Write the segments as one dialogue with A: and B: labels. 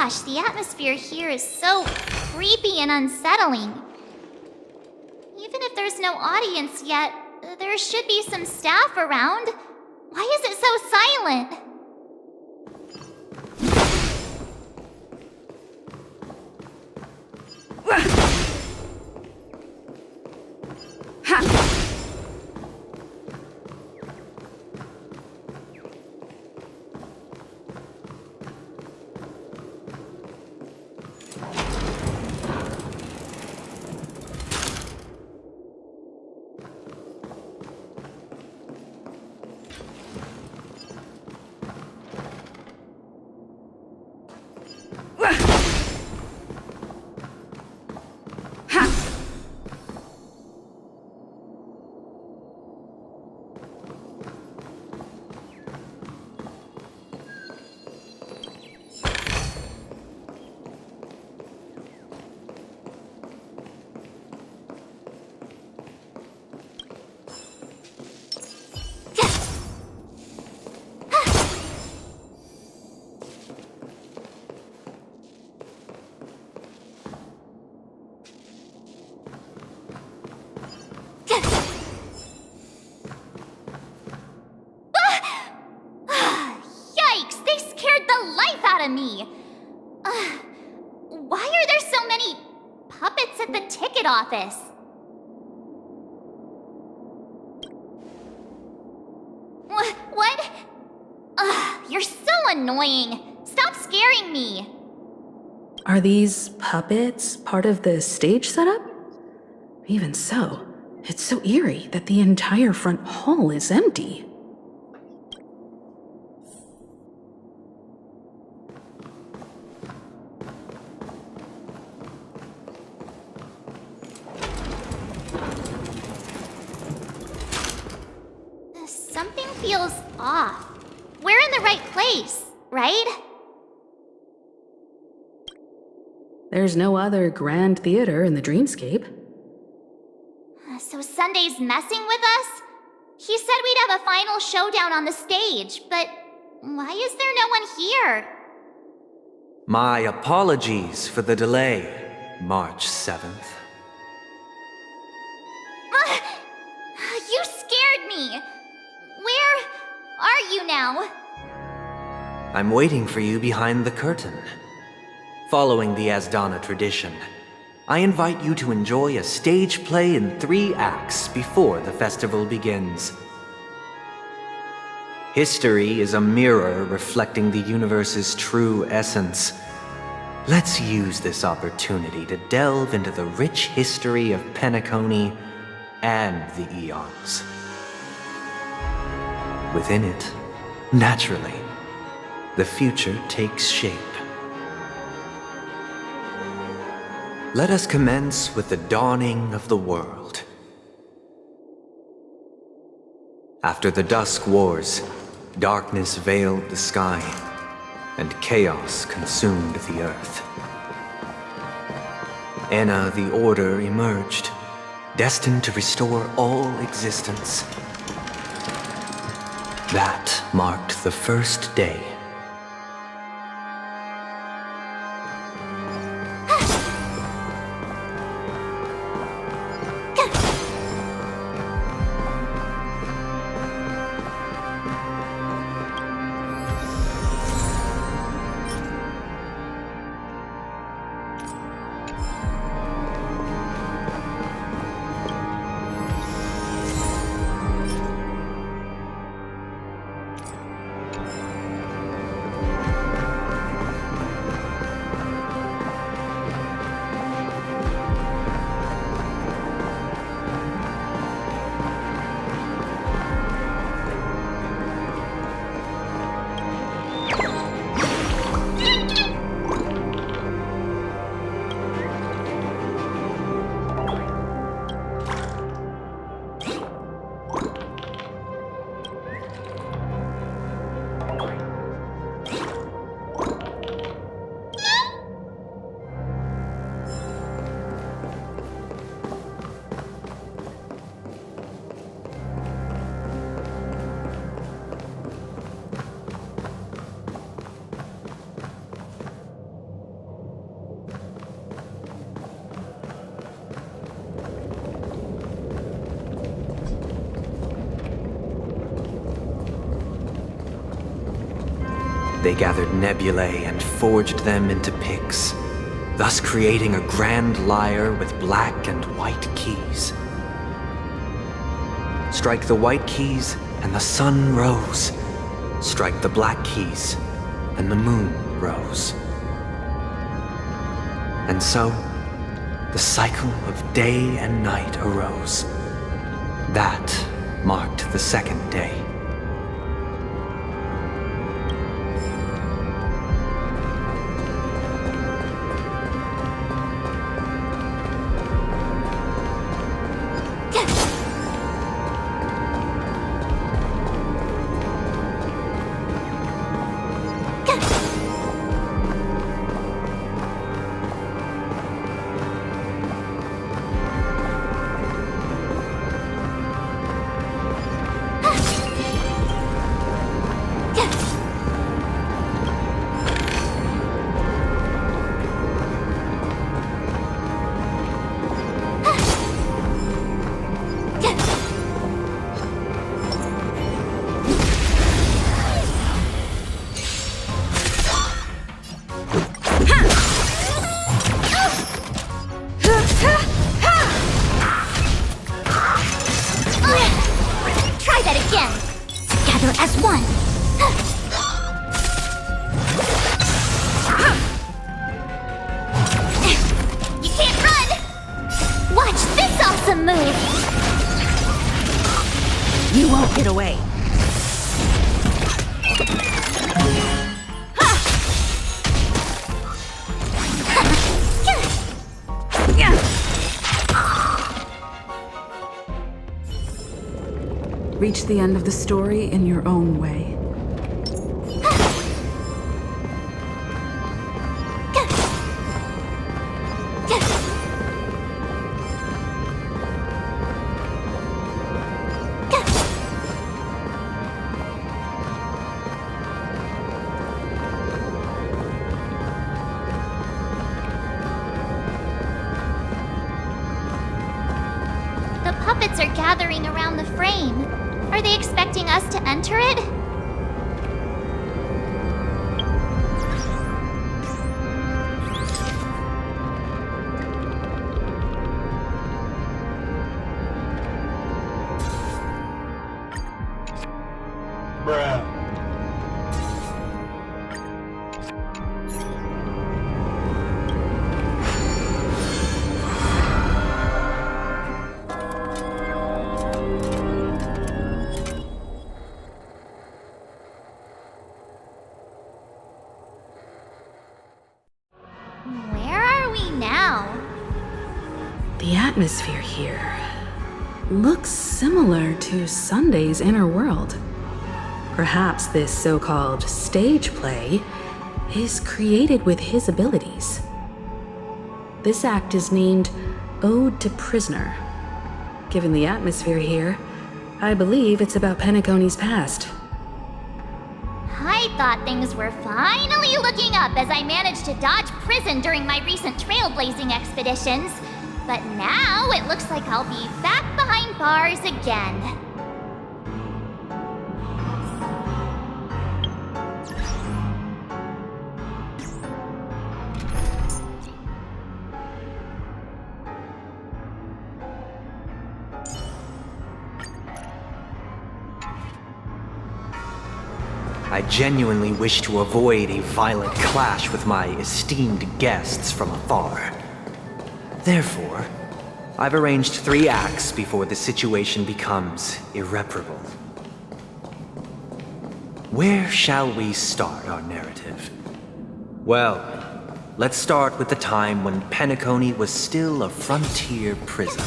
A: Gosh, the atmosphere here is so creepy and unsettling. Even if there's no audience yet, there should be some staff around. Why is it so silent? Me. Why are there so many puppets at the ticket office? What? You're so annoying. Stop scaring me.
B: Are these puppets part of the stage setup? Even so, it's so eerie that the entire front hall is empty.
A: Something feels off. We're in the right place, right?
B: There's no other grand theater in the dreamscape.
A: So Sunday's messing with us? He said we'd have a final showdown on the stage, but why is there no one here?
C: My apologies for the delay, March 7th.
A: You scared me! Where are you now?
C: I'm waiting for you behind the curtain. Following the Asdana tradition, I invite you to enjoy a stage play in 3 acts before the festival begins. History is a mirror reflecting the universe's true essence. Let's use this opportunity to delve into the rich history of Penacony and the eons. Within it, naturally, the future takes shape. Let us commence with the dawning of the world. After the Dusk Wars, darkness veiled the sky, and chaos consumed the earth. Enna the Order emerged, destined to restore all existence. That marked the first day. They gathered nebulae and forged them into picks, thus creating a grand lyre with black and white keys. Strike the white keys, and the sun rose. Strike the black keys, and the moon rose. And so, the cycle of day and night arose. That marked the second day.
A: Try that again. Together as one. You can't run. Watch this awesome move.
D: You won't get away.
B: Reach the end of the story in your own way.
A: The puppets are gathering around the frame. Are they expecting us to enter it? Where are we now?
B: The atmosphere here looks similar to Sunday's inner world. Perhaps this so-called stage play is created with his abilities. This act is named Ode to Prisoner. Given the atmosphere here, I believe it's about Penacony's past.
A: I thought things were finally looking up as I managed to dodge prison during my recent trailblazing expeditions. But now it looks like I'll be back behind bars again.
C: I genuinely wish to avoid a violent clash with my esteemed guests from afar. Therefore, I've arranged 3 acts before the situation becomes irreparable. Where shall we start our narrative? Well, let's start with the time when Penacony was still a frontier prison.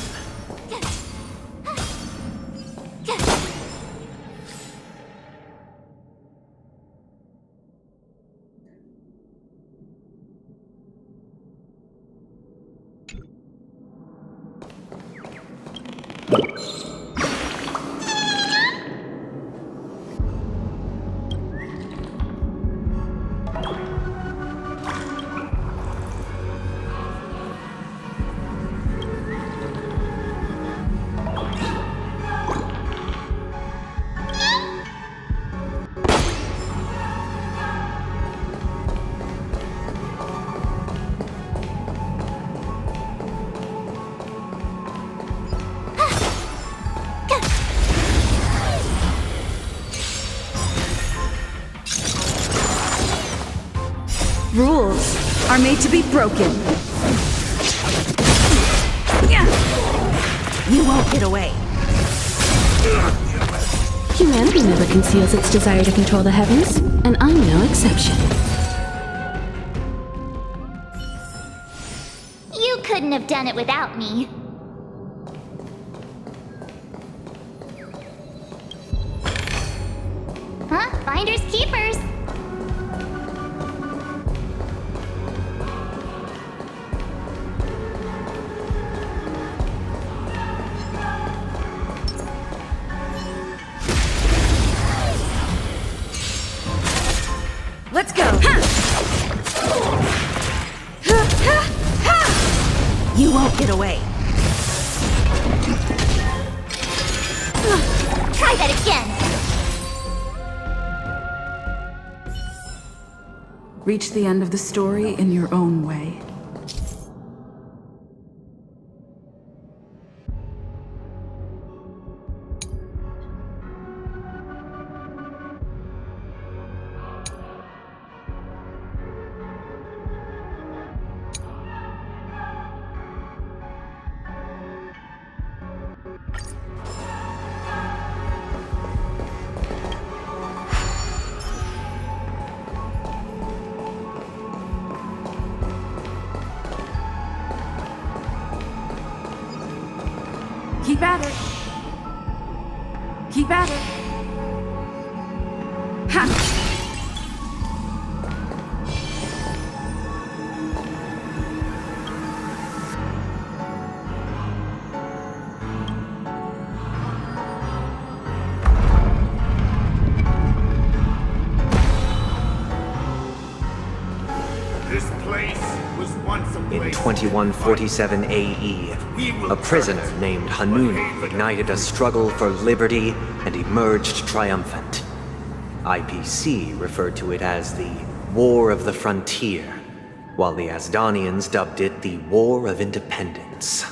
B: made to be broken.
D: You won't get away.
B: Humanity never conceals its desire to control the heavens, and I'm no exception.
A: You couldn't have done it without me. Huh? Finders keepers.
D: Let's go. You won't get away.
A: Try that again.
B: Reach the end of the story in your own way.
D: Keep at it. Keep at it. Ha!
E: This place was once a
C: In
E: place
C: 2147 AE, a prisoner named Hanunu ignited a struggle for liberty and emerged triumphant. IPC referred to it as the War of the Frontier, while the Asdanians dubbed it the War of Independence.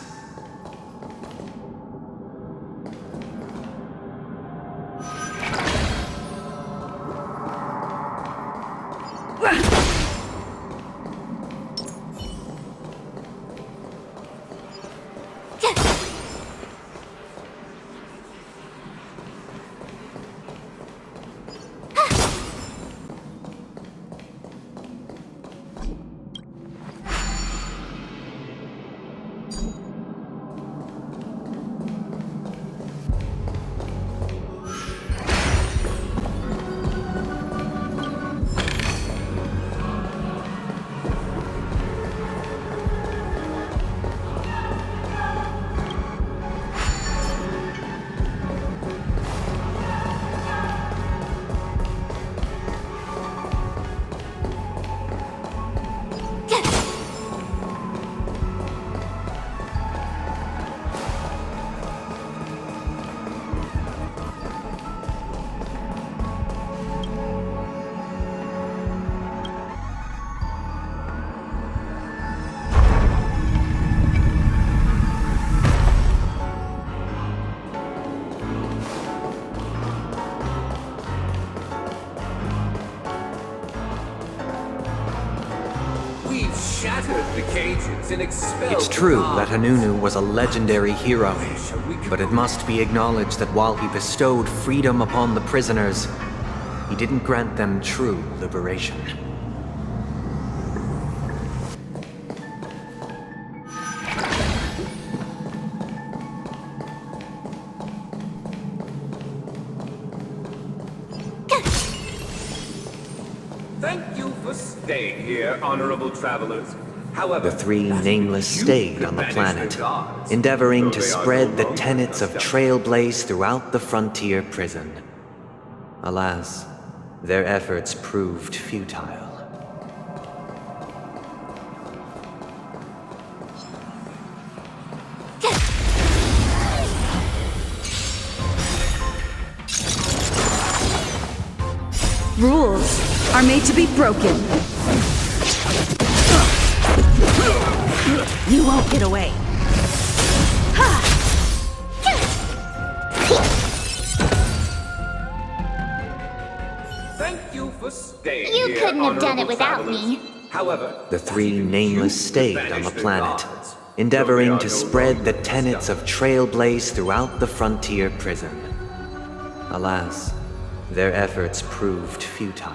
E: We've shattered the cages and expelled
C: It's true
E: the
C: that
E: guards.
C: Hanunu was a legendary hero, but it must be acknowledged that while he bestowed freedom upon the prisoners, he didn't grant them true liberation.
E: Thank you for staying here, honorable travelers. However,
C: The three
E: that
C: nameless
E: you
C: stayed
E: could
C: on the
E: banish
C: planet,
E: the guards,
C: endeavoring
E: though
C: to
E: they are
C: spread
E: no
C: the
E: longer
C: tenets of
E: accustomed.
C: Trailblaze throughout the frontier prison. Alas, their efforts proved futile.
B: Rules are made to be broken.
D: You won't get away.
E: Thank you for staying
A: You
E: here,
A: couldn't have done it
E: honorable
A: without
E: travelers.
A: me.
E: However,
C: The three
E: that
C: nameless
E: you
C: stayed
E: banish
C: on the
E: the
C: planet,
E: gods.
C: endeavoring
E: So
C: to
E: they are no
C: spread
E: longer
C: the tenets of Trailblaze throughout the frontier prison. Alas, their efforts proved futile.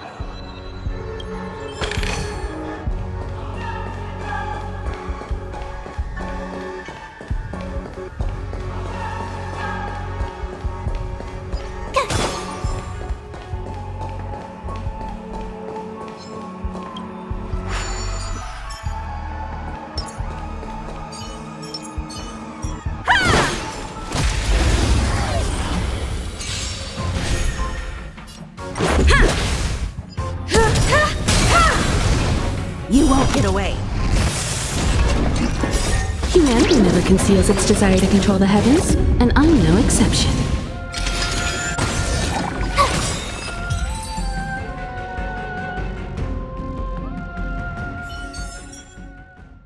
D: You won't get away.
B: Humanity never conceals its desire to control the heavens, and I'm no exception.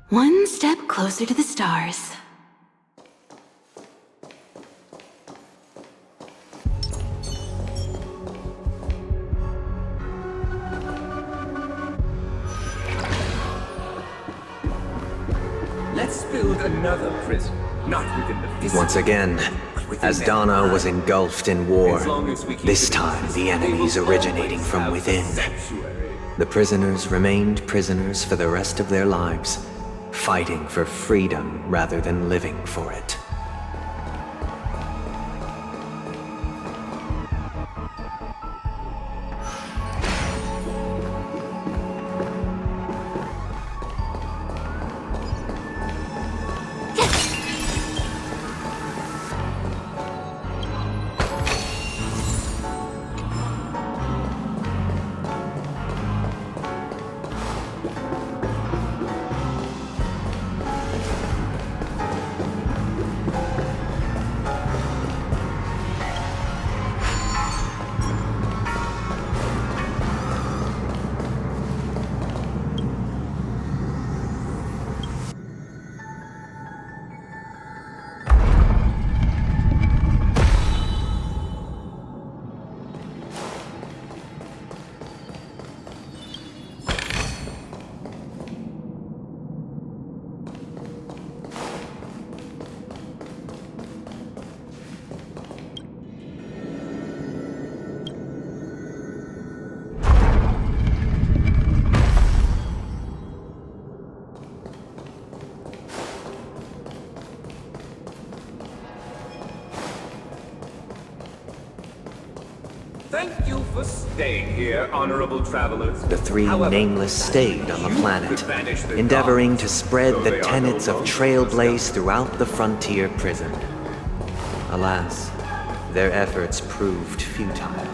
B: One step closer to the stars.
E: Let's build another prison, not within the physical.
C: Once again, as Dana was engulfed in war,
E: As long as we keep
C: this
E: it
C: time the
E: peaceful,
C: enemies
E: we will
C: originating
E: always
C: from
E: have
C: within.
E: a sanctuary.
C: The prisoners remained prisoners for the rest of their lives, fighting for freedom rather than living for it.
E: Thank you for staying here, honorable travelers.
C: The three
E: However,
C: nameless stayed on the
E: you
C: planet,
E: could banish the
C: endeavoring
E: gods,
C: to spread
E: so
C: the
E: they are
C: tenets
E: no
C: of
E: longer
C: Trailblaze throughout the frontier prison. Alas, their efforts proved futile.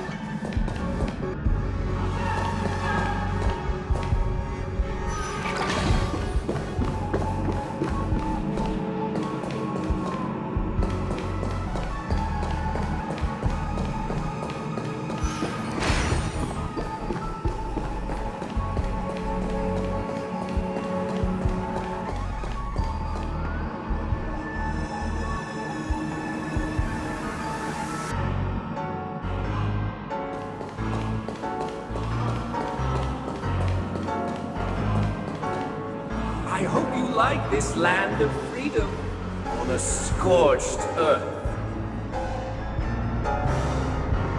E: I hope you like this land of freedom on a scorched earth.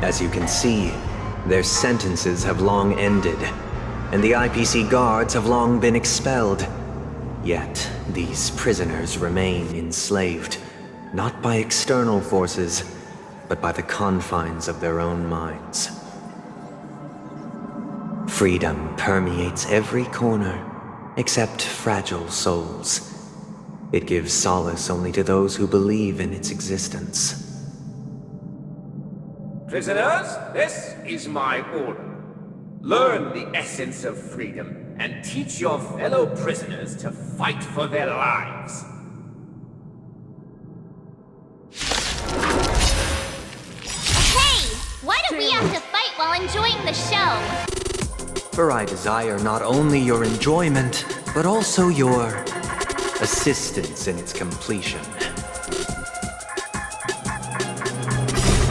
C: As you can see, their sentences have long ended, and the IPC guards have long been expelled. Yet, these prisoners remain enslaved, not by external forces, but by the confines of their own minds. Freedom permeates every corner, except fragile souls. It gives solace only to those who believe in its existence.
E: Prisoners, this is my order. Learn the essence of freedom and teach your fellow prisoners to fight for their lives.
A: Hey! Why do we have to fight while enjoying the show?
C: For I desire not only your enjoyment, but also your assistance in its completion.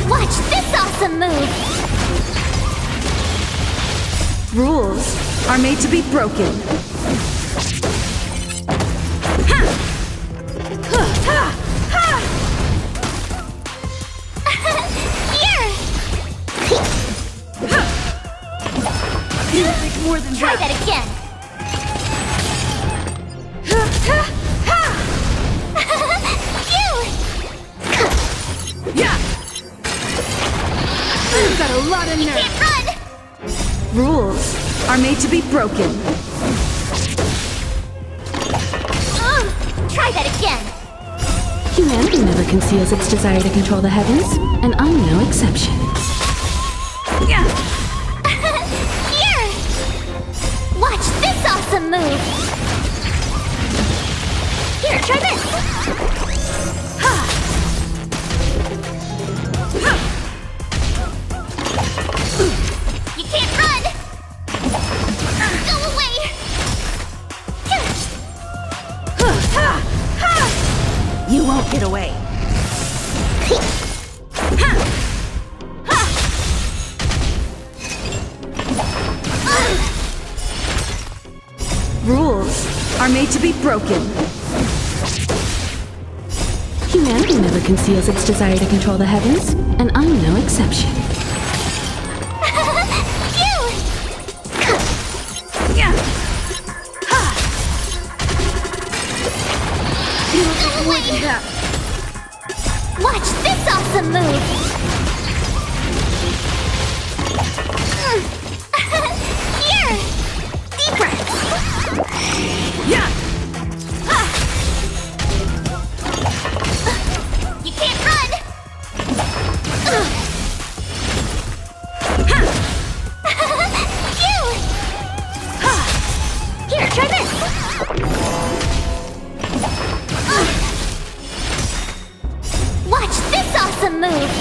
A: Watch this awesome move!
D: Rules are made to be broken.
B: are made to be broken.
A: Try that again.
B: Humanity never conceals its desire to control the heavens, and I'm no exception.
A: Here! Watch this awesome move! Here, try this! You can't run! Go away!
D: You won't get away.
B: Rules are made to be broken. Humanity never conceals its desire to control the heavens, and I'm no exception.
A: Watch this awesome move! Here! Deep breath! You can't run! Here, try this! Watch this awesome move!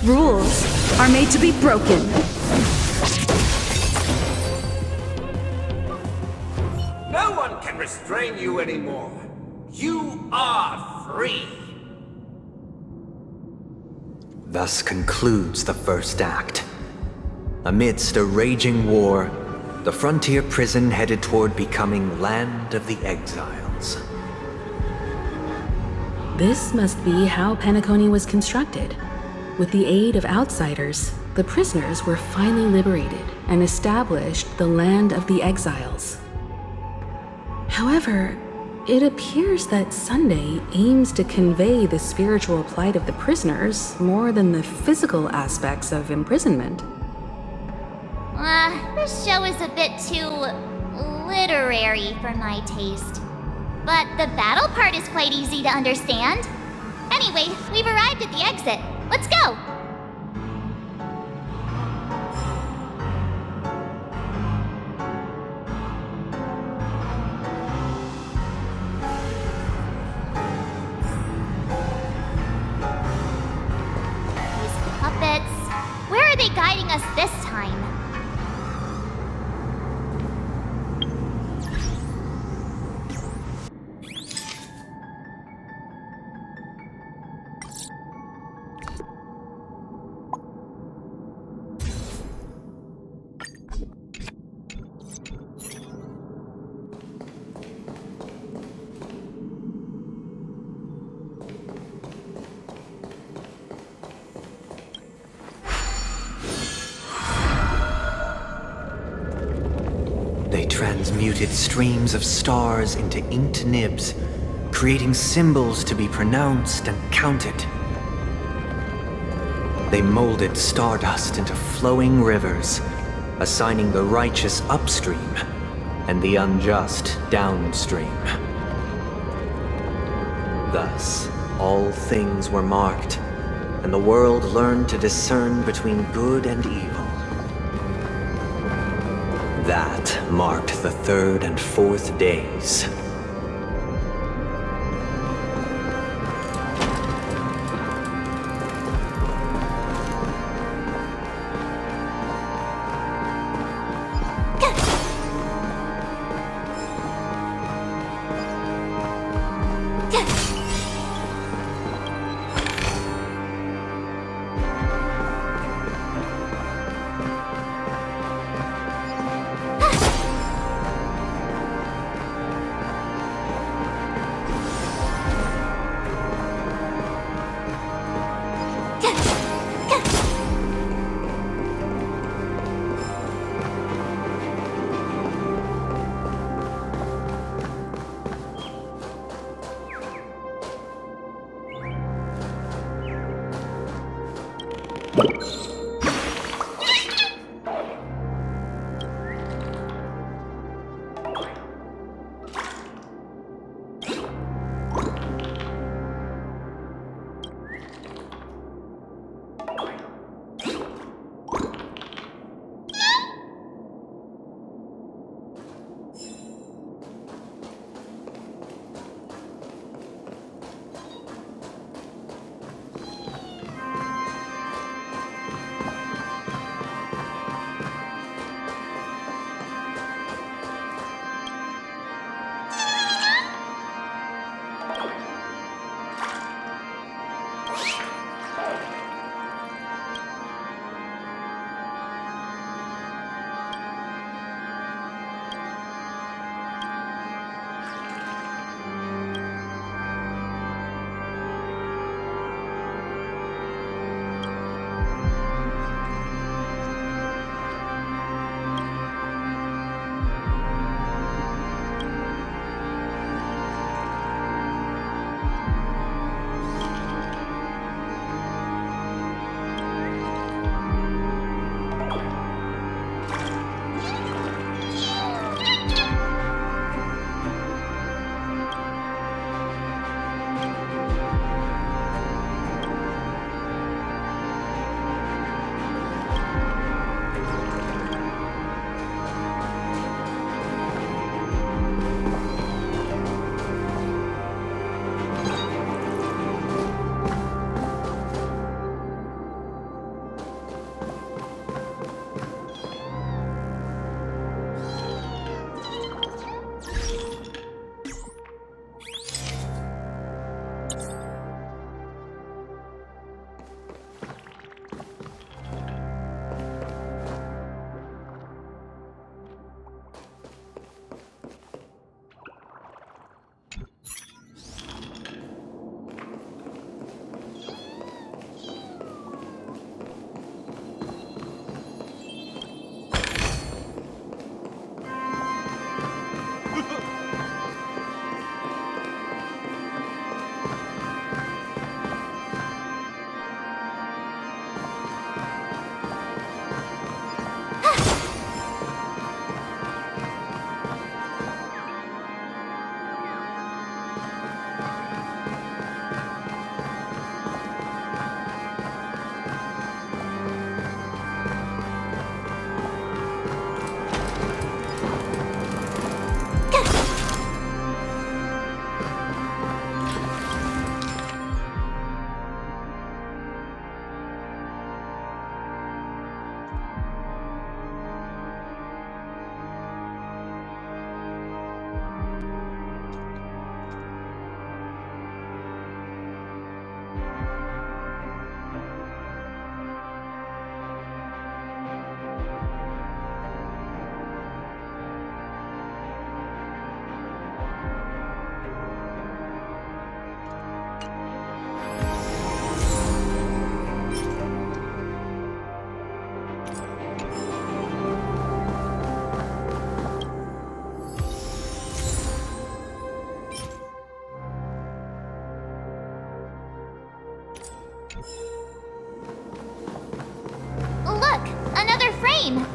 B: Rules are made to be broken.
E: No one can restrain you anymore. You are free.
C: Thus concludes the first act. Amidst a raging war, the frontier prison headed toward becoming Land of the Exiles.
B: This must be how Penacony was constructed. With the aid of outsiders, the prisoners were finally liberated and established the Land of the Exiles. However, it appears that Sunday aims to convey the spiritual plight of the prisoners more than the physical aspects of imprisonment.
A: This show is a bit too literary for my taste. But the battle part is quite easy to understand. Anyway, we've arrived at the exit. Let's go! These puppets. Where are they guiding us this time?
C: They transmuted streams of stars into inked nibs, creating symbols to be pronounced and counted. They molded stardust into flowing rivers, assigning the righteous upstream and the unjust downstream. Thus, all things were marked, and the world learned to discern between good and evil. That marked the third and fourth days.
A: frame.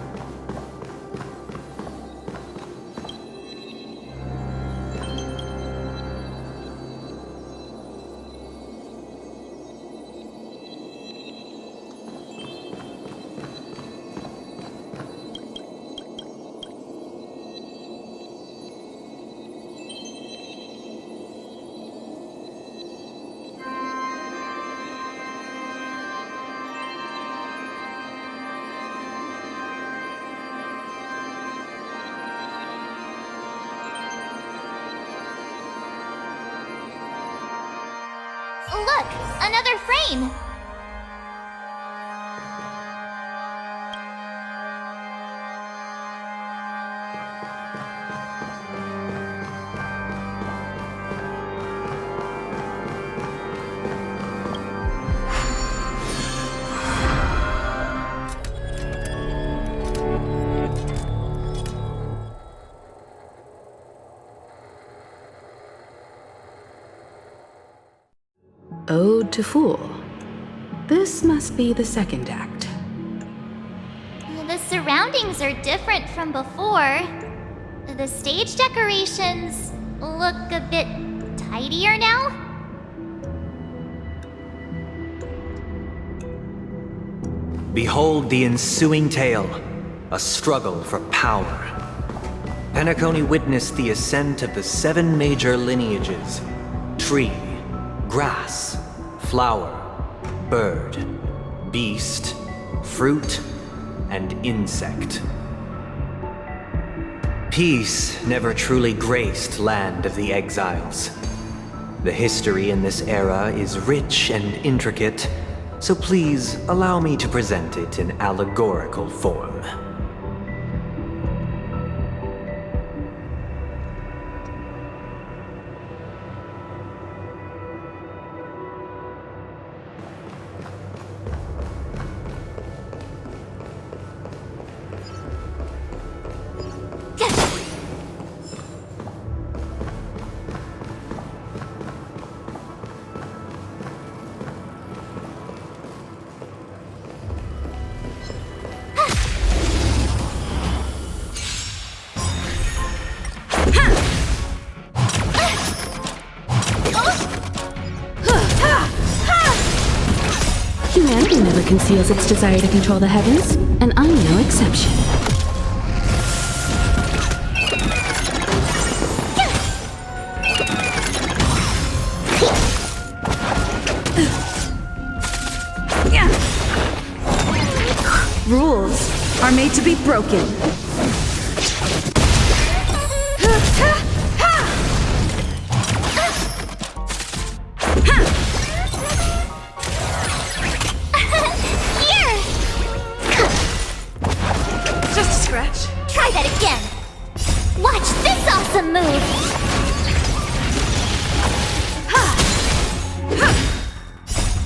A: Look, another frame.
B: Ode to Fool. This must be the second act.
A: The surroundings are different from before. The stage decorations look a bit tidier now.
C: Behold the ensuing tale, a struggle for power. Penacony witnessed the ascent of the 7 major lineages: tree, grass, flower, bird, beast, fruit, and insect. Peace never truly graced Land of the Exiles. The history in this era is rich and intricate, so please allow me to present it in allegorical form.
B: Humanity never conceals its desire to control the heavens, and I'm no exception.
D: Rules are made to be broken. Just a scratch.
A: Try that again. Watch this awesome move.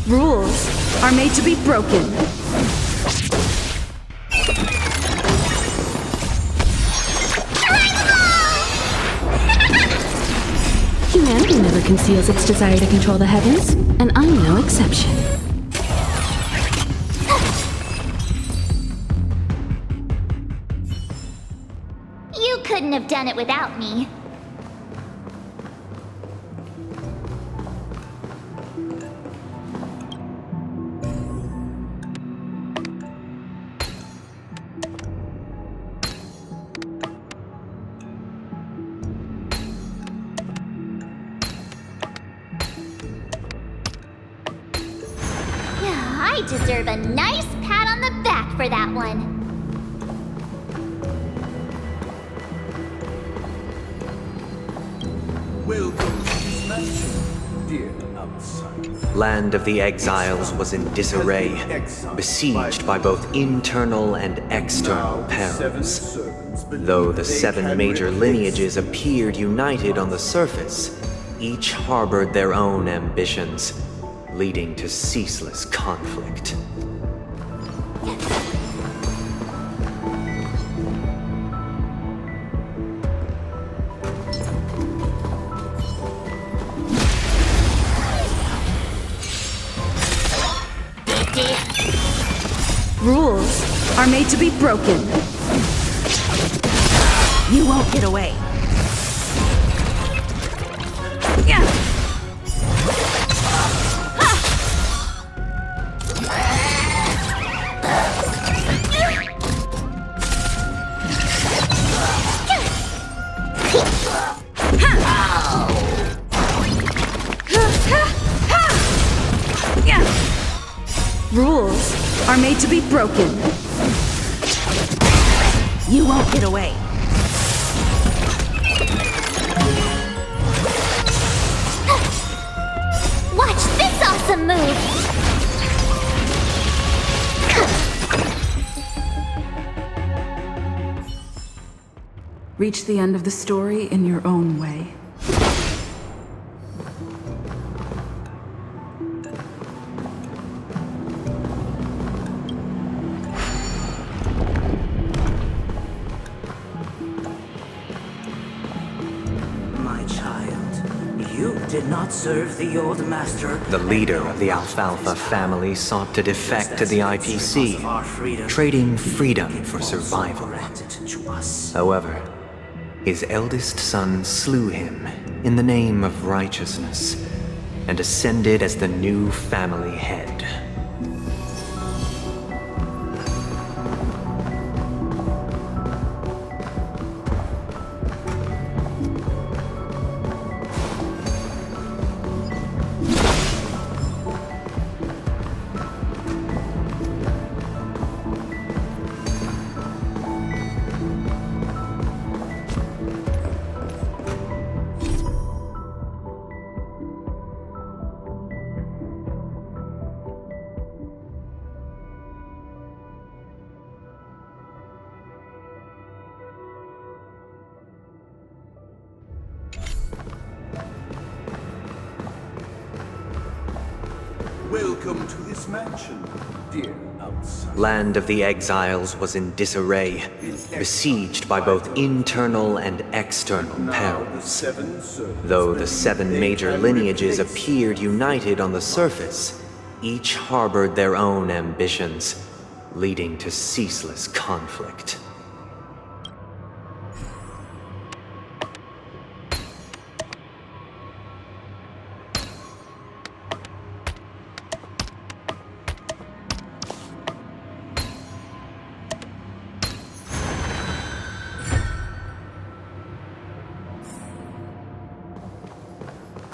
D: Rules are made to be broken.
B: Humanity never conceals its desire to control the heavens, and I'm no exception.
A: You couldn't have done it without me. I deserve a nice pat on the back for that one.
E: Welcome to this mansion, dear outsider.
C: Land of the Exiles was in disarray, besieged by both internal and external perils. Though the 7 major lineages appeared united on the surface, each harbored their own ambitions, leading to ceaseless conflict.
D: Rules are made to be broken. You won't get away. Rules are made to be broken. You won't get away.
A: Watch this awesome move!
B: Reach the end of the story in your own way.
F: My child, you did not serve the old master.
C: The leader of the Alfalfa family sought to defect to the IPC, trading freedom for survival. However, his eldest son slew him in the name of righteousness and ascended as the new family head.
G: Welcome to this mansion, dear outsider.
C: Land of the Exiles was in disarray, besieged by both internal and external perils. Though the 7 major lineages appeared united on the surface, each harbored their own ambitions, leading to ceaseless conflict.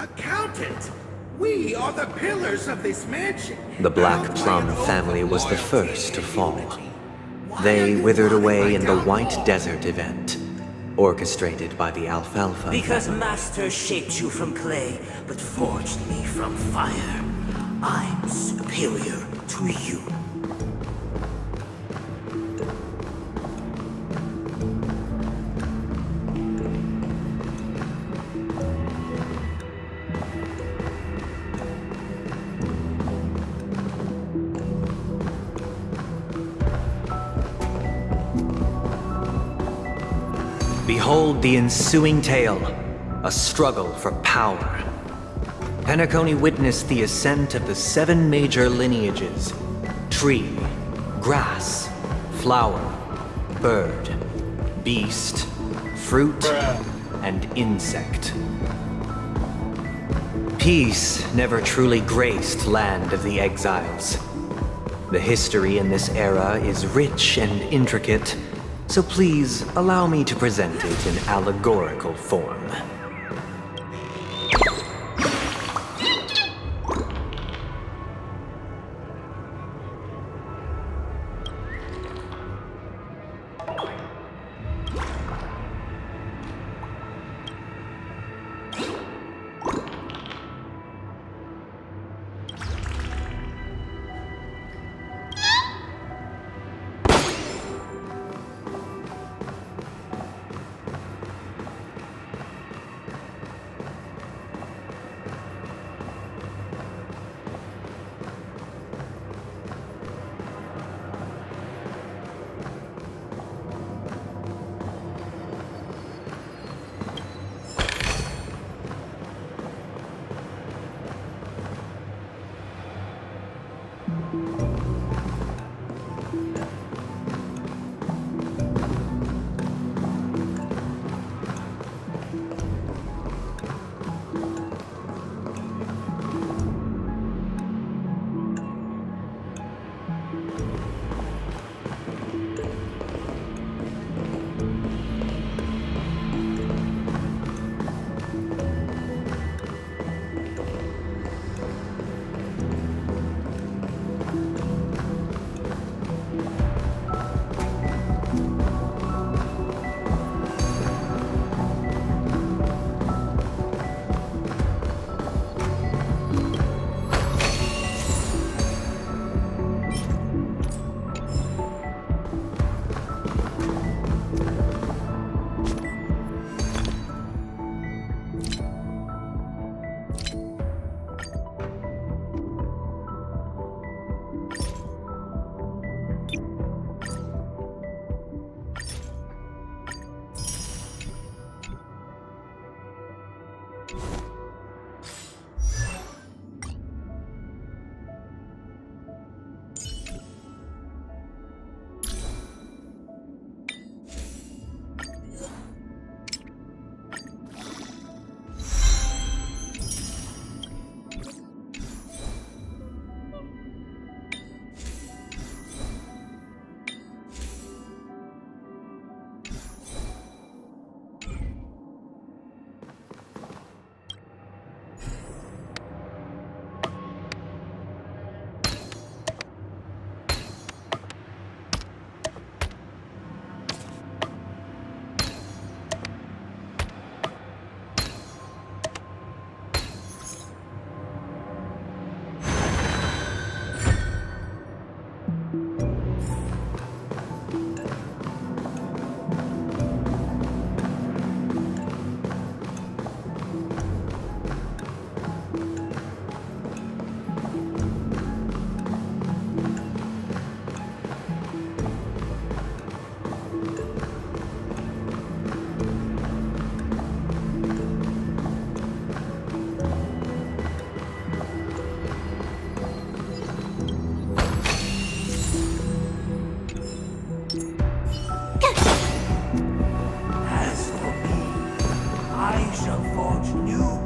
G: Accountant! We are the pillars of this mansion.
C: The Black Plum family was the first to fall. They withered away in the White Desert event, orchestrated by the Alfalfa
F: Because
C: family.
F: Master shaped you from clay, but forged me from fire. I'm superior to you.
C: Behold the ensuing tale, a struggle for power. Penacony witnessed the ascent of the 7 major lineages: tree, grass, flower, bird, beast, fruit, and insect. Peace never truly graced Land of the Exiles. The history in this era is rich and intricate, so please allow me to present it in allegorical form.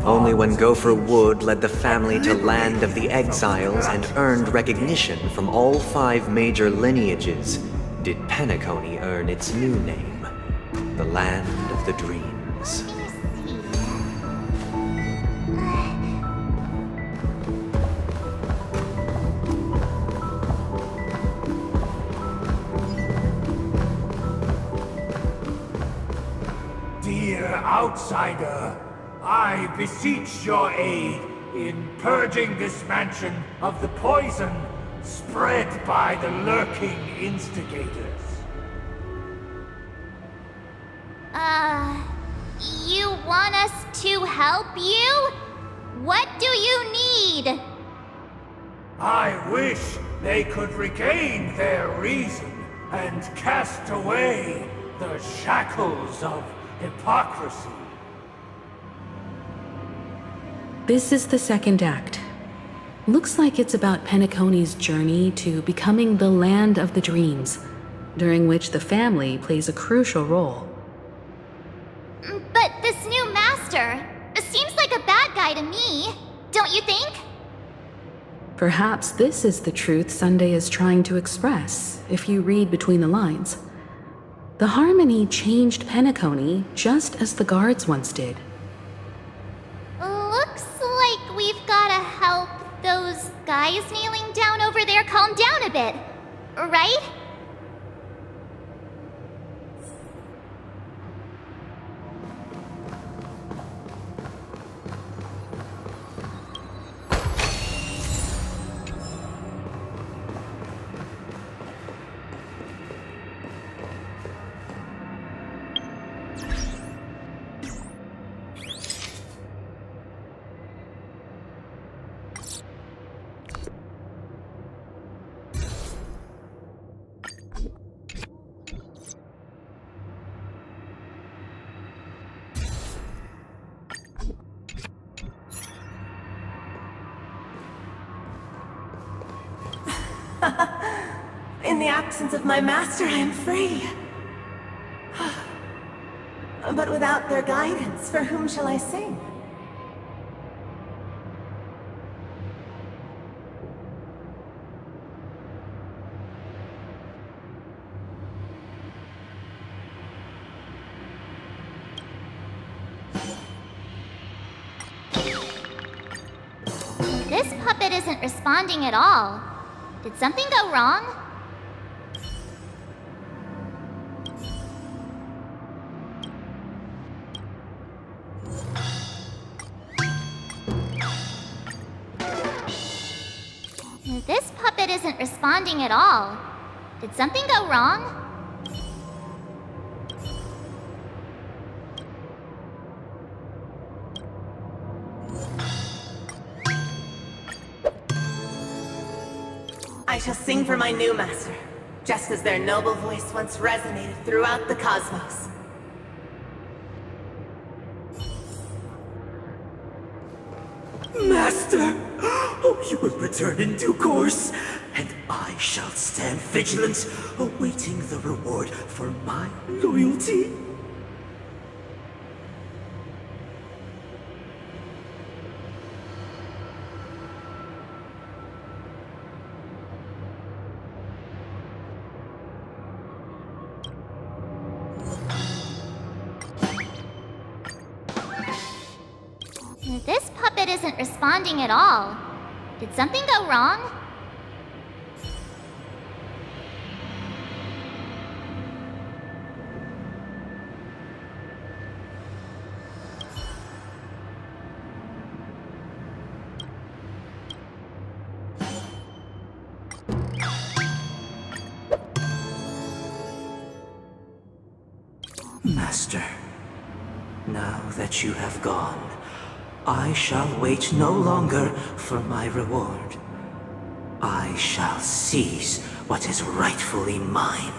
C: Only when Gopher Wood led the family to Land of the Exiles and earned recognition from all 5 major lineages did Penacony earn its new name, the Land of the Dreams.
E: Dear outsider, I beseech your aid in purging this mansion of the poison spread by the lurking instigators.
A: You want us to help you? What do you need?
E: I wish they could regain their reason and cast away the shackles of hypocrisy.
B: This is the second act. Looks like it's about Penacony's journey to becoming the Land of the Dreams, during which the family plays a crucial role.
A: But this new master seems like a bad guy to me, don't you think?
B: Perhaps this is the truth Sunday is trying to express, if you read between the lines. The Harmony changed Penacony just as the guards once did.
A: Looks like we've gotta help those guys kneeling down over there calm down a bit, right?
H: In the absence of my master, I am free. But without their guidance, for whom shall I sing?
A: This puppet isn't responding at all. Did something go wrong? This puppet isn't responding at all. Did something go wrong?
H: I shall sing for my new master, just as their noble voice once resonated throughout the cosmos.
F: Master! Oh, you will return in due course, and I shall stand vigilant, awaiting the reward for my loyalty.
A: This puppet isn't responding at all. Did something go wrong?
F: Master, now that you have gone, I shall wait no longer for my reward. I shall seize what is rightfully mine.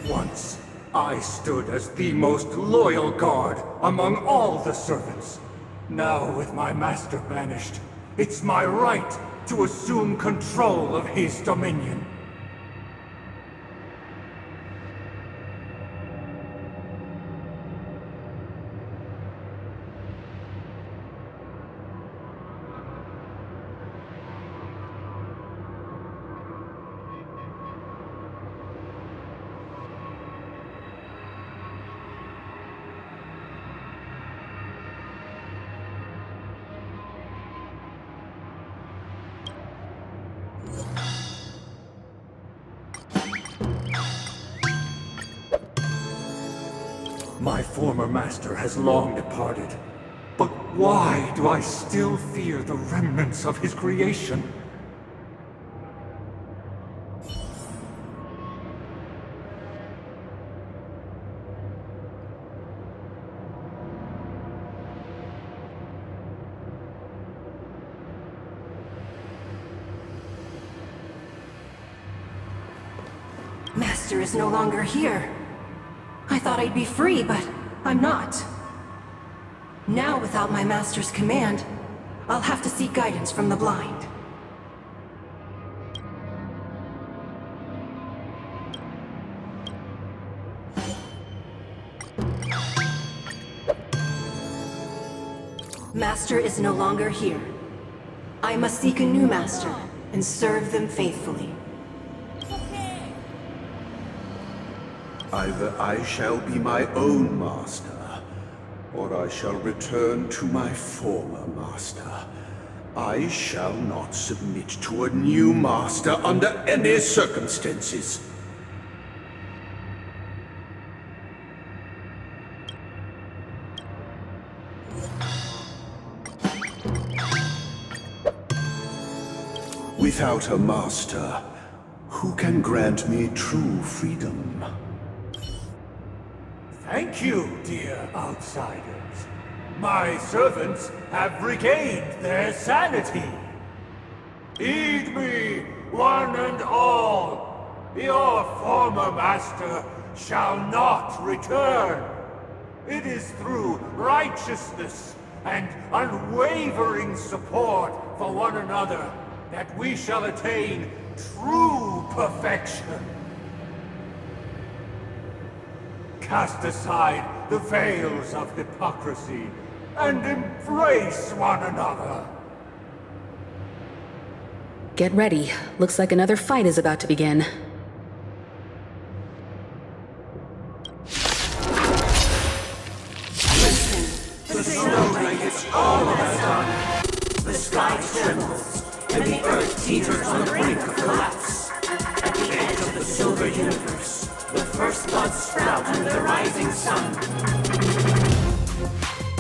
E: Once, I stood as the most loyal guard among all the servants. Now, with my master banished, it's my right to assume control of his dominion. My former master has long departed. But why do I still fear the remnants of his creation?
H: Master is no longer here. I thought I'd be free, but I'm not. Now, without my master's command, I'll have to seek guidance from the blind. Master is no longer here. I must seek a new master and serve them faithfully.
G: Either I shall be my own master, or I shall return to my former master. I shall not submit to a new master under any circumstances. Without a master, who can grant me true freedom?
E: Thank you, dear outsiders. My servants have regained their sanity. Heed me, one and all. Your former master shall not return. It is through righteousness and unwavering support for one another that we shall attain true perfection. Cast aside the veils of hypocrisy and embrace one another.
B: Get ready. Looks like another fight is about to begin.
F: The snow blankets all of us done. The sky trembles, and the earth teeters on the brink of collapse. At the edge of the silver universe, the first buds sprout under the rising sun.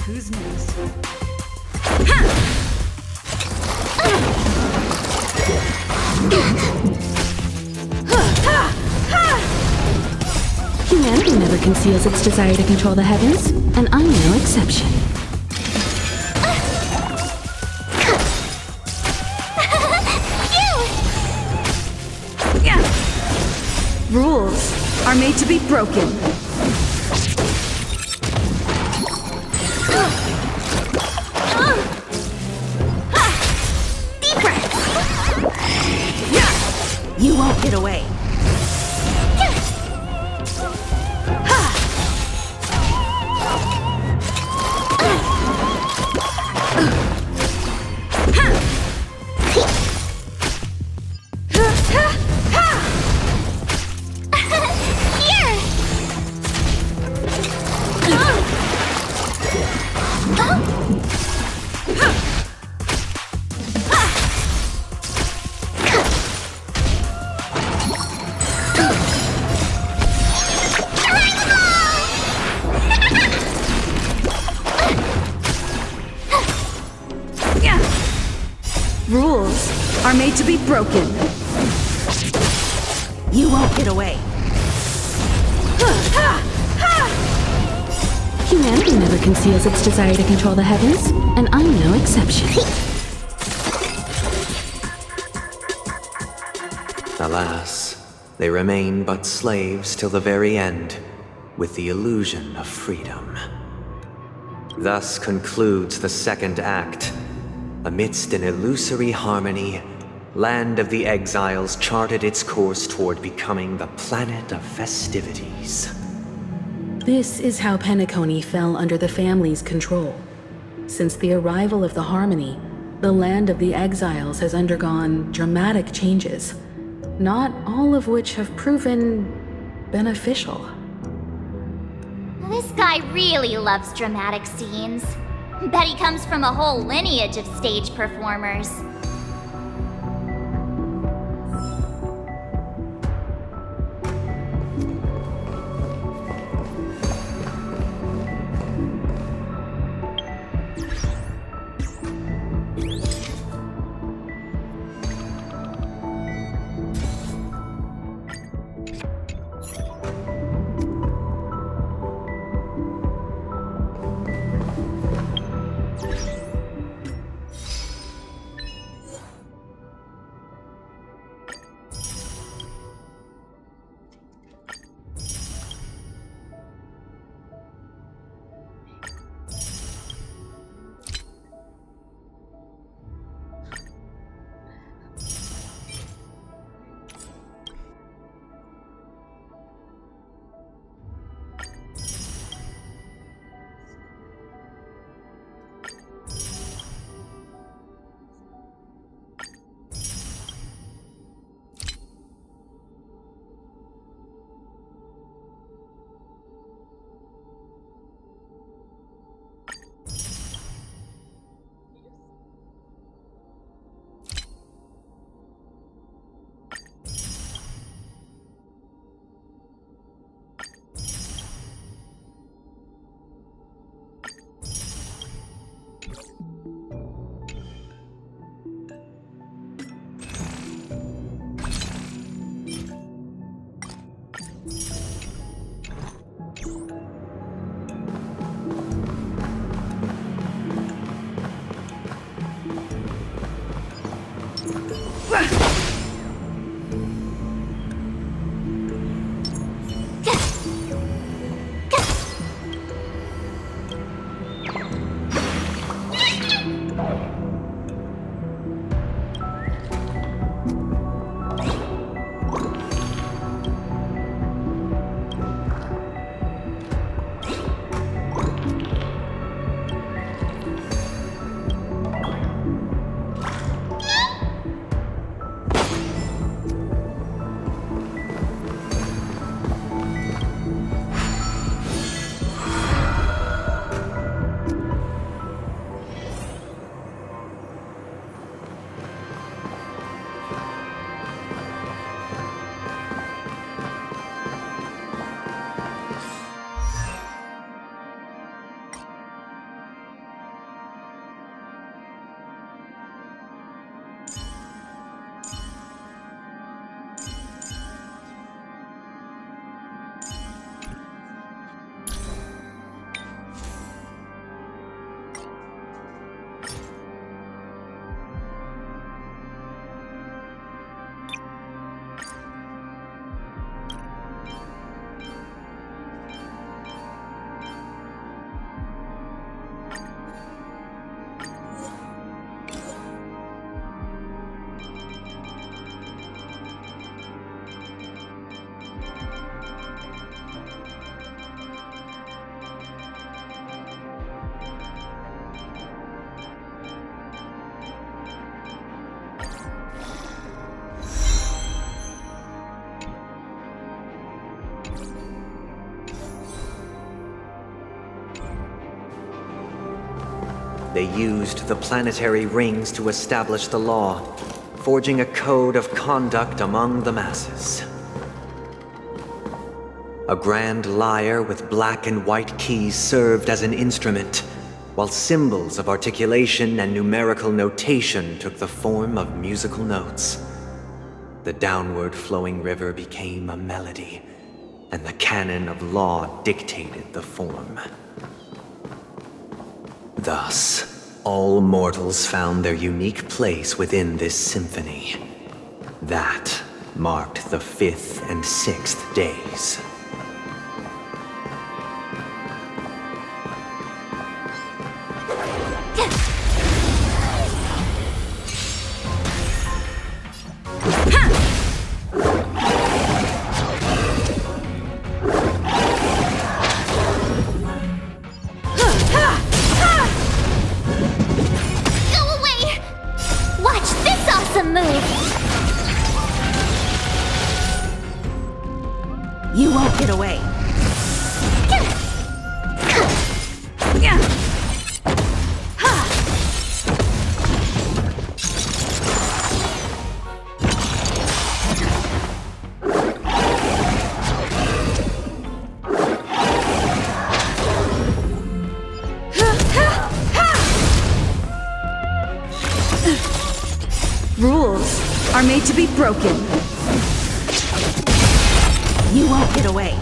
D: Who's next?
B: Humanity never conceals its desire to control the heavens, and I'm no exception.
D: Rules are made to be broken. are made to be broken. You won't get away.
B: Humanity never conceals its desire to control the heavens, and I'm no exception.
C: Alas, they remain but slaves till the very end, with the illusion of freedom. Thus concludes the second act. Amidst an illusory harmony, Land of the Exiles charted its course toward becoming the planet of festivities.
B: This is how Penacony fell under the family's control. Since the arrival of the Harmony, the Land of the Exiles has undergone dramatic changes, not all of which have proven beneficial.
A: This guy really loves dramatic scenes. Bet he comes from a whole lineage of stage performers.
C: They used the planetary rings to establish the law, forging a code of conduct among the masses. A grand lyre with black and white keys served as an instrument, while symbols of articulation and numerical notation took the form of musical notes. The downward flowing river became a melody, and the canon of law dictated the form. Thus, all mortals found their unique place within this symphony. That marked the 5th and 6th days.
D: You won't get away. Rules are made to be broken. You won't get away.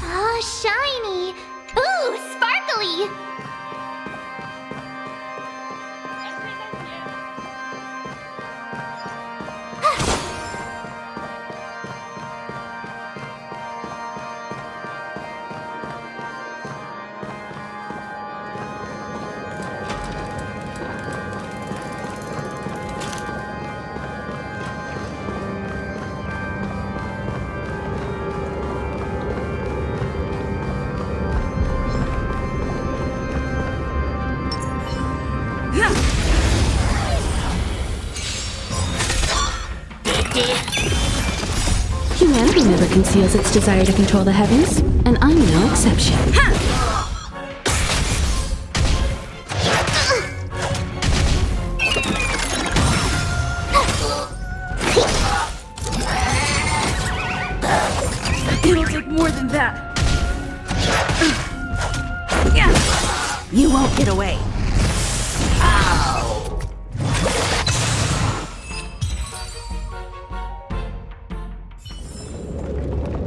A: Oh, shiny! Ooh, sparkly!
B: Humanity never conceals its desire to control the heavens, and I'm no exception.
D: It'll take more than that. You won't get away.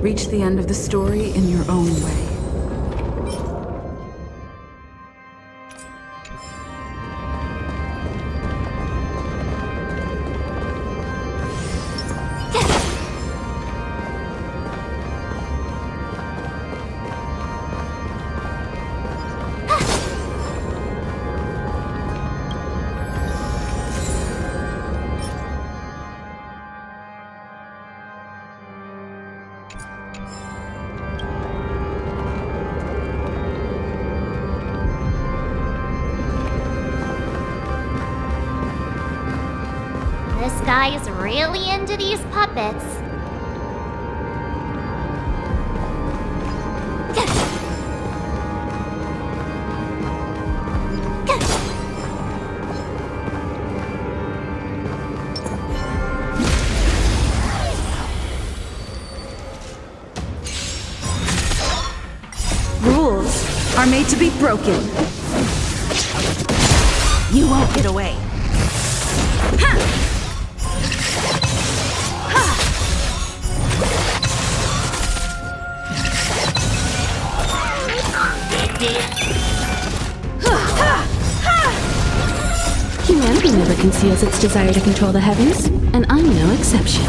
B: Reach the end of the story in your own way.
A: This guy is really into these puppets.
D: Rules are made to be broken. You won't get away.
B: Humanity never conceals its desire to control the heavens, and I'm no exception.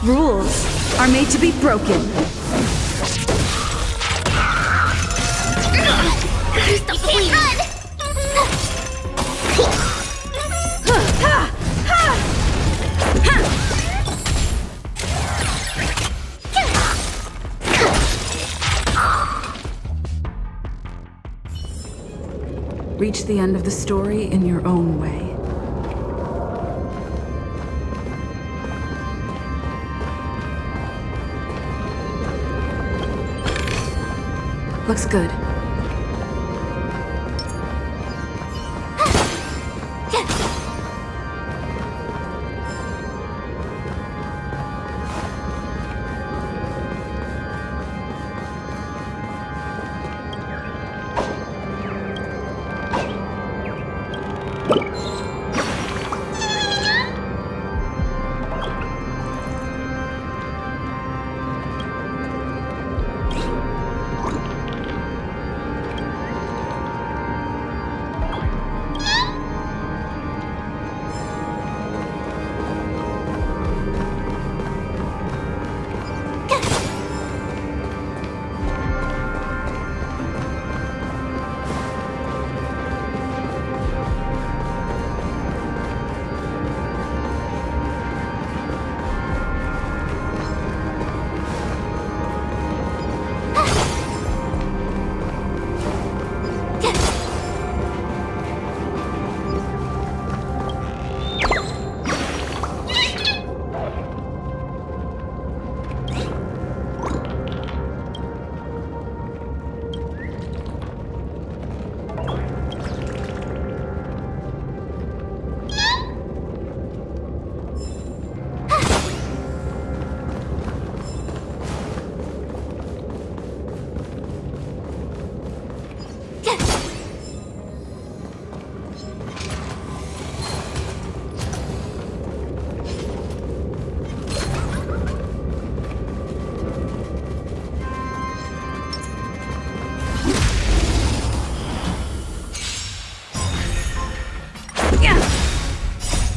D: Rules are made to be broken.
A: You can't run!
B: Reach the end of the story in your own way. looks good.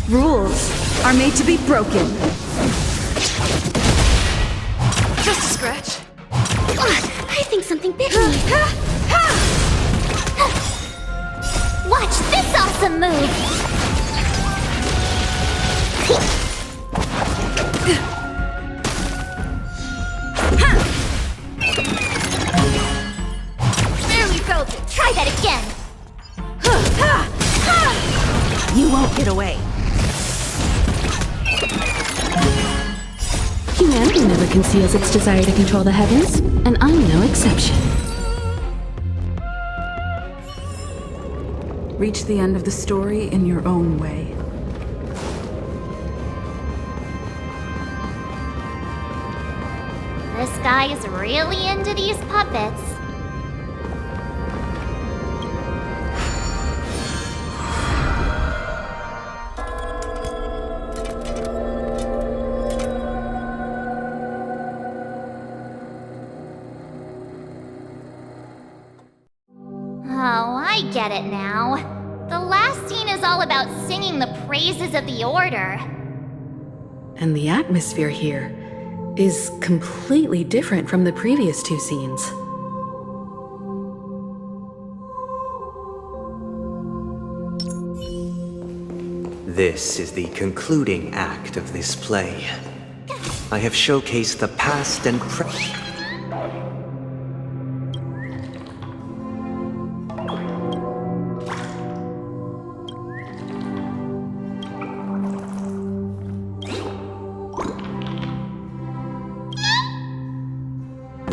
D: Rules are made to be broken.
H: Just a scratch.
A: I think something bit me. Watch this awesome move! Barely felt it. Try that again.
D: You won't get away.
B: Humanity never conceals its desire to control the heavens, and I'm no exception.
D: Reach the end of the story in your own way.
A: This guy is really into these puppets. Oh, I get it now. The last scene is all about singing the praises of the Order.
B: And the atmosphere here is completely different from the previous two scenes.
C: This is the concluding act of this play. I have showcased the past and present.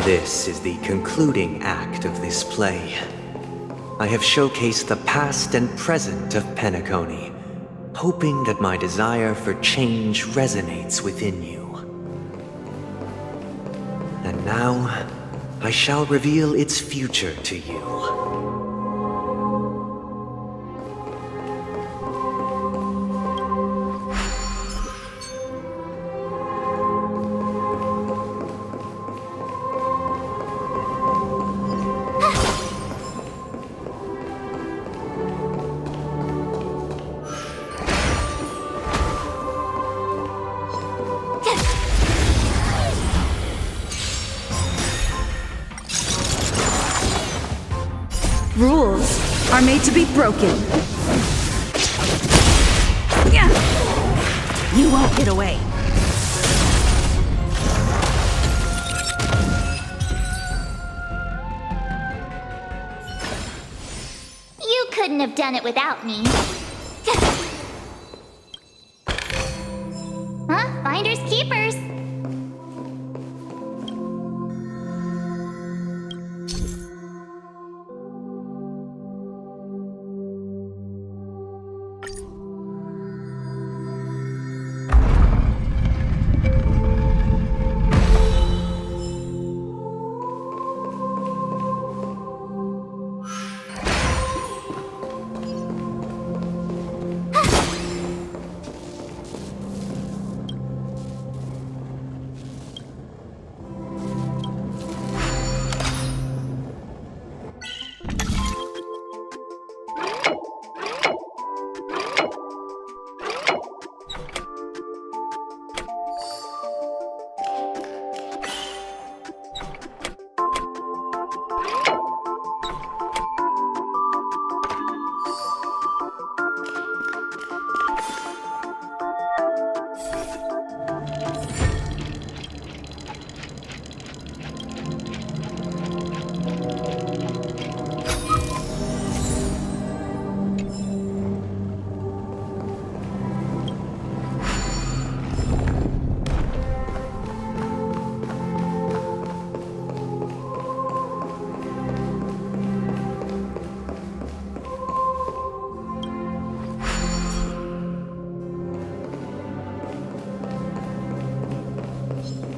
C: This is the concluding act of this play. I have showcased the past and present of Penacony, hoping that my desire for change resonates within you. And now, I shall reveal its future to you.
D: Rules are made to be broken. You won't get away.
A: You couldn't have done it without me. Huh? Finders keepers.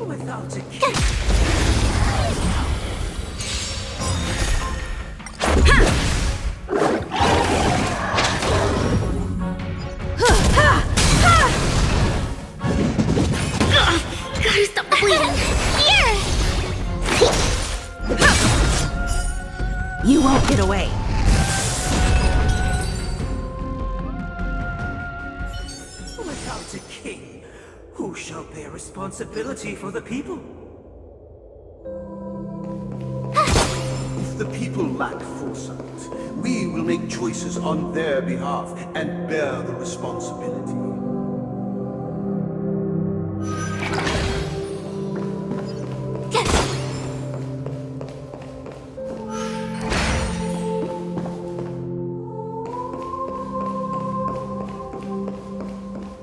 F: Without a king.
A: Gotta stop the bleeding. Here!
D: You won't get away.
F: Without a king, who shall bear responsibility for the people?
G: If the people lack foresight, we will make choices on their behalf and bear the responsibility.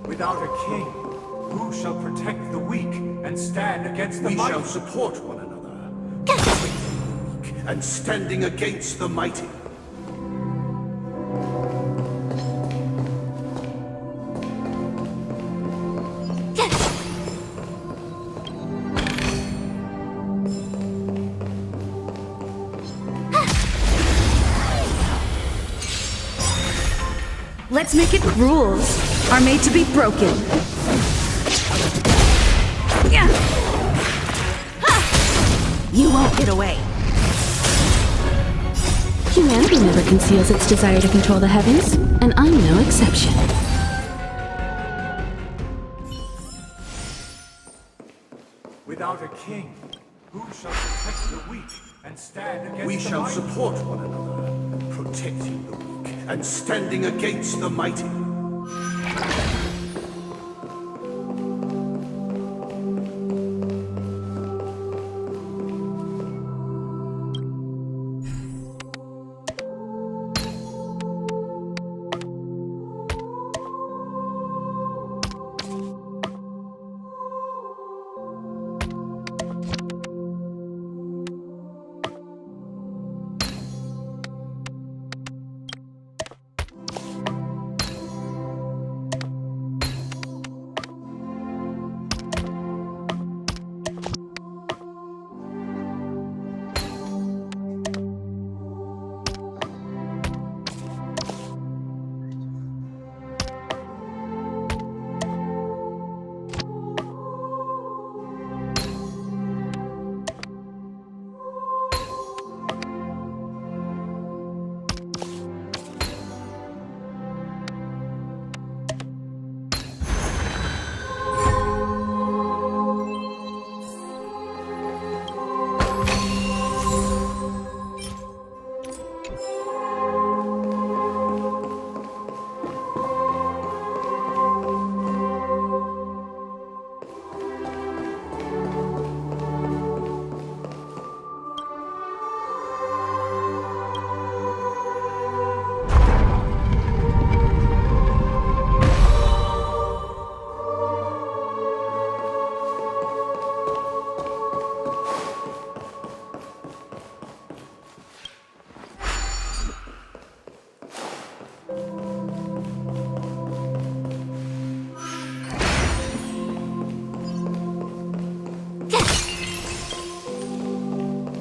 E: Without a king, who shall protect the weak and stand against the
G: We
E: mighty?
G: shall support one another, protecting the weak and standing against the mighty.
D: Let's make it rules are made to be broken. Yeah. You won't get away.
B: Humanity never conceals its desire to control the heavens, and I'm no exception.
E: Without a king, who shall protect the weak and stand against
G: We
E: the
G: shall
E: mighty?
G: support one another, protecting the weak and standing against the mighty.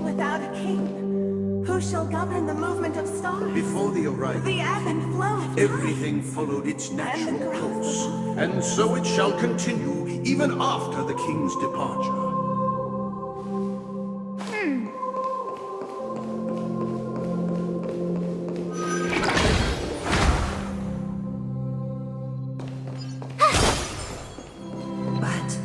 H: Without a king, who shall govern the movement of stars?
G: Before the arrival,
H: The ebb and flow of time.
G: everything followed its natural
H: growth of
G: course,
H: life.
G: and so it shall continue even after the king's departure.
H: But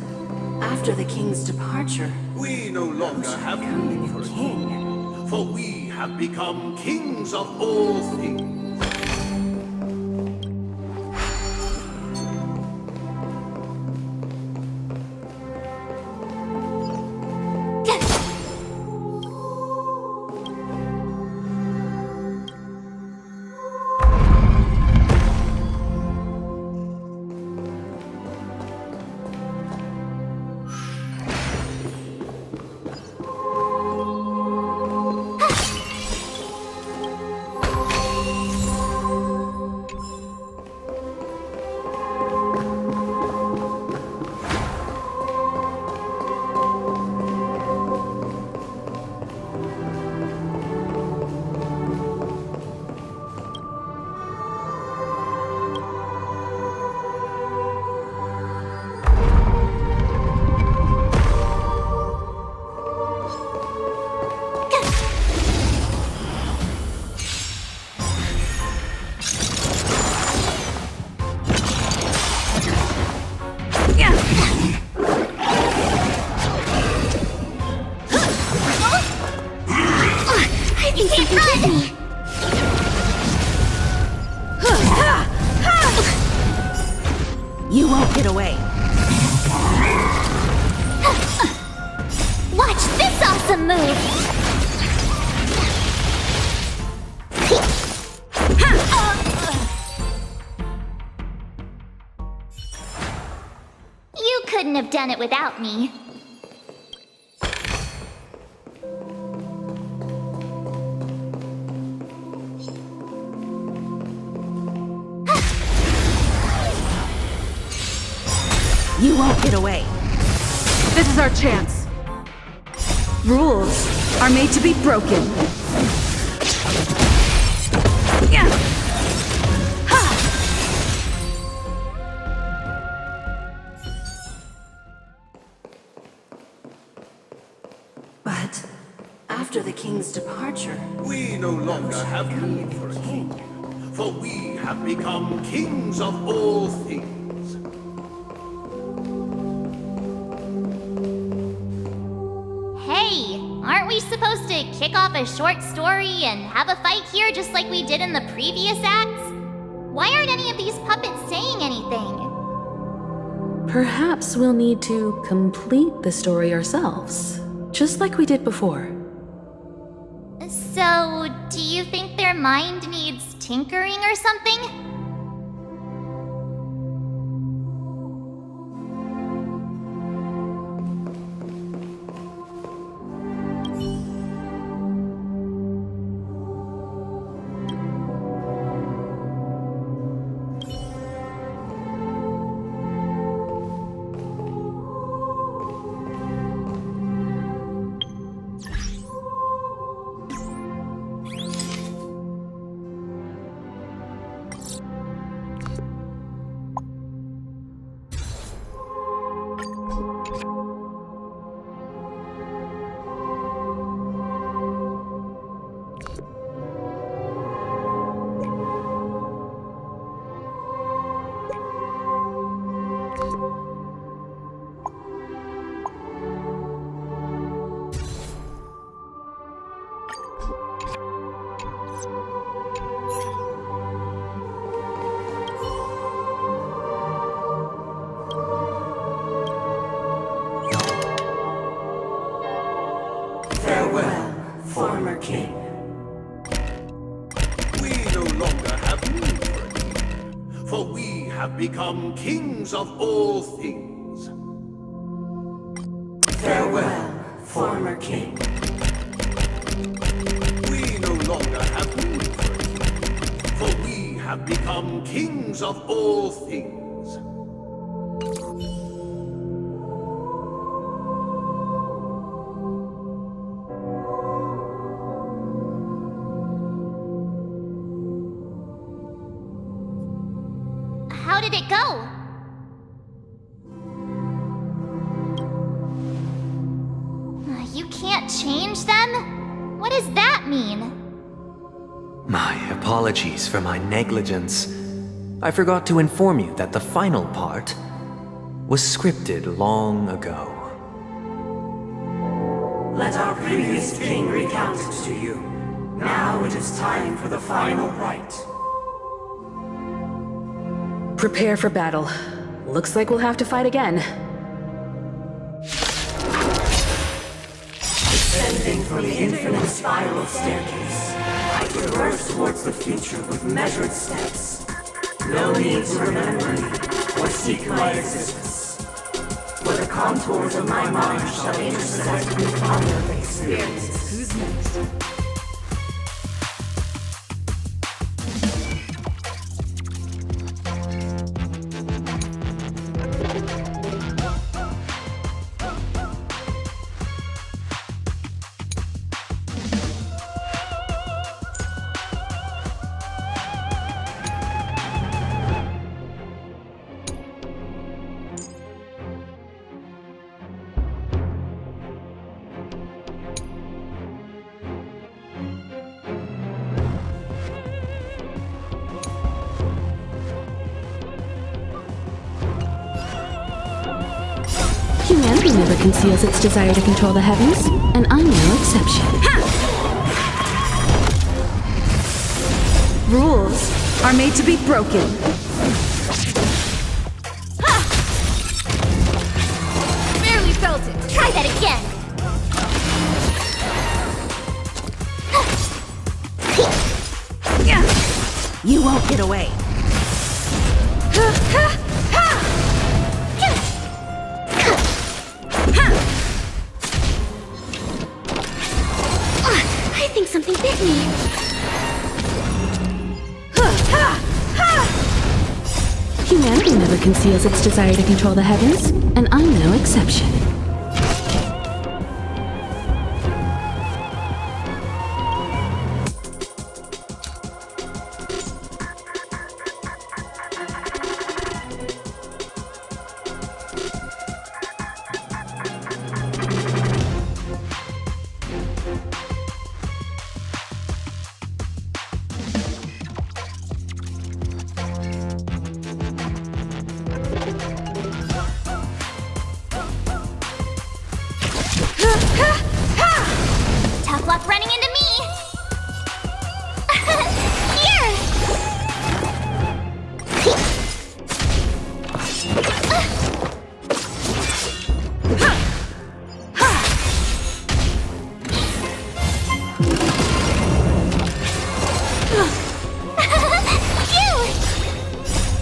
H: after the king's departure,
G: We no longer have need for a king, for we have become kings of all things.
A: have done it without me.
D: You won't get away.
B: This is our chance.
D: Rules are made to be broken. Yeah.
H: But after the king's departure,
G: We no longer have need for a king, for we have become kings of all things.
A: Hey, aren't we supposed to kick off a short story and have a fight here just like we did in the previous acts? Why aren't any of these puppets saying anything?
B: Perhaps we'll need to complete the story ourselves, just like we did before.
A: So, do you think their mind needs tinkering or something?
F: Farewell, former king.
G: We no longer have need for a king, for we have become kings of all things.
F: Farewell, former king.
G: We no longer have need for a king, for we have become kings of all things.
A: How did it go? You can't change them? What does that mean?
C: My apologies for my negligence. I forgot to inform you that the final part was scripted long ago.
F: Let our previous king recount it to you. Now it is time for the final rite.
B: Prepare for battle. Looks like we'll have to fight again.
F: Descending from the infinite spiral staircase, I traverse towards the future with measured steps. No need to remember me or seek my existence. For the contours of my mind shall intersect with other experiences.
D: Who's next?
B: Humanity never conceals its desire to control the heavens, and I'm no exception.
D: Rules are made to be broken.
A: Barely felt it. Try that again.
D: You won't get away.
A: get me!
B: Humanity never conceals its desire to control the heavens, and I'm no exception.
A: Tough luck running into me! Here! Phew!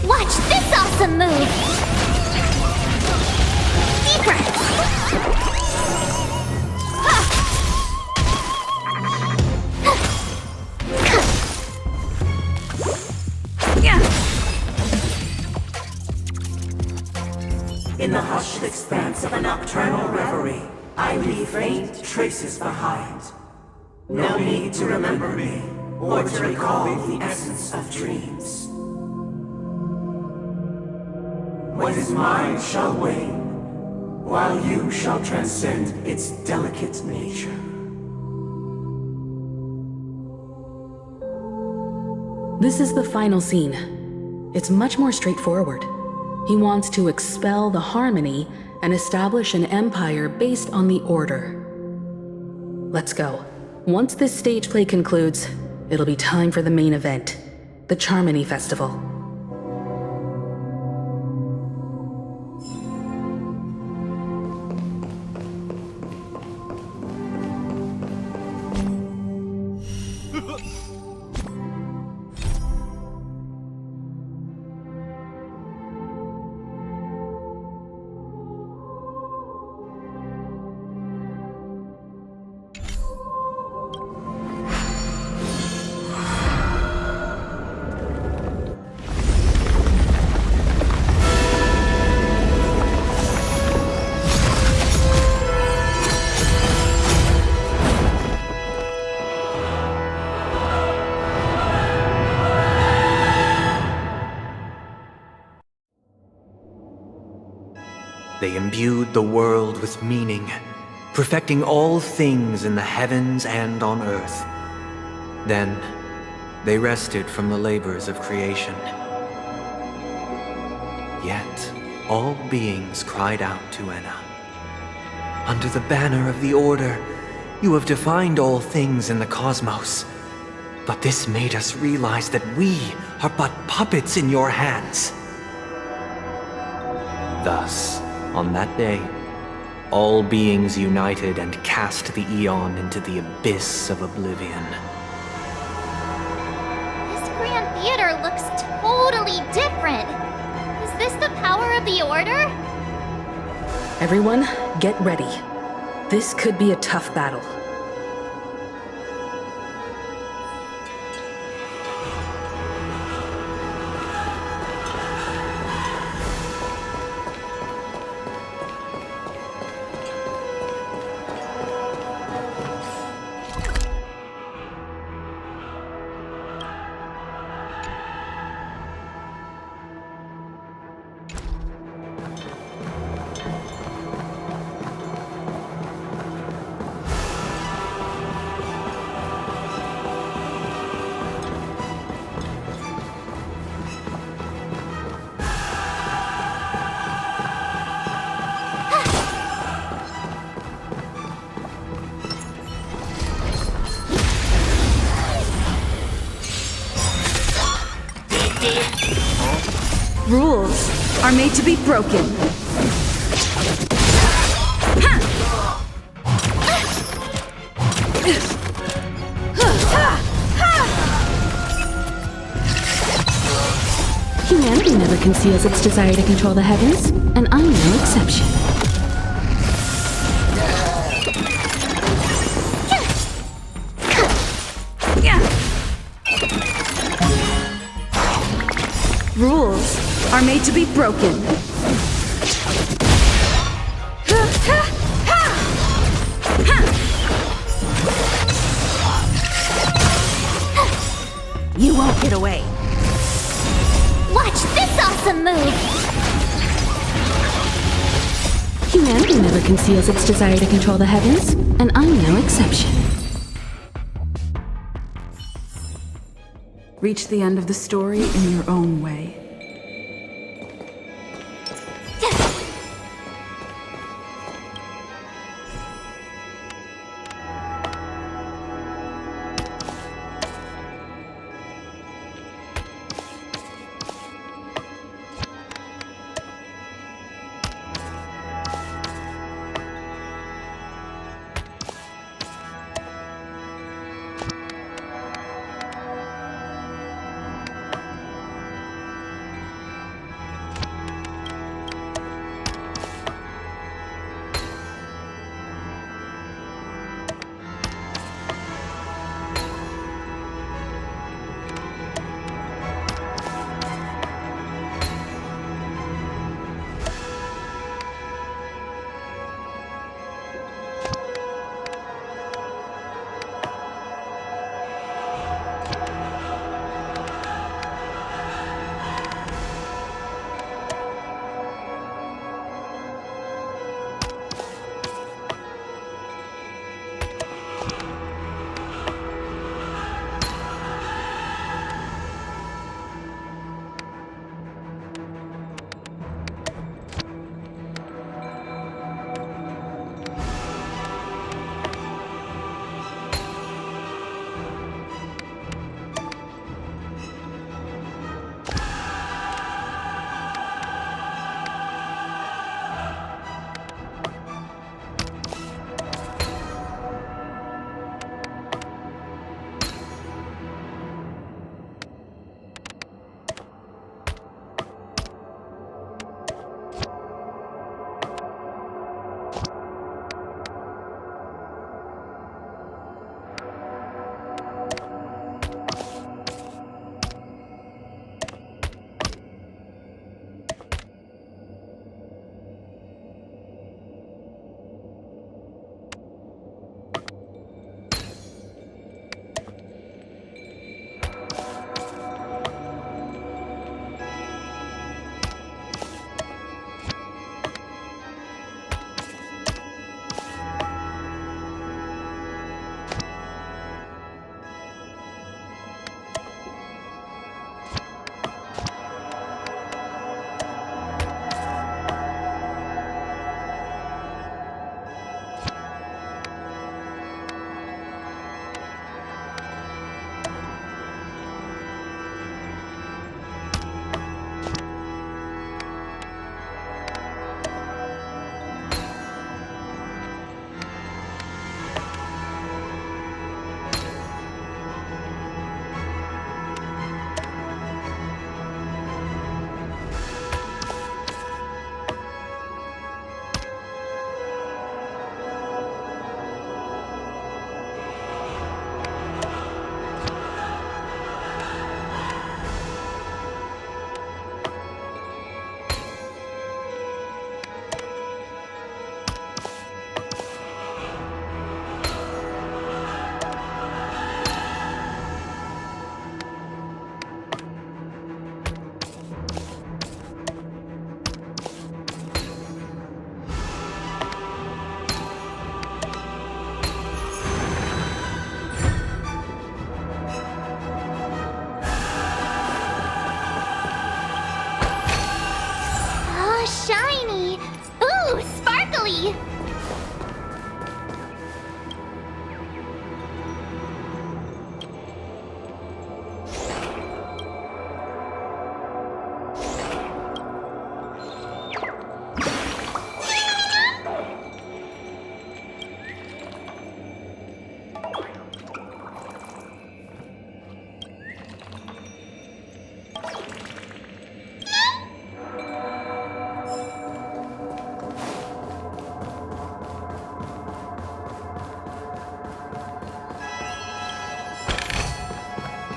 A: Watch this awesome move! Deep breaths!
F: In the hushed expanse of a nocturnal reverie, I leave faint traces behind. No need to remember me, or to recall the essence of dreams. What is mine shall wane, while you shall transcend its delicate nature.
B: This is the final scene. It's much more straightforward. He wants to expel the harmony and establish an empire based on the order. Let's go. Once this stage play concludes, it'll be time for the main event, the Charmony Festival.
C: They imbued the world with meaning, perfecting all things in the heavens and on earth. Then, they rested from the labors of creation. Yet, all beings cried out to Enna. Under the banner of the Order, you have defined all things in the cosmos. But this made us realize that we are but puppets in your hands. Thus, on that day, all beings united and cast the Eon into the abyss of oblivion.
A: This Grand Theater looks totally different. Is this the power of the Order?
B: Everyone, get ready. This could be a tough battle.
D: Rules are made to be broken.
B: Humanity never conceals its desire to control the heavens, and I'm no exception.
D: made to be broken. You won't get away.
A: Watch this awesome move!
B: Humanity never conceals its desire to control the heavens, and I'm no exception.
D: Reach the end of the story in your own way.
A: Shiny! Ooh, sparkly!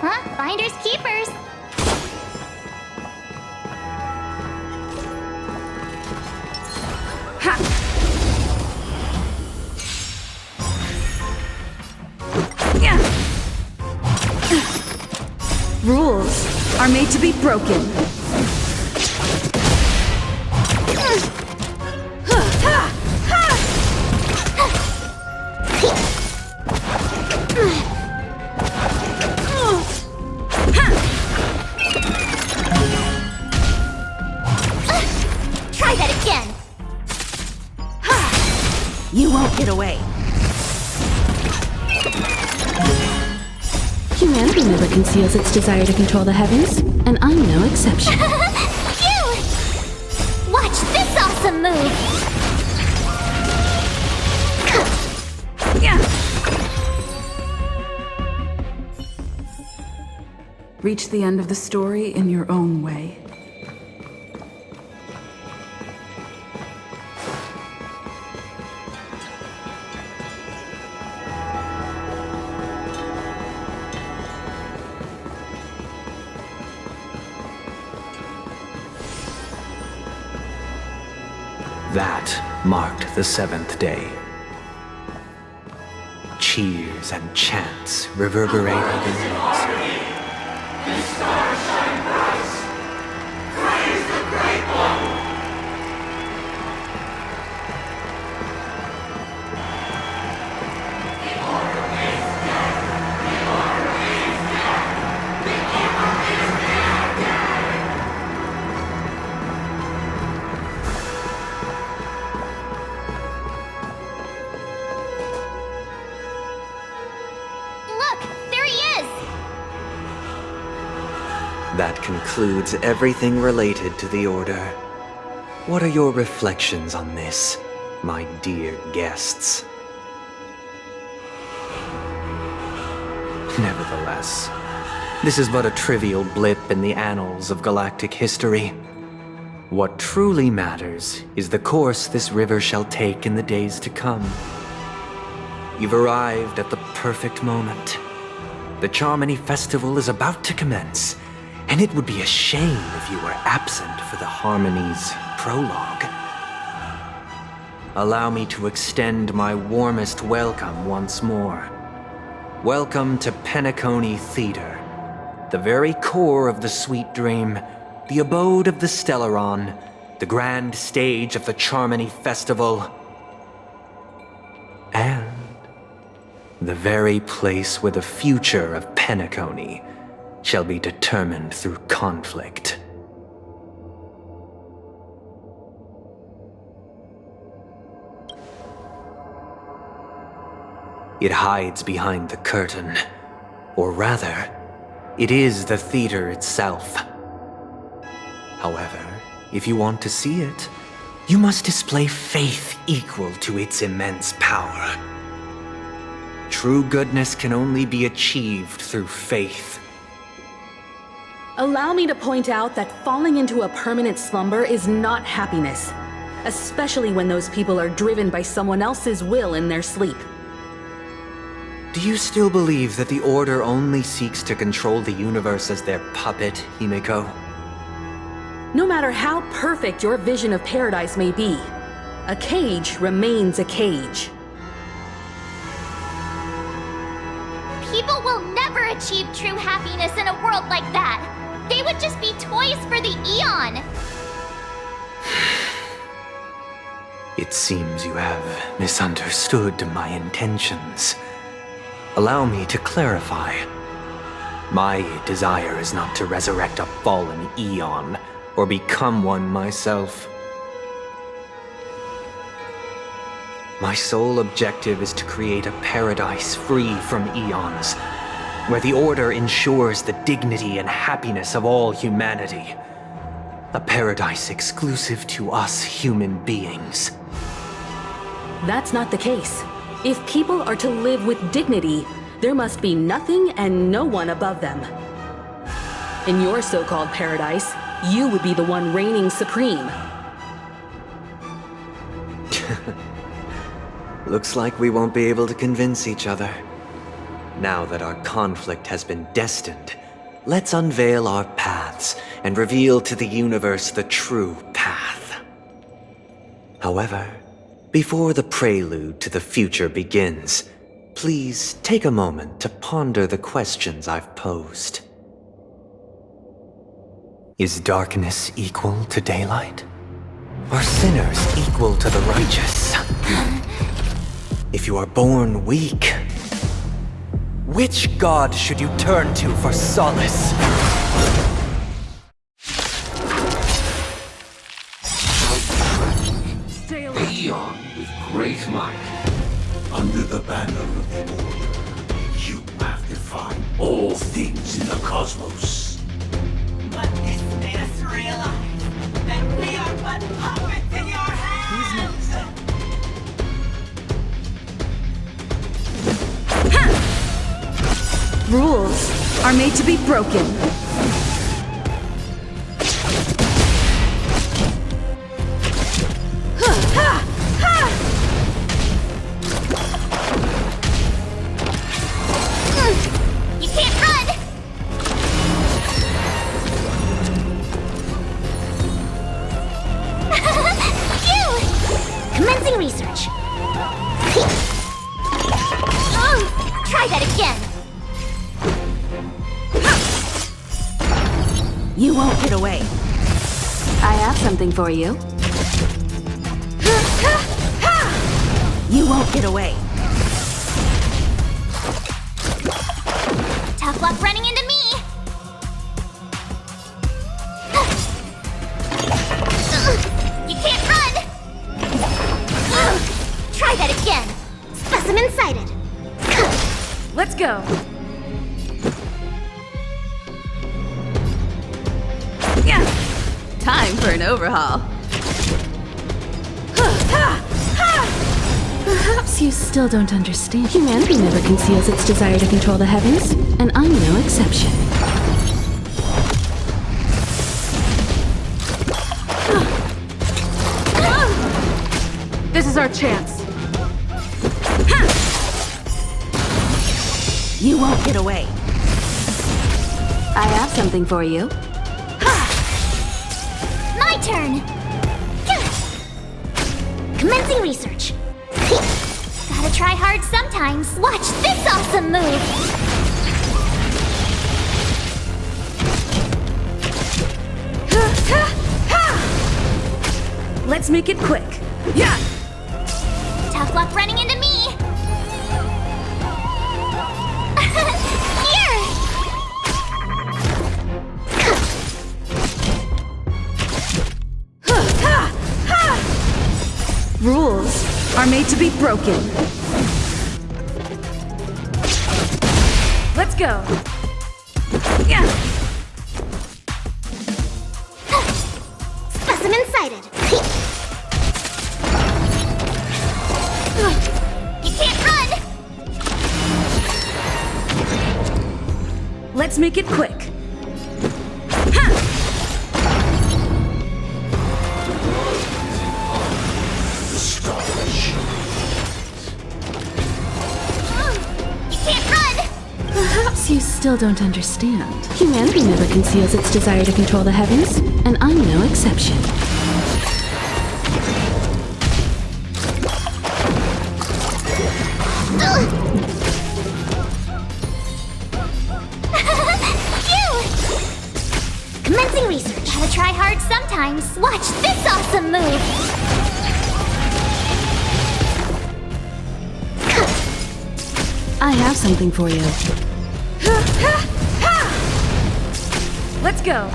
A: Huh? Finders keepers.
D: are made to be broken.
A: Try that again!
D: You won't get away.
B: Humanity never conceals its desire to control the heavens, and I'm no exception.
A: Phew! Watch this awesome move!
D: Reach the end of the story in your own way.
C: That marked the 7th day. Cheers and chants reverberated in the air.
A: Look, there he is!
C: That concludes everything related to the Order. What are your reflections on this, my dear guests? Nevertheless, this is but a trivial blip in the annals of galactic history. What truly matters is the course this river shall take in the days to come. You've arrived at the perfect moment. The Charmony Festival is about to commence, and it would be a shame if you were absent for the Harmony's prologue. Allow me to extend my warmest welcome once more. Welcome to Penacony Theater, the very core of the Sweet Dream, the abode of the Stellaron, the grand stage of the Charmony Festival, and the very place where the future of Penacony shall be determined through conflict. It hides behind the curtain, or rather, it is the theater itself. However, if you want to see it, you must display faith equal to its immense power. True goodness can only be achieved through faith.
B: Allow me to point out that falling into a permanent slumber is not happiness, especially when those people are driven by someone else's will in their sleep.
C: Do you still believe that the Order only seeks to control the universe as their puppet, Himiko?
B: No matter how perfect your vision of paradise may be, a cage remains a cage.
A: People will never achieve true happiness in a world like that. They would just be toys for the Eon.
C: It seems you have misunderstood my intentions. Allow me to clarify. My desire is not to resurrect a fallen Eon, or become one myself. My sole objective is to create a paradise free from Eons, where the Order ensures the dignity and happiness of all humanity. A paradise exclusive to us human beings.
B: That's not the case. If people are to live with dignity, there must be nothing and no one above them. In your so-called paradise, you would be the one reigning supreme.
C: Looks like we won't be able to convince each other. Now that our conflict has been destined, let's unveil our paths and reveal to the universe the true path. However, before the prelude to the future begins, please take a moment to ponder the questions I've posed. Is darkness equal to daylight? Are sinners equal to the righteous? If you are born weak, which god should you turn to for solace?
F: Beyond with great might.
G: Under the banner of the Order, you have defined all things in the cosmos.
I: But this made us realize that we are but puppets in your hands!
D: Rules are made to be broken.
A: You can't run! Phew! Commencing research. Try that again.
D: You won't get away.
B: I have something for you.
D: You won't get away.
A: Tough luck running into me. You can't run. Try that again. Specimen sighted.
D: Let's go.
B: Time for an overhaul. Perhaps you still don't understand. Humanity never conceals its desire to control the heavens, and I'm no exception.
D: This is our chance. You won't get away.
B: I have something for you.
A: My turn. Commencing research. Gotta try hard sometimes. Watch this awesome move.
D: Let's make it quick. Yeah.
A: Tough luck running into me. Here.
D: Rules are made to be broken. Let's go. Yeah.
A: Specimen sighted. You can't run.
D: Let's make it quick.
A: You can't run.
B: Perhaps you still don't understand. Humanity never conceals its desire to control the heavens, and I'm no exception.
A: Phew! Commencing research. Gotta try hard sometimes. Watch this awesome move.
B: I have something for you.
D: Let's go.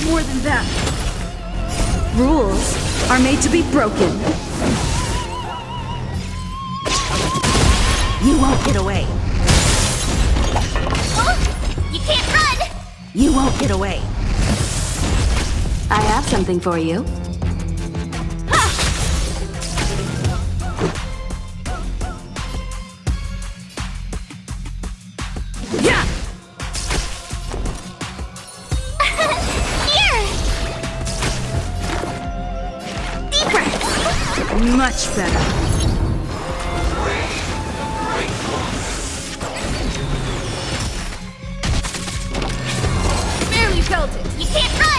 D: More than that. Rules are made to be broken. You won't get away.
A: You can't run.
D: You won't get away.
B: I have something for you.
D: Yeah.
A: Here. Deeper.
D: Much better.
A: Barely felt it. You can't run.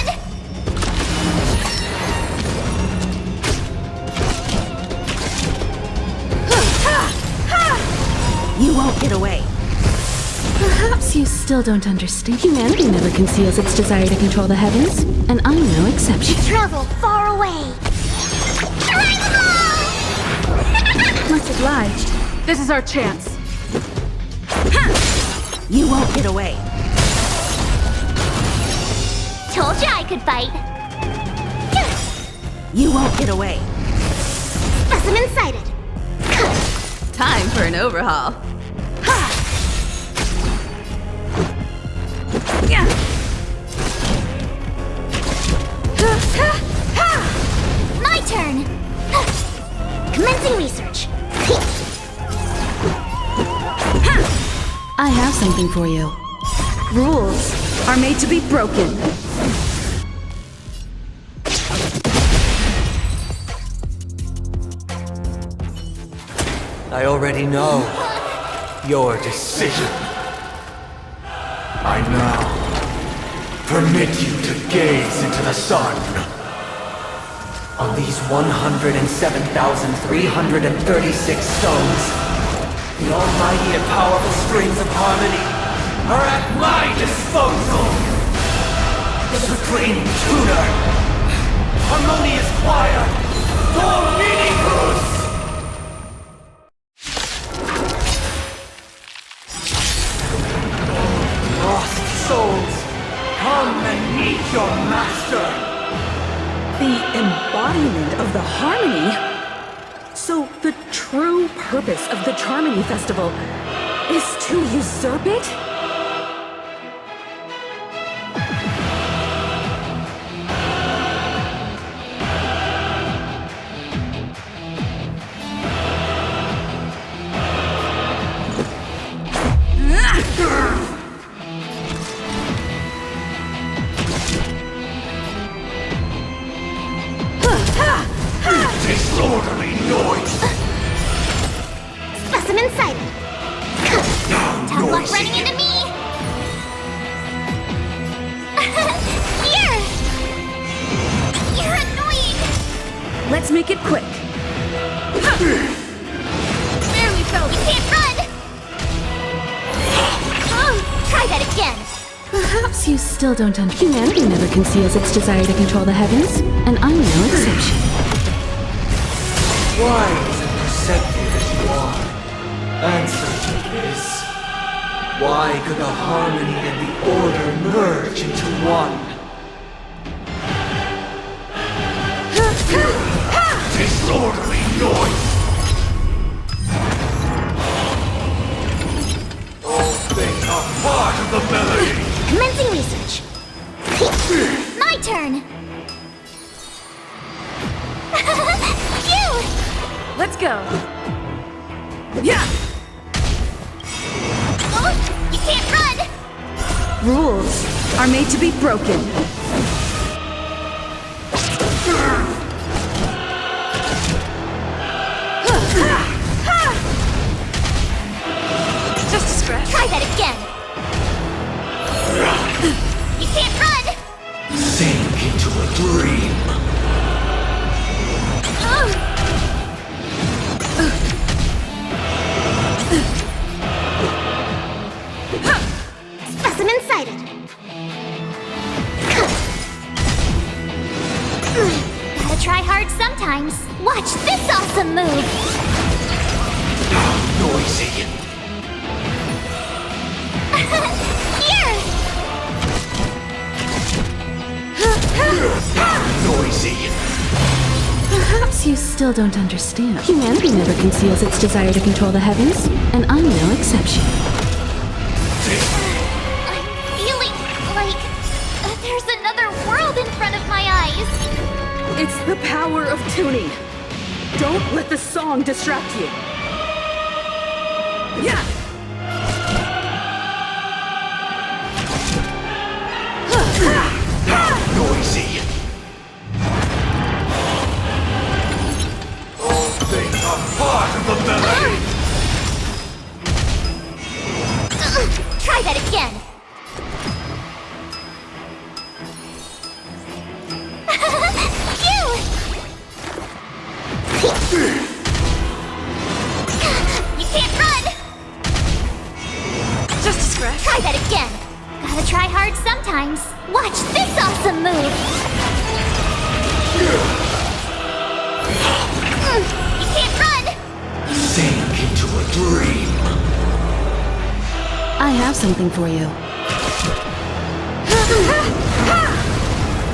B: still don't understand. Humanity never conceals its desire to control the heavens, and I'm no exception.
A: Travel far away.
D: Much obliged. This is our chance.
I: You won't get away.
A: Told you I could fight.
I: You won't get away.
A: Specimen sighted.
B: Time for an overhaul.
A: My turn. Commencing research.
B: I have something for you.
D: Rules are made to be broken.
C: I already know your decision.
E: I now permit you to gaze into the sun.
C: On these 107,336 stones, the almighty and powerful strings of harmony are at my disposal! The supreme tuner, harmonious choir, Dominus! Lost souls, come and meet your master!
D: The embodiment of the harmony? So the true purpose of the Charmony Festival is to usurp it?
E: Disorderly noise!
A: Specimen sighted. Tough luck running into me. Here. You're annoying.
D: Let's make it quick.
A: Barely fell. You can't run. Oh, try that again.
B: Perhaps you still don't understand. Humanity never conceals its desire to control the heavens, and I'm no exception.
C: Why is it perceptive as you are? Answer to this. Why could the harmony and the order merge into one?
E: Disorderly noise! All things are part of the melody!
A: Commencing research. My turn. You.
D: Let's go. Yeah!
A: Oh, you can't run.
D: Rules are made to be broken.
A: Just a scratch. Try that again. You can't run.
E: Sink into a dream.
A: Oh. Specimen sighted. Gotta try hard sometimes. Watch this awesome move.
E: How noisy!
A: Here.
E: How noisy!
B: Perhaps you still don't understand. Humanity never conceals its desire to control the heavens, and I'm no exception.
A: I'm feeling like there's another world in front of my eyes.
D: It's the power of tuning. Don't let the song distract you. Yeah!
E: How noisy! All things are part of the melody!
A: Try that again. You can't run.
D: Just a scratch.
A: Try that again.
F: dream.
B: I have something for you.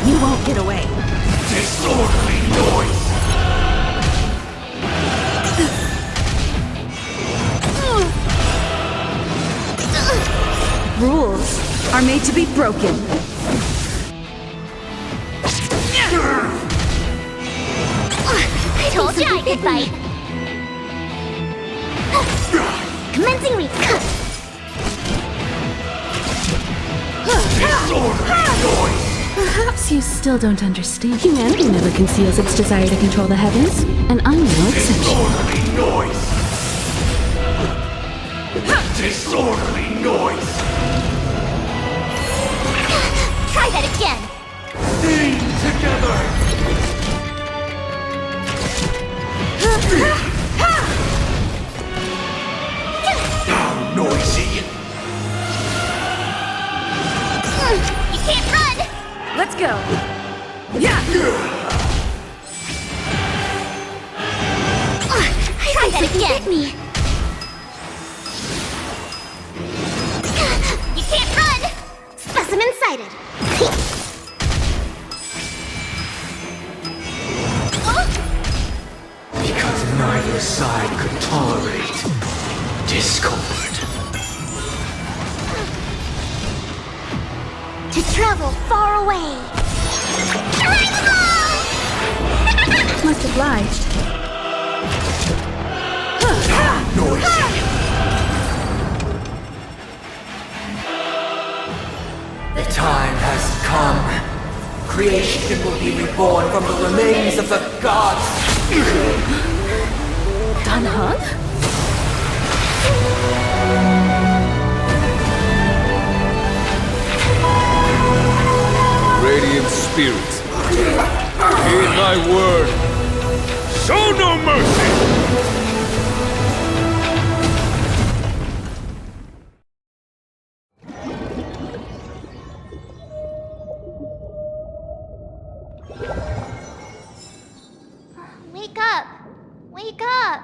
D: You won't get away.
E: Disorderly noise!
D: Rules are made to be broken.
A: I told you I could fight. Commencing recut.
E: Disorderly noise!
B: Perhaps you still don't understand. Humanity never conceals its desire to control the heavens, and I'm no exception.
E: Disorderly noise! Disorderly noise!
A: Try that again.
E: Sing together! How noisy!
A: You can't run.
D: Let's go. Yeah.
A: Try that again. Me. You can't run. Specimen sighted.
C: Because neither side could tolerate discord.
A: To travel far away.
D: Much obliged.
E: Noisy!
F: The time has come. Creation will be reborn from the remains of the gods.
D: Danheng?
J: Radiant spirits, heed thy word. Show no mercy!
A: Wake up! Wake up!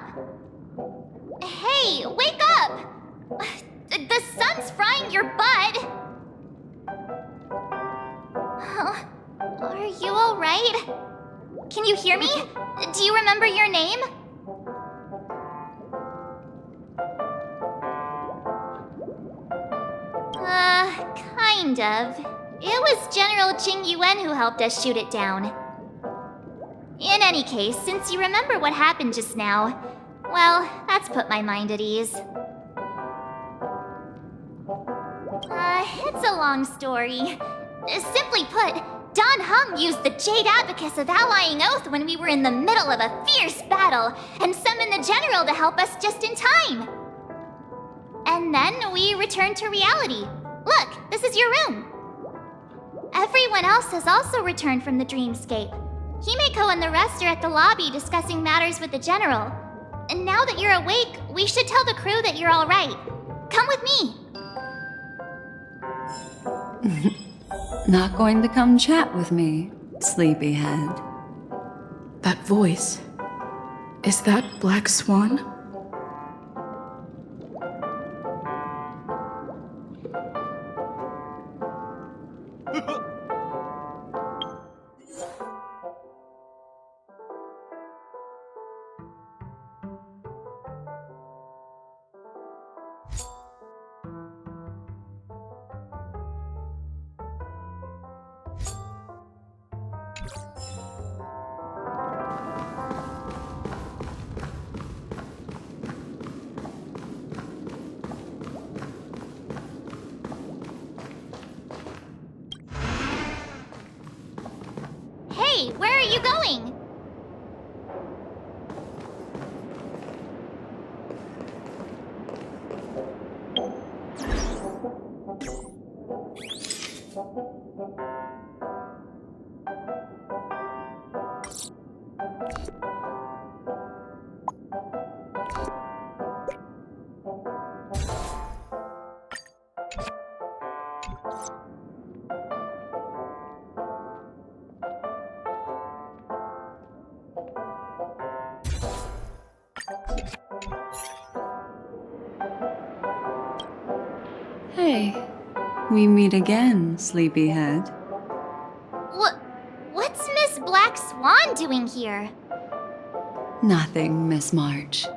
A: Hey, wake up! The sun's frying your butt! Are you alright? Can you hear me? Do you remember your name? Kind of. It was General Qing Yuan who helped us shoot it down. In any case, since you remember what happened just now, well, that's put my mind at ease. It's a long story. Simply put, Don Hung used the Jade Abacus of Allying Oath when we were in the middle of a fierce battle and summoned the General to help us just in time. And then we returned to reality. Look, this is your room. Everyone else has also returned from the dreamscape. Himeko and the rest are at the lobby discussing matters with the General. And now that you're awake, we should tell the crew that you're all right. Come with me.
K: Not going to come chat with me, sleepyhead.
B: That voice. Is that Black Swan?
A: Hey, where are you going?
K: Hey, we meet again, sleepyhead.
A: What's Miss Black Swan doing here?
K: Nothing, Miss March.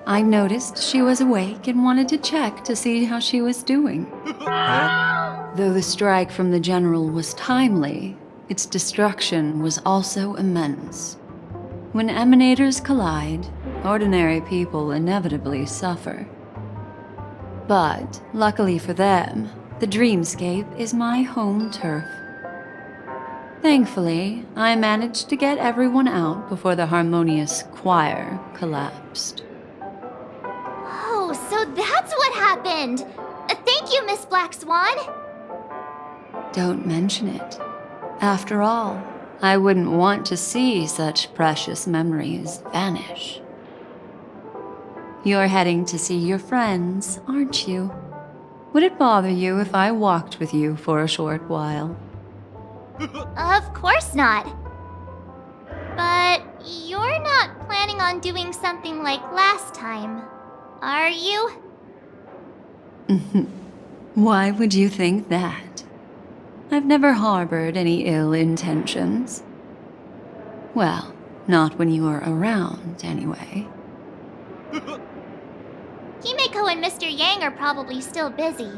K: I noticed she was awake and wanted to check to see how she was doing. Though the strike from the General was timely, its destruction was also immense. When emanators collide, ordinary people inevitably suffer. But, luckily for them, the dreamscape is my home turf. Thankfully, I managed to get everyone out before the harmonious choir collapsed.
A: Oh, so that's what happened! Thank you, Miss Black Swan!
K: Don't mention it. After all, I wouldn't want to see such precious memories vanish. You're heading to see your friends, aren't you? Would it bother you if I walked with you for a short while?
A: Of course not. But you're not planning on doing something like last time, are you?
K: Why would you think that? I've never harbored any ill intentions. Well, not when you are around, anyway.
A: Himeko and Mr. Yang are probably still busy.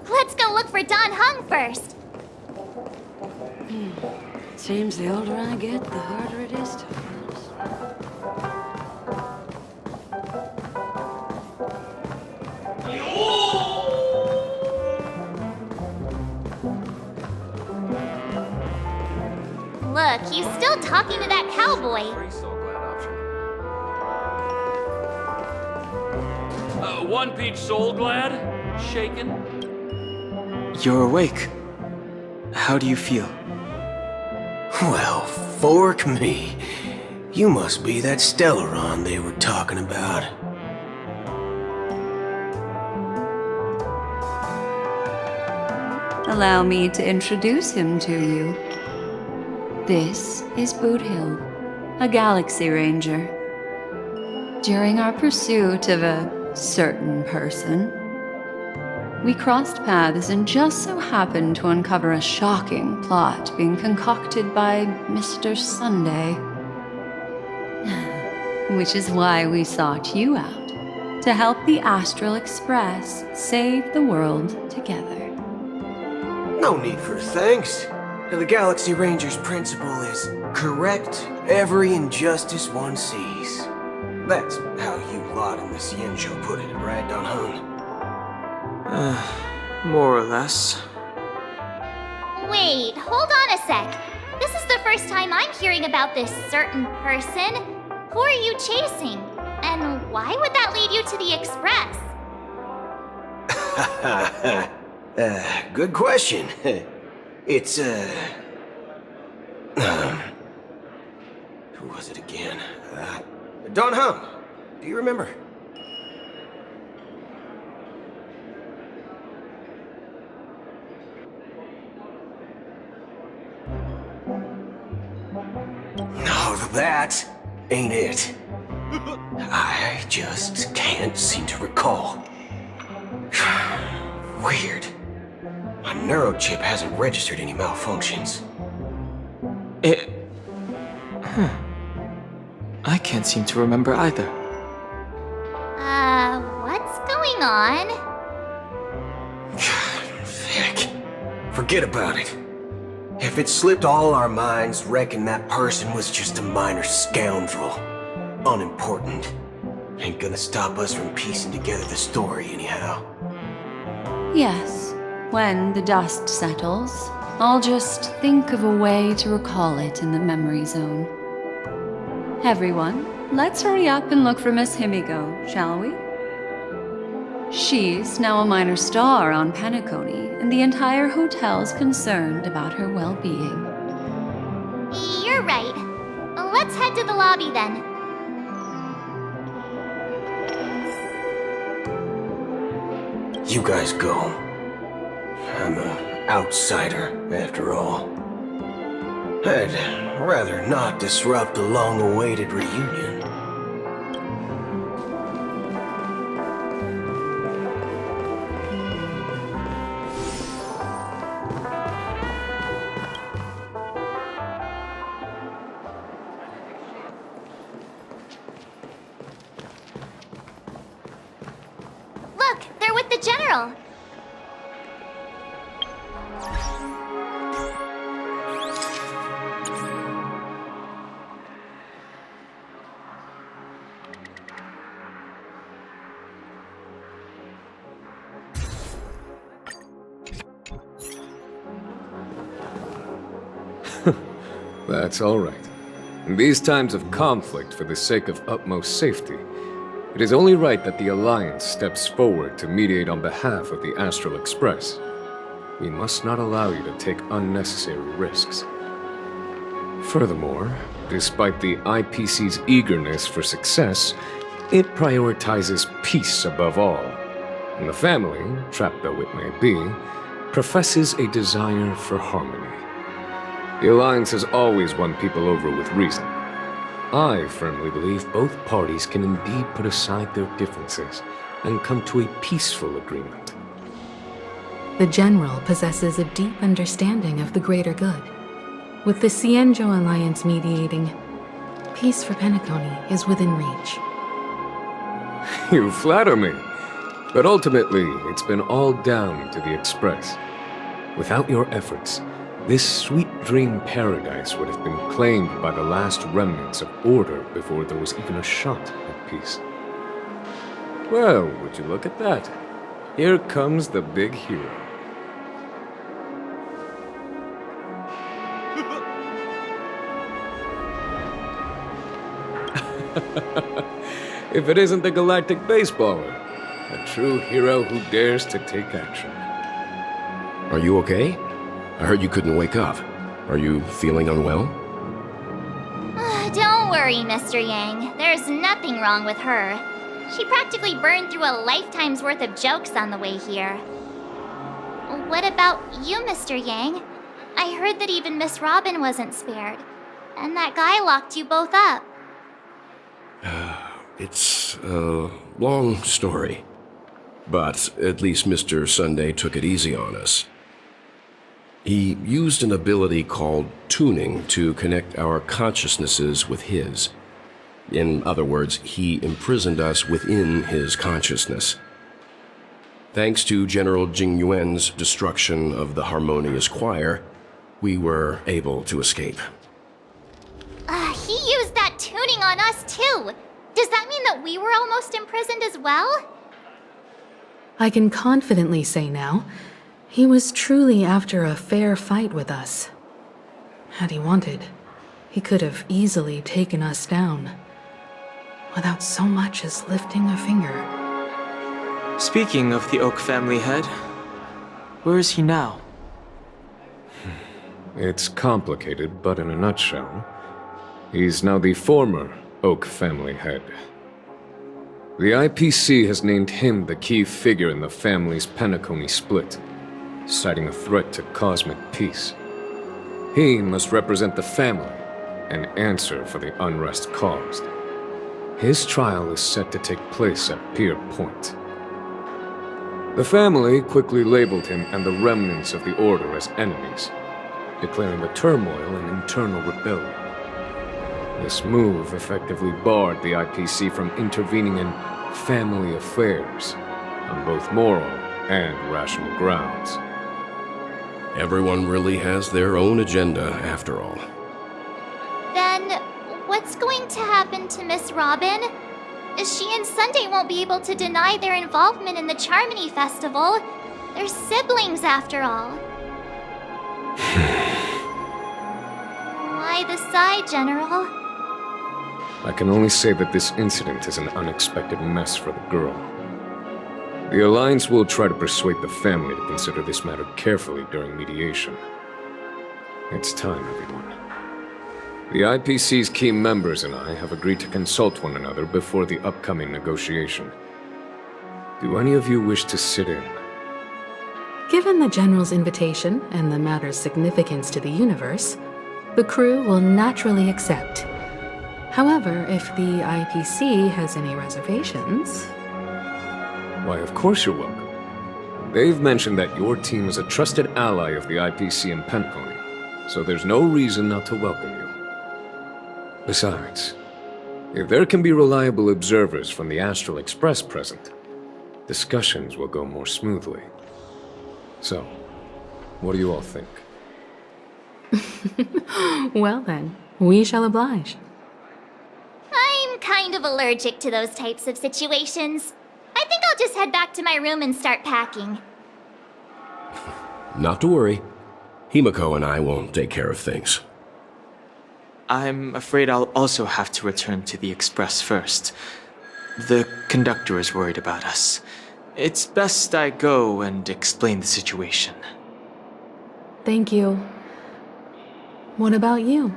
A: Let's go look for Don Hung first.
L: Seems the older I get, the harder it is to lose.
A: Look, he's still talking to that cowboy.
J: One peach soul glad? Shaken?
M: You're awake. How do you feel?
F: Well, fork me. You must be that Stellaron they were talking about.
K: Allow me to introduce him to you. This is Boothill, a Galaxy Ranger. During our pursuit of a certain person, we crossed paths and just so happened to uncover a shocking plot being concocted by Mr. Sunday. Which is why we sought you out, to help the Astral Express save the world together.
F: No need for thanks. The Galaxy Ranger's principle is correct every injustice one sees. That's how you lot in the Xianzhou put it, right, Don Hung?
M: More or less.
A: Wait, hold on a sec. This is the first time I'm hearing about this certain person. Who are you chasing? And why would that lead you to the Express?
F: Good question. It's, who was it again? Don Hung. Do you remember? No, that ain't it. I just can't seem to recall. Weird. My neurochip hasn't registered any malfunctions.
M: I can't seem to remember either.
A: What's going on?
F: Heck. Forget about it. If it slipped all our minds, reckon that person was just a minor scoundrel. Unimportant. Ain't gonna stop us from piecing together the story anyhow.
K: Yes, when the dust settles, I'll just think of a way to recall it in the memory zone. Everyone, let's hurry up and look for Miss Himiko, shall we? She's now a minor star on Penacony, and the entire hotel's concerned about her well-being.
A: You're right. Let's head to the lobby then.
F: You guys go. I'm an outsider, after all. I'd rather not disrupt the long-awaited reunion.
A: the General.
N: That's all right. In these times of conflict for the sake of utmost safety, it is only right that the Alliance steps forward to mediate on behalf of the Astral Express. We must not allow you to take unnecessary risks. Furthermore, despite the IPC's eagerness for success, it prioritizes peace above all. And the family, trapped though it may be, professes a desire for harmony. The Alliance has always won people over with reason. I firmly believe both parties can indeed put aside their differences and come to a peaceful agreement.
B: The General possesses a deep understanding of the greater good. With the Cienjo Alliance mediating, peace for Penacony is within reach.
N: You flatter me. But ultimately, it's been all down to the Express. Without your efforts, this sweet dream paradise would have been claimed by the last remnants of order before there was even a shot at peace. Well, would you look at that? Here comes the big hero. If it isn't the galactic baseballer, a true hero who dares to take action.
O: Are you okay? I heard you couldn't wake up. Are you feeling unwell?
A: Don't worry, Mr. Yang. There's nothing wrong with her. She practically burned through a lifetime's worth of jokes on the way here. What about you, Mr. Yang? I heard that even Miss Robin wasn't spared. And that guy locked you both up.
O: It's a long story. But at least Mr. Sunday took it easy on us. He used an ability called tuning to connect our consciousnesses with his. In other words, he imprisoned us within his consciousness. Thanks to General Jing Yuan's destruction of the Harmonious Choir, we were able to escape.
A: He used that tuning on us too. Does that mean that we were almost imprisoned as well?
B: I can confidently say now, he was truly after a fair fight with us. Had he wanted, he could have easily taken us down, without so much as lifting a finger.
M: Speaking of the Oak family head, where is he now?
N: It's complicated, but in a nutshell, he's now the former Oak family head. The IPC has named him the key figure in the family's Penacony split, citing a threat to cosmic peace. He must represent the family and answer for the unrest caused. His trial is set to take place at Pier Point. The family quickly labeled him and the remnants of the Order as enemies, declaring the turmoil an internal rebellion. This move effectively barred the IPC from intervening in family affairs on both moral and rational grounds.
O: Everyone really has their own agenda, after all.
A: Then, what's going to happen to Miss Robin? She and Sunday won't be able to deny their involvement in the Charmony Festival. They're siblings, after all. Why the sigh, General?
N: I can only say that this incident is an unexpected mess for the girl. The Alliance will try to persuade the family to consider this matter carefully during mediation. It's time, everyone. The IPC's key members and I have agreed to consult one another before the upcoming negotiation. Do any of you wish to sit in?
B: Given the General's invitation and the matter's significance to the universe, the crew will naturally accept. However, if the IPC has any reservations...
N: Why, of course you're welcome. They've mentioned that your team is a trusted ally of the IPC in Penacony, so there's no reason not to welcome you. Besides, if there can be reliable observers from the Astral Express present, discussions will go more smoothly. So, what do you all think?
B: Well then, we shall oblige.
A: I'm kind of allergic to those types of situations. I think I'll just head back to my room and start packing.
O: Not to worry. Himiko and I will take care of things.
M: I'm afraid I'll also have to return to the Express first. The conductor is worried about us. It's best I go and explain the situation.
B: Thank you. What about you,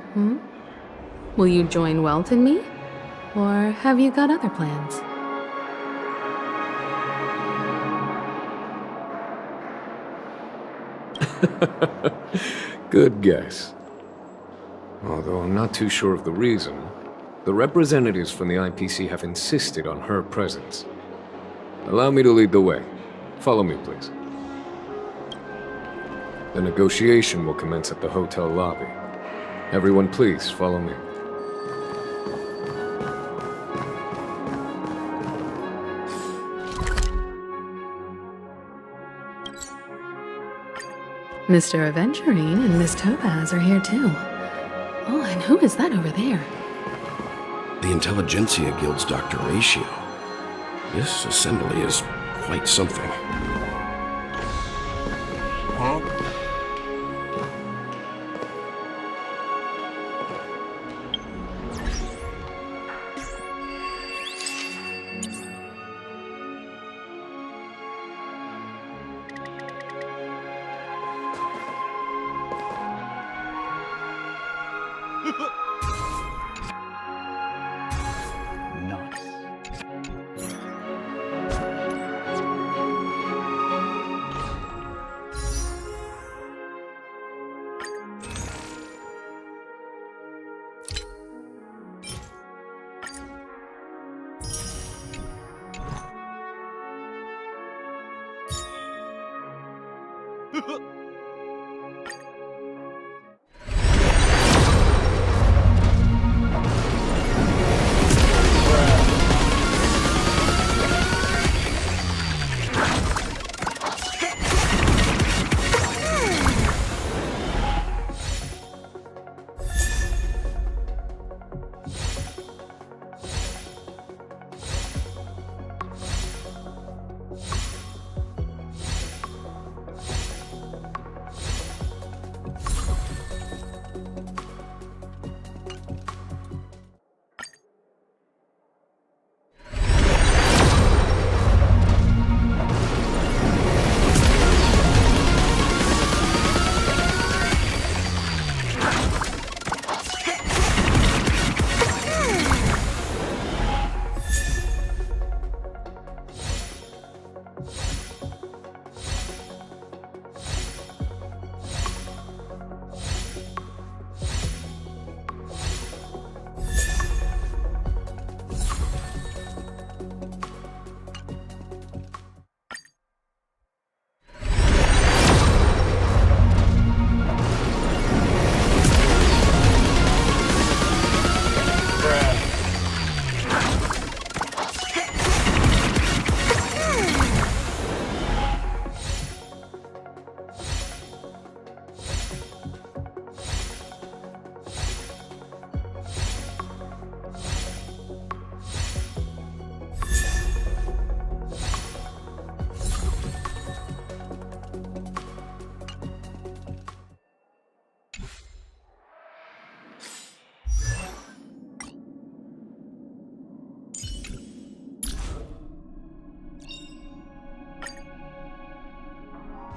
B: Will you join Welt and me? Or have you got other plans?
N: Good guess. Although I'm not too sure of the reason, the representatives from the IPC have insisted on her presence. Allow me to lead the way. Follow me, please. The negotiation will commence at the hotel lobby. Everyone, please follow me.
B: Mr. Aventurine and Miss Topaz are here too. Oh, and who is that over there?
O: The Intelligentsia Guild's Dr. Ratio. This assembly is quite something.
E: Huh?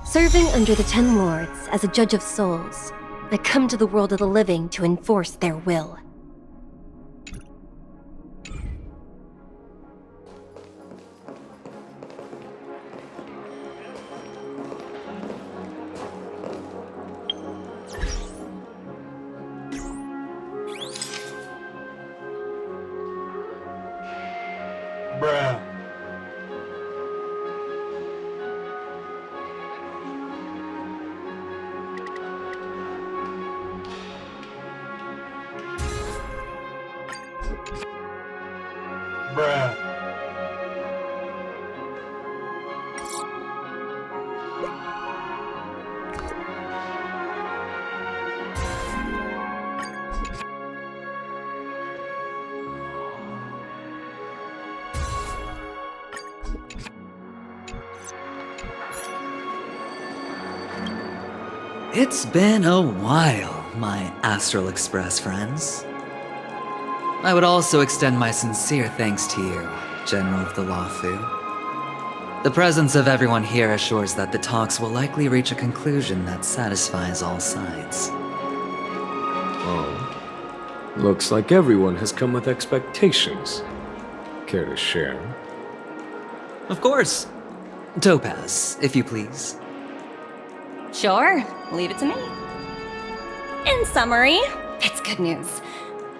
P: Serving under the Ten Lords as a judge of souls, I come to the world of the living to enforce their will.
E: Bruh. Bruh.
Q: It's been a while, my Astral Express friends. I would also extend my sincere thanks to you, General of the Lawfu. The presence of everyone here assures that the talks will likely reach a conclusion that satisfies all sides.
N: Oh. Looks like everyone has come with expectations. Care to share?
Q: Of course. Topaz, if you please.
R: Sure, leave it to me. In summary, it's good news.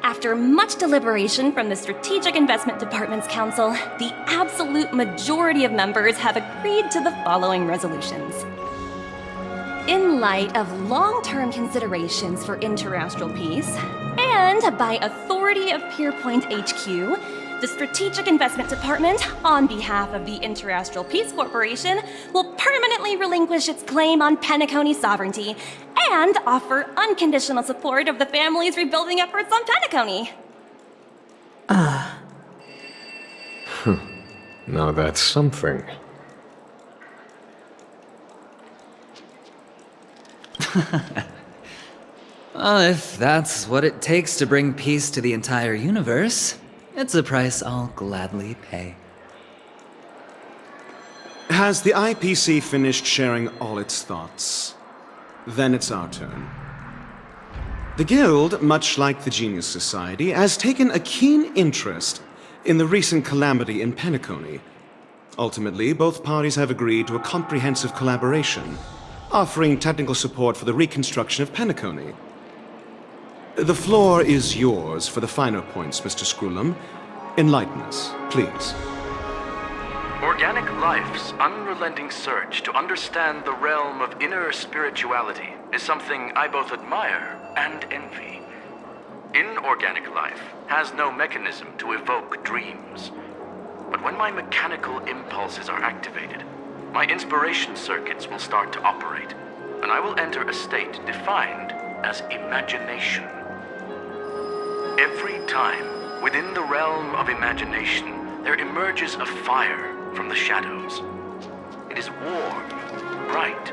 R: After much deliberation from the Strategic Investment Department's Council, the absolute majority of members have agreed to the following resolutions. In light of long-term considerations for interastral peace, and by authority of Pierpoint HQ, the Strategic Investment Department, on behalf of the Interastral Peace Corporation, will permanently relinquish its claim on Penacony sovereignty and offer unconditional support of the family's rebuilding efforts on Penacony.
N: Now that's something.
Q: Well, if that's what it takes to bring peace to the entire universe, it's a price I'll gladly pay.
S: Has the IPC finished sharing all its thoughts? Then it's our turn. The Guild, much like the Genius Society, has taken a keen interest in the recent calamity in Penacony. Ultimately, both parties have agreed to a comprehensive collaboration, offering technical support for the reconstruction of Penacony. The floor is yours for the finer points, Mr. Screwlum. Enlighten us, please.
T: Organic life's unrelenting search to understand the realm of inner spirituality is something I both admire and envy. Inorganic life has no mechanism to evoke dreams. But when my mechanical impulses are activated, my inspiration circuits will start to operate, and I will enter a state defined as imagination. Every time, within the realm of imagination, there emerges a fire from the shadows. It is warm, bright.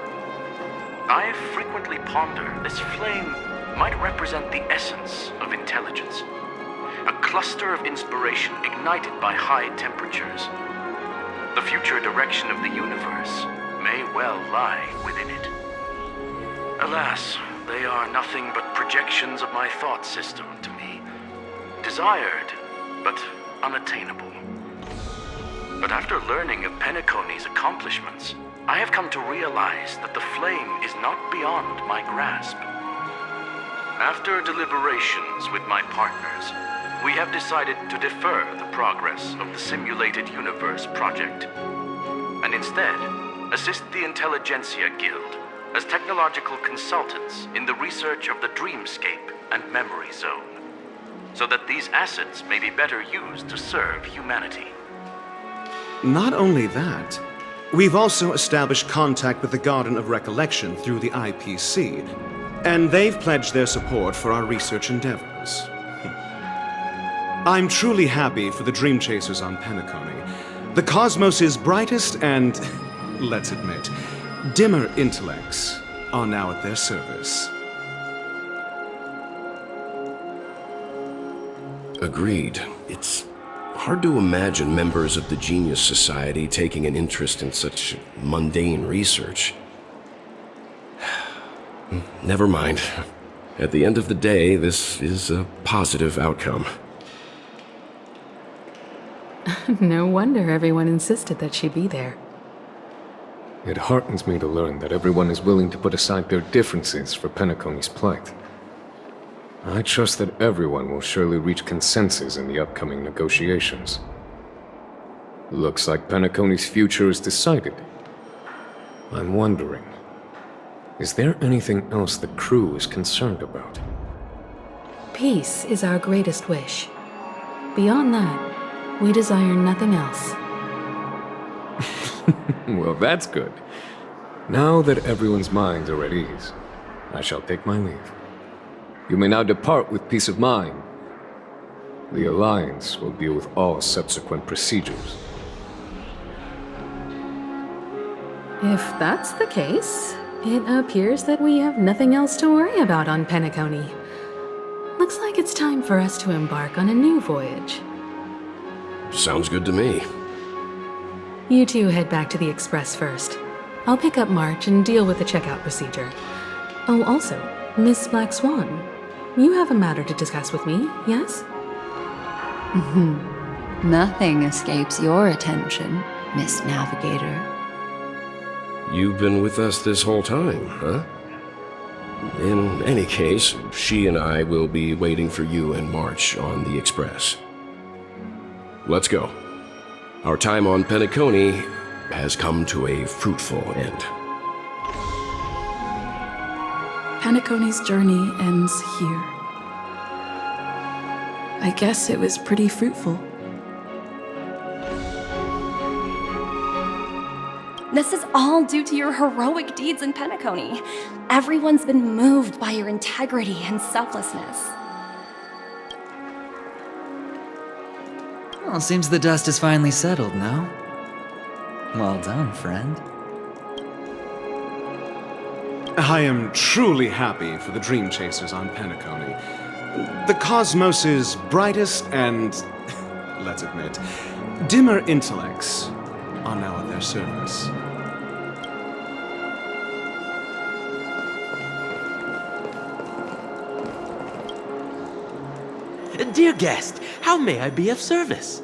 T: I frequently ponder this flame might represent the essence of intelligence, a cluster of inspiration ignited by high temperatures. The future direction of the universe may well lie within it. Alas, they are nothing but projections of my thought system to me. Desired, but unattainable. But after learning of Penacony's accomplishments, I have come to realize that the flame is not beyond my grasp. After deliberations with my partners, we have decided to defer the progress of the Simulated Universe project, and instead assist the Intelligentsia Guild as technological consultants in the research of the Dreamscape and Memory Zone, so that these assets may be better used to serve humanity.
S: Not only that, we've also established contact with the Garden of Recollection through the IPC, and they've pledged their support for our research endeavors. I'm truly happy for the Dream Chasers on Penacony. The cosmos' brightest and, let's admit, dimmer intellects are now at their service.
O: Agreed. It's hard to imagine members of the Genius Society taking an interest in such mundane research. Never mind. At the end of the day, this is a positive outcome.
B: No wonder everyone insisted that she be there.
N: It heartens me to learn that everyone is willing to put aside their differences for Penacony's plight. I trust that everyone will surely reach consensus in the upcoming negotiations. Looks like Penacony's future is decided. I'm wondering, is there anything else the crew is concerned about?
B: Peace is our greatest wish. Beyond that, we desire nothing else.
N: Well, that's good. Now that everyone's minds are at ease, I shall take my leave. You may now depart with peace of mind. The Alliance will deal with all subsequent procedures.
B: If that's the case, It appears that we have nothing else to worry about on Penacony. Looks like it's time for us to embark on a new voyage.
O: Sounds good to me.
B: You two head back to the Express first. I'll pick up March and deal with the checkout procedure. Oh, also, Miss Black Swan, you have a matter to discuss with me, yes?
K: Nothing escapes your attention, Miss Navigator.
O: You've been with us this whole time, huh? In any case, she and I will be waiting for you and March on the Express. Let's go. Our time on Penacony has come to a fruitful end.
B: Penacony's journey ends here. I guess it was pretty fruitful.
R: This is all due to your heroic deeds in Penacony. Everyone's been moved by your integrity and selflessness.
Q: Well, seems the dust is finally settled, no? Well done, friend.
S: I am truly happy for the Dream Chasers on Penacony. The cosmos's brightest and, let's admit, dimmer intellects are now at their service.
U: Dear guest, how may I be of service?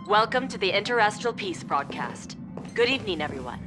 V: Welcome to the Interastral Peace broadcast. Good evening, everyone.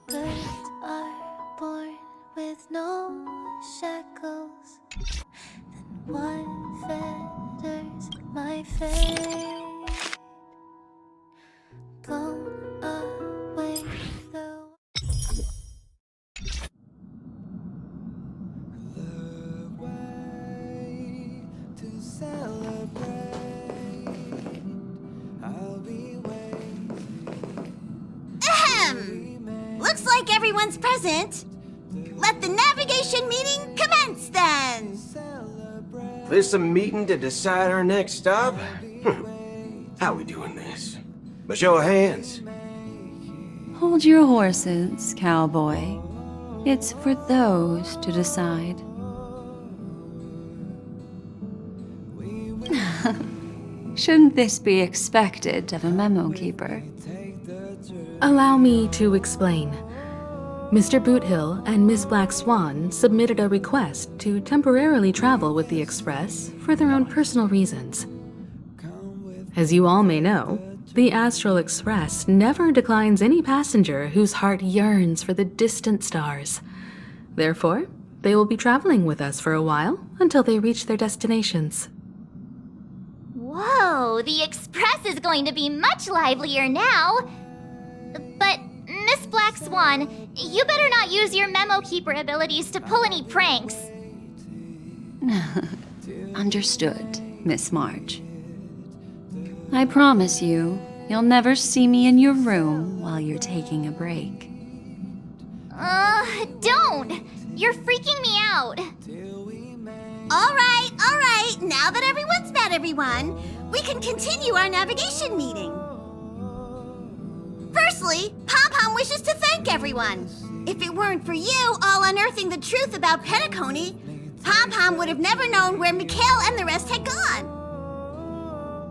W: Birds are born with no shackles. Then what fetters my fate? Blown away the way to celebrate. I'll be waiting.
X: Ahem! Looks like everyone's present. Let the navigation meeting commence then!
Y: This a meeting to decide our next stop? How we doing this? By show of hands.
K: Hold your horses, cowboy. It's for those to decide. Shouldn't this be expected of a memo keeper?
B: Allow me to explain. Mr. Boothill and Miss Black Swan submitted a request to temporarily travel with the Express for their own personal reasons. As you all may know, the Astral Express never declines any passenger whose heart yearns for the distant stars. Therefore, they will be traveling with us for a while until they reach their destinations.
A: Whoa, the Express is going to be much livelier now. But, Miss Black Swan, you better not use your memo keeper abilities to pull any pranks.
K: Understood, Miss March. I promise you, you'll never see me in your room while you're taking a break.
A: Don't! You're freaking me out.
X: All right. Now that everyone's met everyone, we can continue our navigation meeting. Firstly, Pom-Pom wishes to thank everyone. If it weren't for you all unearthing the truth about Penacony, Pom-Pom would have never known where Mikhail and the rest had gone.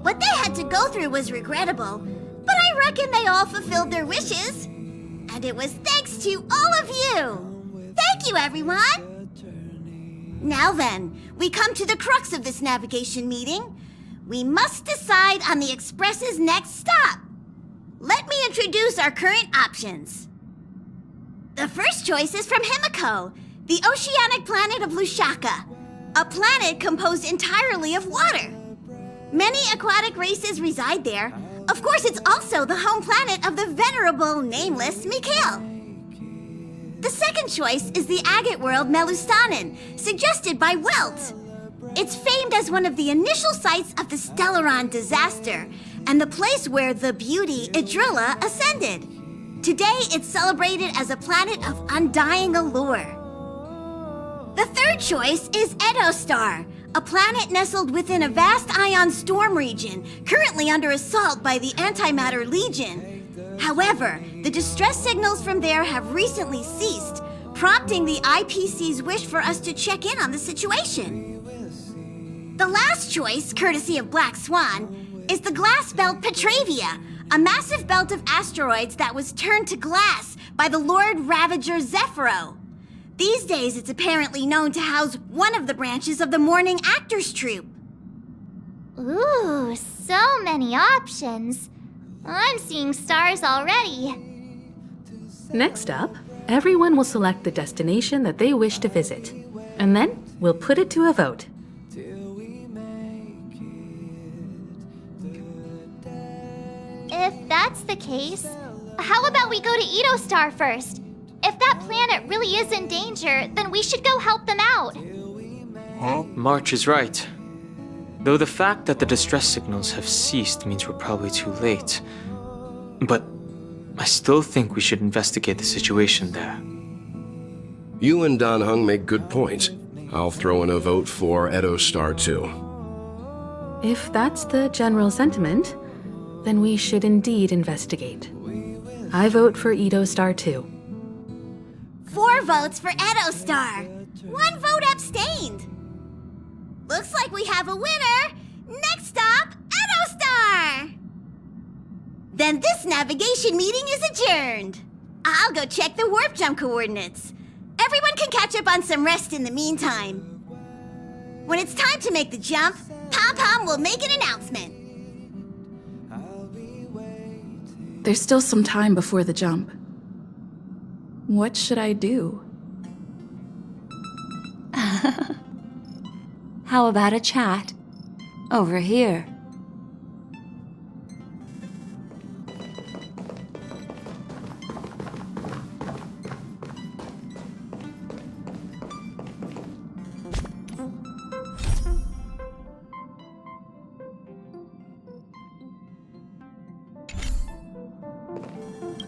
X: What they had to go through was regrettable, but I reckon they all fulfilled their wishes. And it was thanks to all of you. Thank you, everyone. Now then, we come to the crux of this navigation meeting. We must decide on the Express's next stop. Let me introduce our current options. The first choice is from Himiko, the oceanic planet of Lushaka, a planet composed entirely of water. Many aquatic races reside there. Of course, it's also the home planet of the venerable, nameless Mikhail. The second choice is the agate world Melustanen, suggested by Welt. It's famed as one of the initial sites of the Stellaron disaster, and the place where the beauty Idrilla ascended. Today, it's celebrated as a planet of undying allure. The third choice is Edostar, a planet nestled within a vast ion storm region, currently under assault by the Antimatter Legion. However, the distress signals from there have recently ceased, prompting the IPC's wish for us to check in on the situation. The last choice, courtesy of Black Swan, is the glass belt Petravia, a massive belt of asteroids that was turned to glass by the Lord Ravager Zephyro. These days, it's apparently known to house one of the branches of the Morning Actors Troupe.
A: Ooh, so many options. I'm seeing stars already.
B: Next up, everyone will select the destination that they wish to visit, and then we'll put it to a vote.
A: If that's the case, how about we go to Edostar first? If that planet really is in danger, then we should go help them out.
M: March is right. Though the fact that the distress signals have ceased means we're probably too late. But I still think we should investigate the situation there.
O: You and Dan Heng make good points. I'll throw in a vote for Edostar too.
B: If that's the general sentiment, then we should indeed investigate. I vote for Edostar too.
X: 4 votes for Edostar. 1 vote abstained. Looks like we have a winner. Next stop, Edostar. Then this navigation meeting is adjourned. I'll go check the warp jump coordinates. Everyone can catch up on some rest in the meantime. When it's time to make the jump, Pom-Pom will make an announcement.
C: There's still some time before the jump. What should I do?
K: How about a chat? Over here.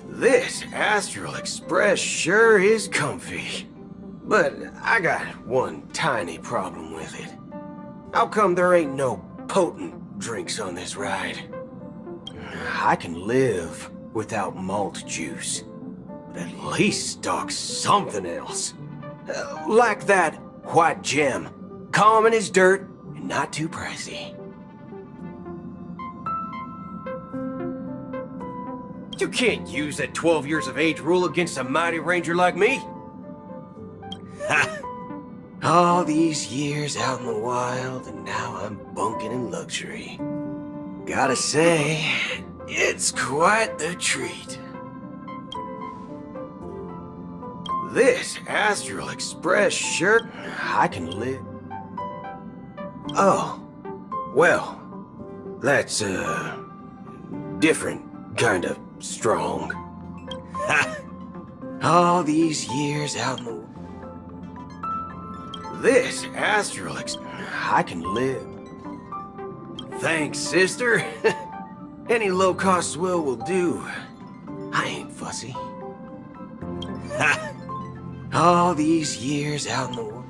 Y: This Astral Express sure is comfy. But I got one tiny problem with it. How come there ain't no potent drinks on this ride? I can live without malt juice, but at least stock something else. Like that white gem, common as dirt and not too pricey. You can't use that 12 years of age rule against a mighty ranger like me. Ha! All these years out in the wild, and now I'm bunking in luxury. Gotta say, it's quite the treat. This Astral Express shirt, I can live. Oh, well, that's different kind of strong. Ha! All these years out in the... This Astral I can live. Thanks, sister. Any low-cost swill will do. I ain't fussy. Ha! All these years out in the...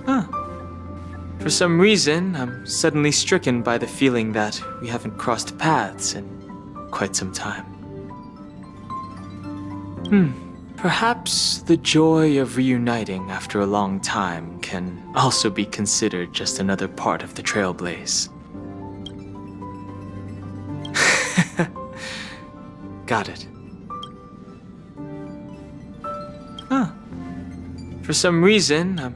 M: Huh. For some reason, I'm suddenly stricken by the feeling that we haven't crossed paths in quite some time. Perhaps the joy of reuniting after a long time can also be considered just another part of the Trailblaze. Got it. Huh. For some reason,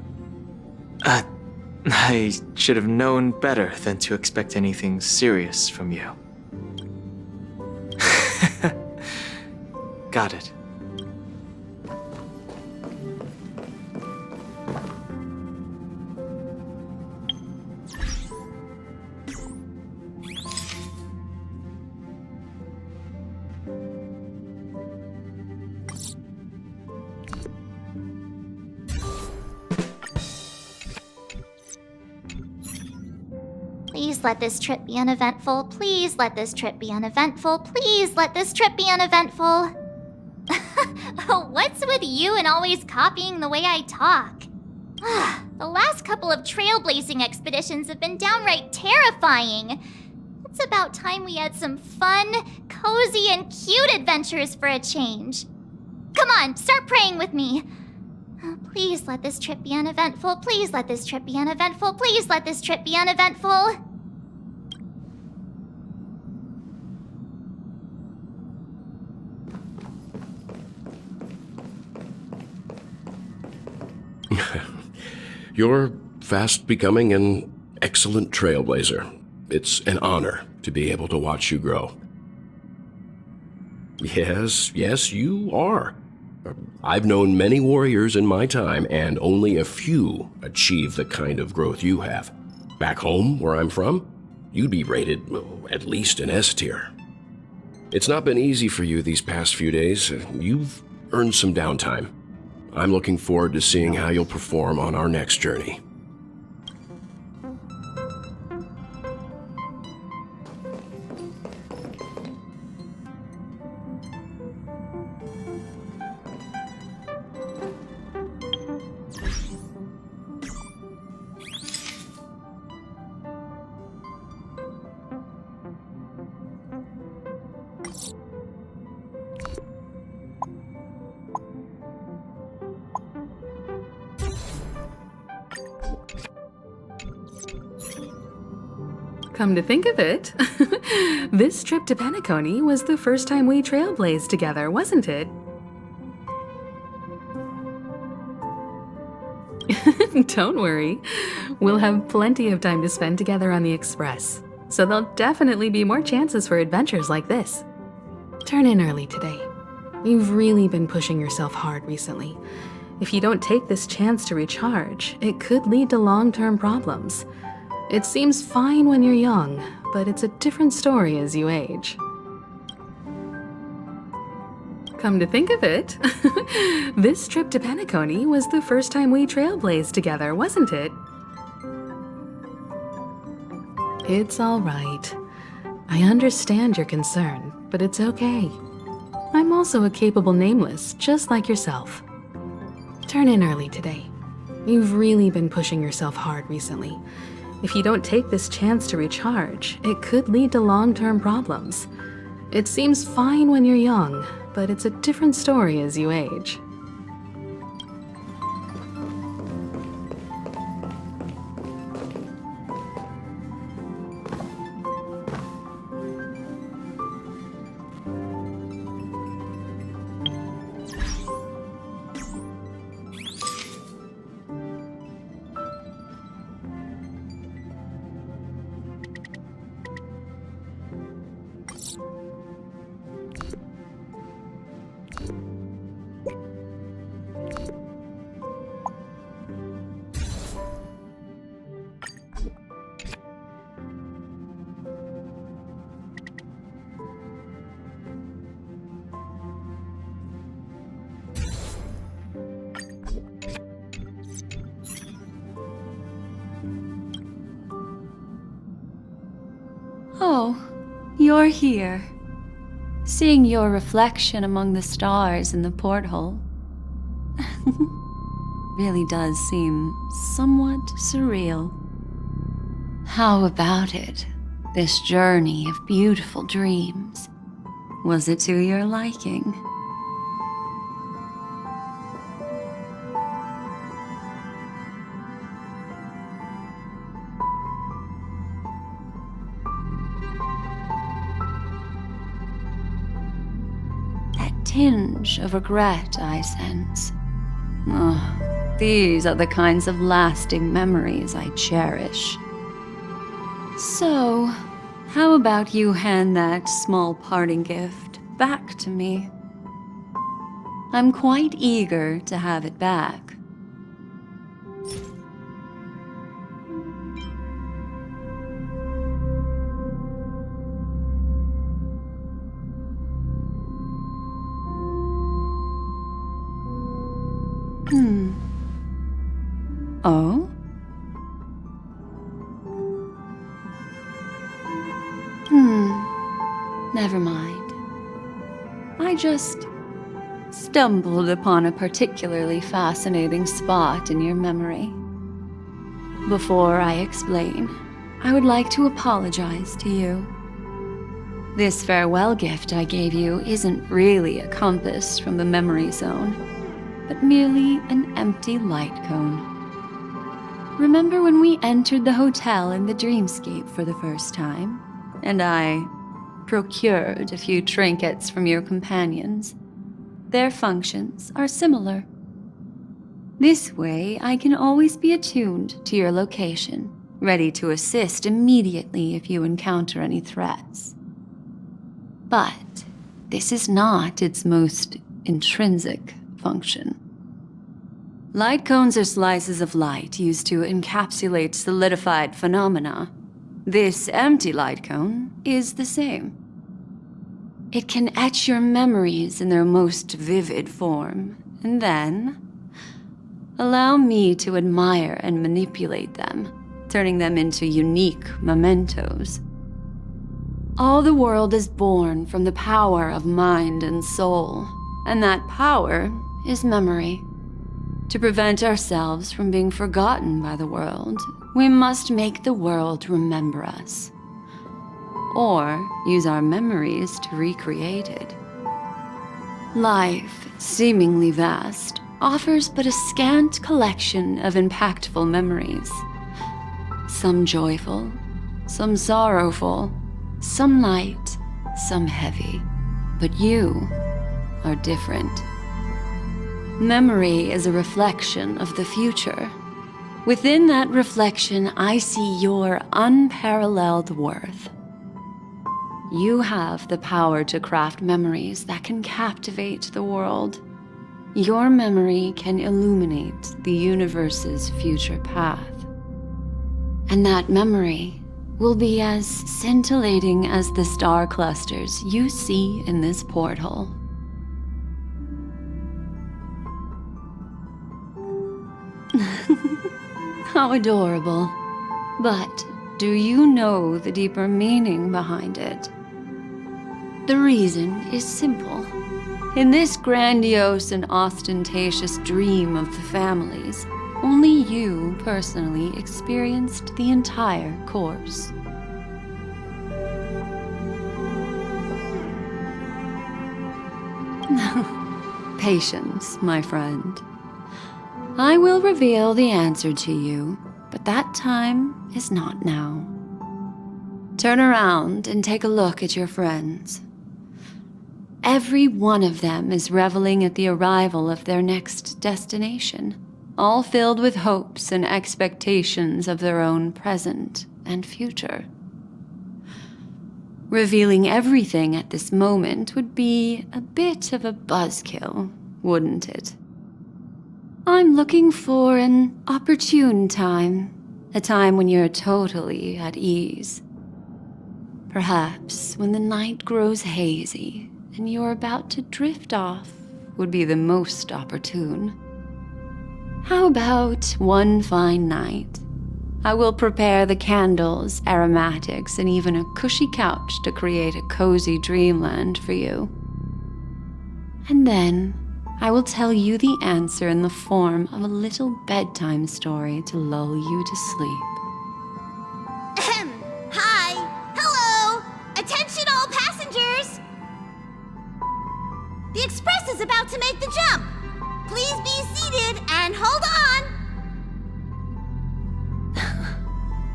M: I should have known better than to expect anything serious from you. Got it.
A: Please let this trip be uneventful. Please let this trip be uneventful. Please let this trip be uneventful. What's with you and always copying the way I talk? The last couple of trailblazing expeditions have been downright terrifying. It's about time we had some fun, cozy, and cute adventures for a change. Come on, start praying with me. Please let this trip be uneventful. Please let this trip be uneventful. Please let this trip be uneventful.
O: You're fast becoming an excellent trailblazer. It's an honor to be able to watch you grow. Yes, you are. I've known many warriors in my time, and only a few achieve the kind of growth you have. Back home, where I'm from, you'd be rated at least an S tier. It's not been easy for you these past few days. You've earned some downtime. I'm looking forward to seeing how you'll perform on our next journey.
B: Come to think of it, this trip to Penacony was the first time we trailblazed together, wasn't it? Don't worry, we'll have plenty of time to spend together on the Express, so there'll definitely be more chances for adventures like this. Turn in early today. You've really been pushing yourself hard recently. If you don't take this chance to recharge, it could lead to long-term problems. It seems fine when you're young, but it's a different story as you age. Come to think of it, this trip to Penacony was the first time we trailblazed together, wasn't it? It's all right. I understand your concern, but it's okay. I'm also a capable nameless, just like yourself. Turn in early today. You've really been pushing yourself hard recently. If you don't take this chance to recharge, it could lead to long-term problems. It seems fine when you're young, but it's a different story as you age.
K: Oh, you're here. Seeing your reflection among the stars in the porthole really does seem somewhat surreal. How about it? This journey of beautiful dreams. Was it to your liking? That tinge of regret I sense. Oh, these are the kinds of lasting memories I cherish. So, how about you hand that small parting gift back to me? I'm quite eager to have it back. Oh? Never mind. I just stumbled upon a particularly fascinating spot in your memory. Before I explain, I would like to apologize to you. This farewell gift I gave you isn't really a compass from the memory zone, but merely an empty light cone. Remember when we entered the hotel in the dreamscape for the first time, and I procured a few trinkets from your companions? Their functions are similar. This way, I can always be attuned to your location, ready to assist immediately if you encounter any threats. But this is not its most intrinsic function. Light cones are slices of light used to encapsulate solidified phenomena. This empty light cone is the same. It can etch your memories in their most vivid form, and then allow me to admire and manipulate them, turning them into unique mementos. All the world is born from the power of mind and soul, and that power is memory. To prevent ourselves from being forgotten by the world, we must make the world remember us, or use our memories to recreate it. Life, seemingly vast, offers but a scant collection of impactful memories. Some joyful, some sorrowful, some light, some heavy. But you are different. Memory is a reflection of the future. Within that reflection, I see your unparalleled worth. You have the power to craft memories that can captivate the world. Your memory can illuminate the universe's future path. And that memory will be as scintillating as the star clusters you see in this porthole. How adorable. But do you know the deeper meaning behind it? The reason is simple. In this grandiose and ostentatious dream of the families, only you personally experienced the entire course. Patience, my friend. I will reveal the answer to you, but that time is not now. Turn around and take a look at your friends. Every one of them is reveling at the arrival of their next destination, all filled with hopes and expectations of their own present and future. Revealing everything at this moment would be a bit of a buzzkill, wouldn't it? I'm looking for an opportune time, a time when you're totally at ease. Perhaps when the night grows hazy and you're about to drift off would be the most opportune. How about one fine night? I will prepare the candles, aromatics, and even a cushy couch to create a cozy dreamland for you. And then I will tell you the answer in the form of a little bedtime story to lull you to sleep.
X: The Express is about to make the jump. Please be seated and hold on.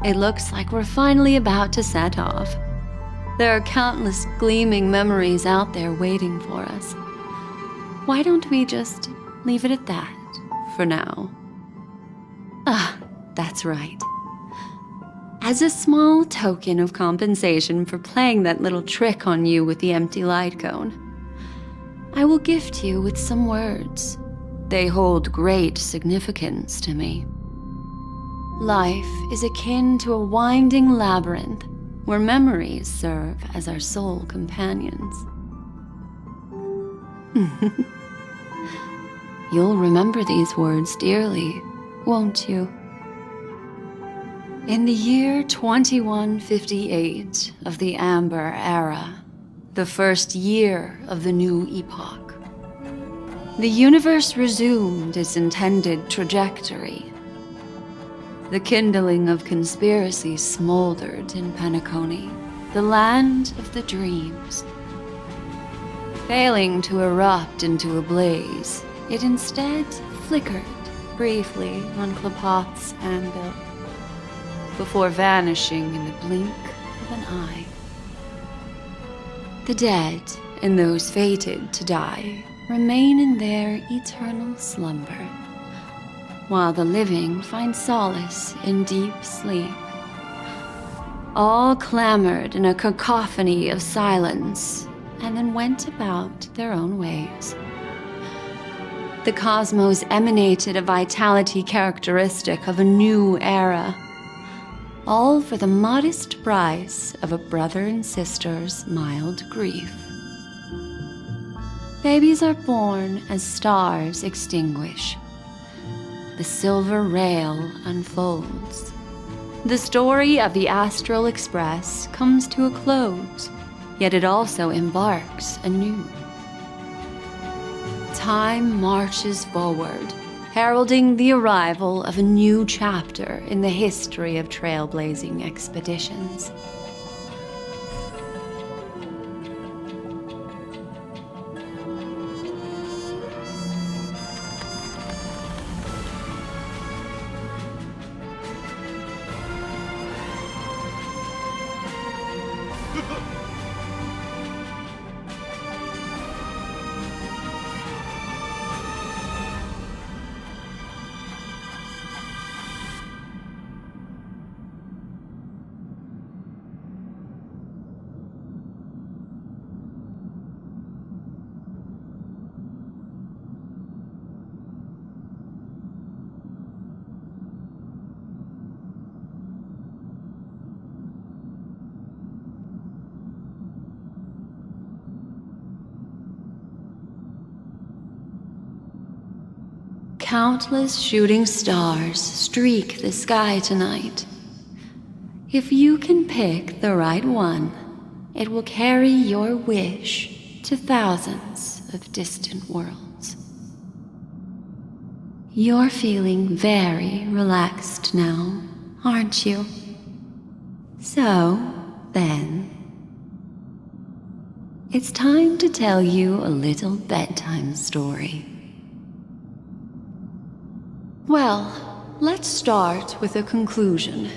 K: It looks like we're finally about to set off. There are countless gleaming memories out there waiting for us. Why don't we just leave it at that for now? Ah, that's right. As a small token of compensation for playing that little trick on you with the empty light cone, I will gift you with some words. They hold great significance to me. Life is akin to a winding labyrinth where memories serve as our sole companions. You'll remember these words dearly, won't you? In the year 2158 of the Amber Era, the first year of the new epoch, the universe resumed its intended trajectory. The kindling of conspiracy smoldered in Penacony, the land of the dreams. Failing to erupt into a blaze, it instead flickered briefly on Klapoth's anvil, before vanishing in the blink of an eye. The dead and those fated to die remain in their eternal slumber, while the living find solace in deep sleep. All clamored in a cacophony of silence, and then went about their own ways. The cosmos emanated a vitality characteristic of a new era, all for the modest price of a brother and sister's mild grief. Babies are born as stars extinguish. The silver rail unfolds. The story of the Astral Express comes to a close, yet it also embarks anew. Time marches forward, heralding the arrival of a new chapter in the history of trailblazing expeditions. Countless shooting stars streak the sky tonight. If you can pick the right one, it will carry your wish to thousands of distant worlds. You're feeling very relaxed now, aren't you? So, then, it's time to tell you a little bedtime story. Well, let's start with a conclusion.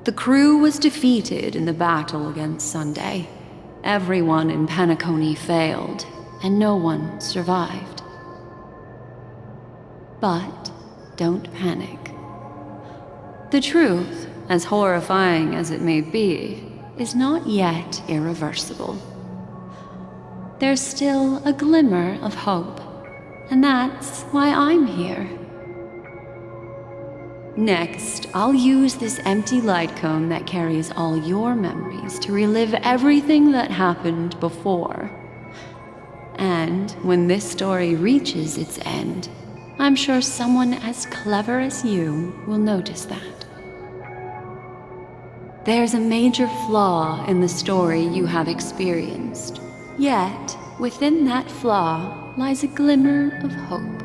K: The crew was defeated in the battle against Sunday. Everyone in Penacony failed, and no one survived. But don't panic. The truth, as horrifying as it may be, is not yet irreversible. There's still a glimmer of hope, and that's why I'm here. Next, I'll use this empty light cone that carries all your memories to relive everything that happened before. And when this story reaches its end, I'm sure someone as clever as you will notice that. There's a major flaw in the story you have experienced, yet within that flaw lies a glimmer of hope.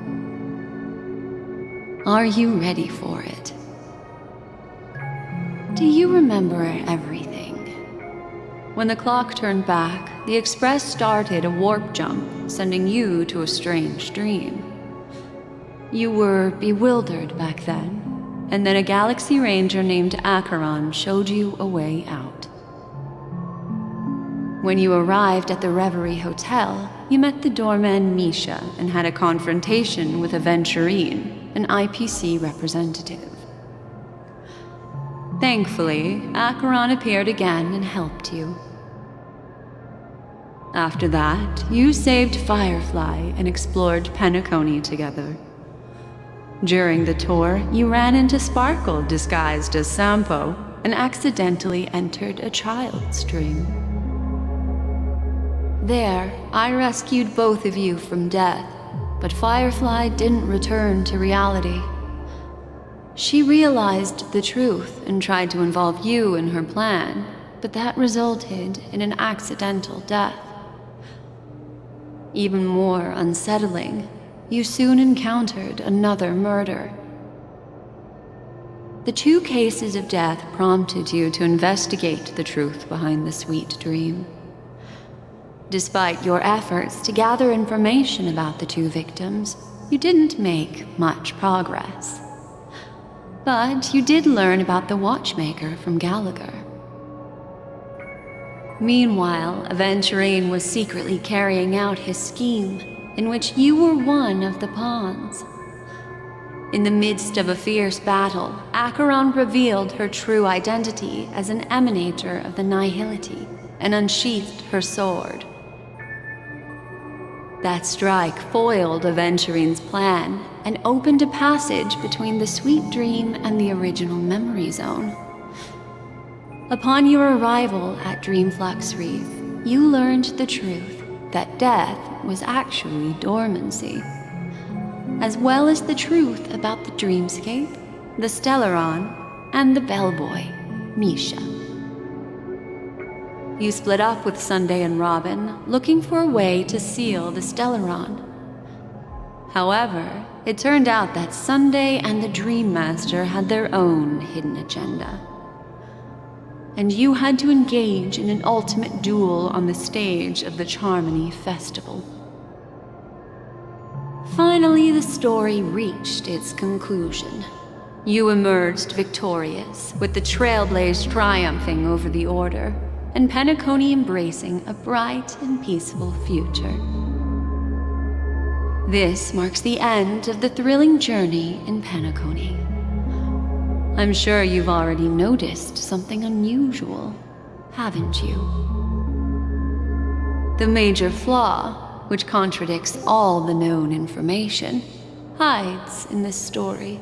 K: Are you ready for it? Do you remember everything? When the clock turned back, the Express started a warp jump, sending you to a strange dream. You were bewildered back then, and then a Galaxy Ranger named Acheron showed you a way out. When you arrived at the Reverie Hotel, you met the doorman Misha and had a confrontation with Aventurine, an IPC representative. Thankfully, Acheron appeared again and helped you. After that, you saved Firefly and explored Penacony together. During the tour, you ran into Sparkle disguised as Sampo and accidentally entered a child's dream. There, I rescued both of you from death, but Firefly didn't return to reality. She realized the truth and tried to involve you in her plan, but that resulted in an accidental death. Even more unsettling, you soon encountered another murder. The 2 cases of death prompted you to investigate the truth behind the sweet dream. Despite your efforts to gather information about the 2 victims, you didn't make much progress. But you did learn about the watchmaker from Gallagher. Meanwhile, Aventurine was secretly carrying out his scheme, in which you were one of the pawns. In the midst of a fierce battle, Acheron revealed her true identity as an emanator of the Nihility and unsheathed her sword. That strike foiled Aventurine's plan and opened a passage between the sweet dream and the original memory zone. Upon your arrival at Dreamflux Reef, you learned the truth that death was actually dormancy, as well as the truth about the dreamscape, the Stellaron, and the bellboy, Misha. You split up with Sunday and Robin, looking for a way to seal the Stellaron. However, it turned out that Sunday and the Dream Master had their own hidden agenda. And you had to engage in an ultimate duel on the stage of the Charmony Festival. Finally, the story reached its conclusion. You emerged victorious, with the Trailblaze triumphing over the Order, and Penacony embracing a bright and peaceful future. This marks the end of the thrilling journey in Penacony. I'm sure you've already noticed something unusual, haven't you? The major flaw, which contradicts all the known information, hides in this story.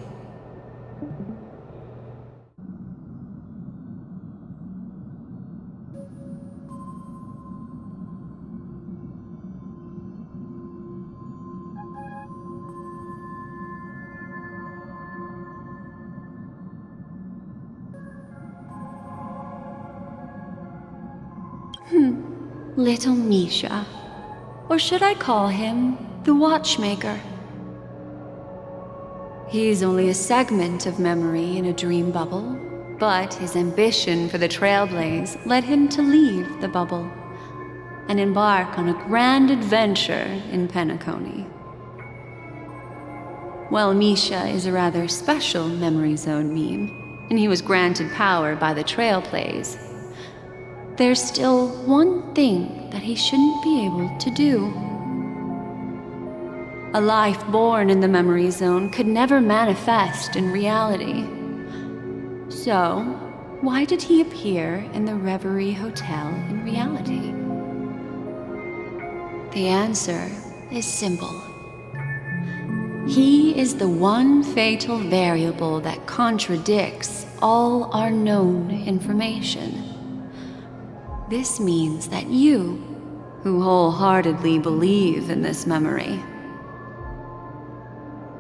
K: Little Misha. Or should I call him the Watchmaker? He's only a segment of memory in a dream bubble, but his ambition for the Trailblaze led him to leave the bubble and embark on a grand adventure in Penacony. While Misha is a rather special memory zone meme, and he was granted power by the Trailblaze, there's still one thing that he shouldn't be able to do. A life born in the memory zone could never manifest in reality. So, why did he appear in the Reverie Hotel in reality? The answer is simple. He is the one fatal variable that contradicts all our known information. This means that you, who wholeheartedly believe in this memory,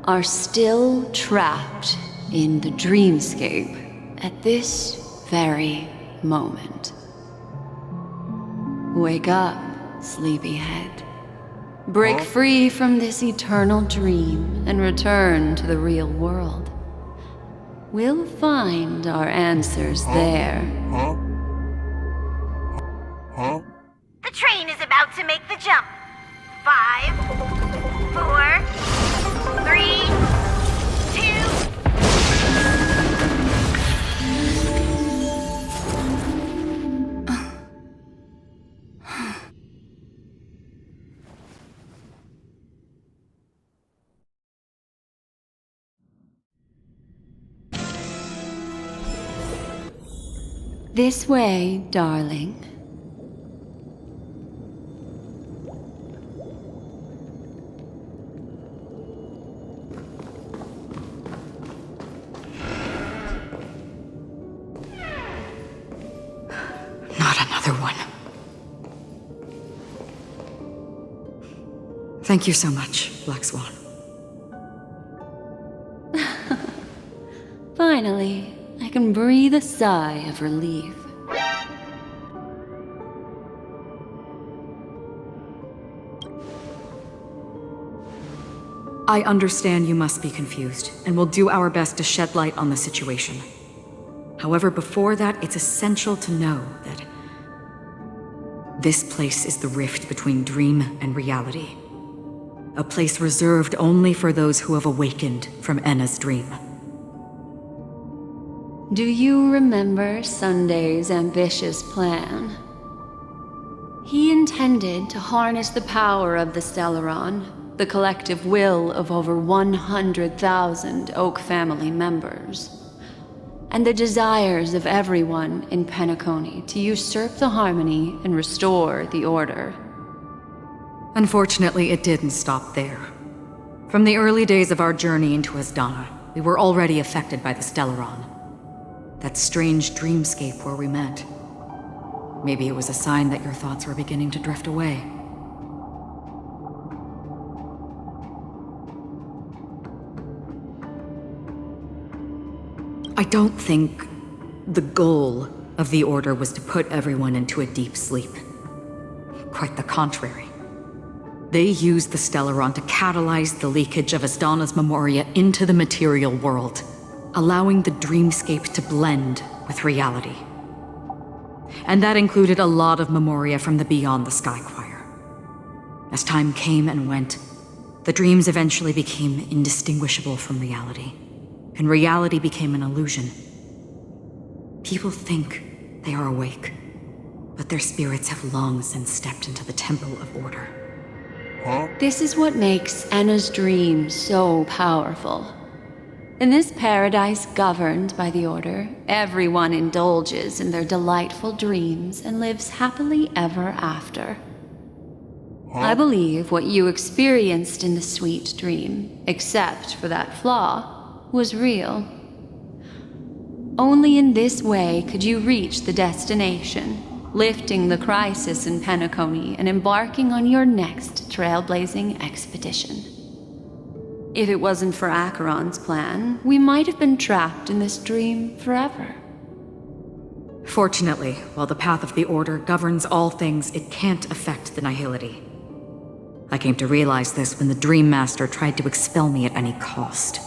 K: are still trapped in the dreamscape at this very moment. Wake up, sleepyhead. Break free from this eternal dream and return to the real world. We'll find our answers there.
X: about to make the jump. 5, 4, 3, 2.
K: This way, darling.
D: Not another one. Thank you so much, Black Swan.
K: Finally, I can breathe a sigh of relief.
D: I understand you must be confused, and will do our best to shed light on the situation. However, before that, it's essential to know that this place is the rift between dream and reality. A place reserved only for those who have awakened from Enna's dream.
K: Do you remember Sunday's ambitious plan? He intended to harness the power of the Stellaron, the collective will of over 100,000 Oak family members, and the desires of everyone in Penacony to usurp the harmony and restore the order.
D: Unfortunately, it didn't stop there. From the early days of our journey into Asdana, we were already affected by the Stellaron. That strange dreamscape where we met. Maybe it was a sign that your thoughts were beginning to drift away. I don't think the goal of the Order was to put everyone into a deep sleep. Quite the contrary. They used the Stellaron to catalyze the leakage of Asdana's memoria into the material world, allowing the dreamscape to blend with reality. And that included a lot of memoria from the Beyond the Sky Choir. As time came and went, the dreams eventually became indistinguishable from reality, and reality became an illusion. People think they are awake, but their spirits have long since stepped into the Temple of Order.
K: This is what makes Enna's dream so powerful. In this paradise governed by the Order, everyone indulges in their delightful dreams and lives happily ever after. I believe what you experienced in the sweet dream, except for that flaw, was real. Only in this way could you reach the destination, lifting the crisis in Penacony and embarking on your next trailblazing expedition. If it wasn't for Acheron's plan, we might have been trapped in this dream forever.
D: Fortunately, while the path of the Order governs all things, it can't affect the Nihility. I came to realize this when the Dream Master tried to expel me at any cost.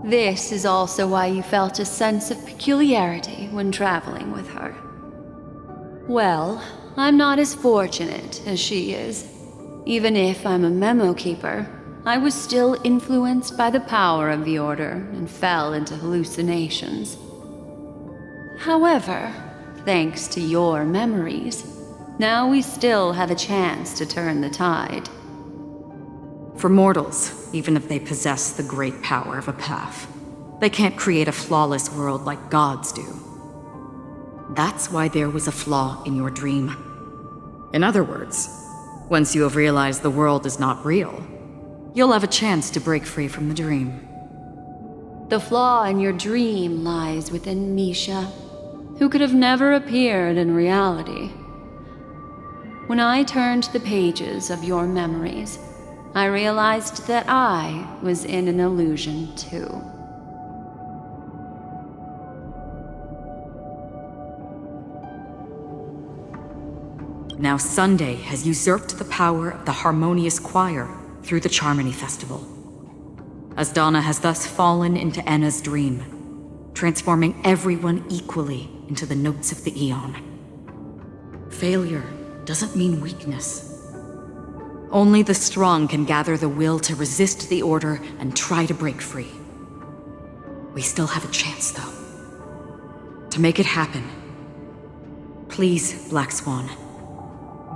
K: This is also why you felt a sense of peculiarity when traveling with her. Well, I'm not as fortunate as she is. Even if I'm a memo keeper, I was still influenced by the power of the Order and fell into hallucinations. However, thanks to your memories, now we still have a chance to turn the tide.
D: For mortals, even if they possess the great power of a path, they can't create a flawless world like gods do. That's why there was a flaw in your dream. In other words, once you have realized the world is not real, you'll have a chance to break free from the dream.
K: The flaw in your dream lies within Misha, who could have never appeared in reality. When I turned the pages of your memories, I realized that I was in an illusion too.
D: Now Sunday has usurped the power of the Harmonious Choir through the Charmony Festival. Asdana has thus fallen into Enna's dream, transforming everyone equally into the notes of the Aeon. Failure doesn't mean weakness. Only the strong can gather the will to resist the Order and try to break free. We still have a chance, though. To make it happen, please, Black Swan,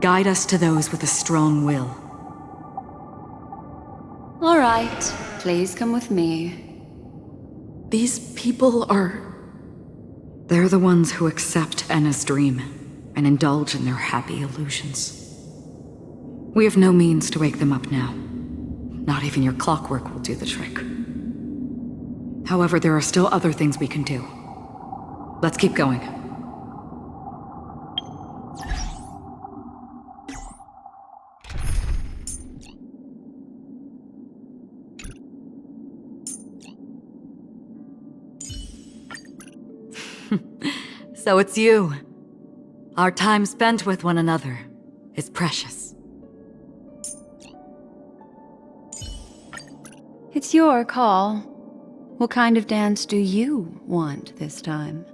D: guide us to those with a strong will.
K: All right, please come with me.
B: These people are...
D: They're the ones who accept Enna's dream and indulge in their happy illusions. We have no means to wake them up now. Not even your clockwork will do the trick. However, there are still other things we can do. Let's keep going. So it's you. Our time spent with one another is precious.
K: It's your call. What kind of dance do you want this time?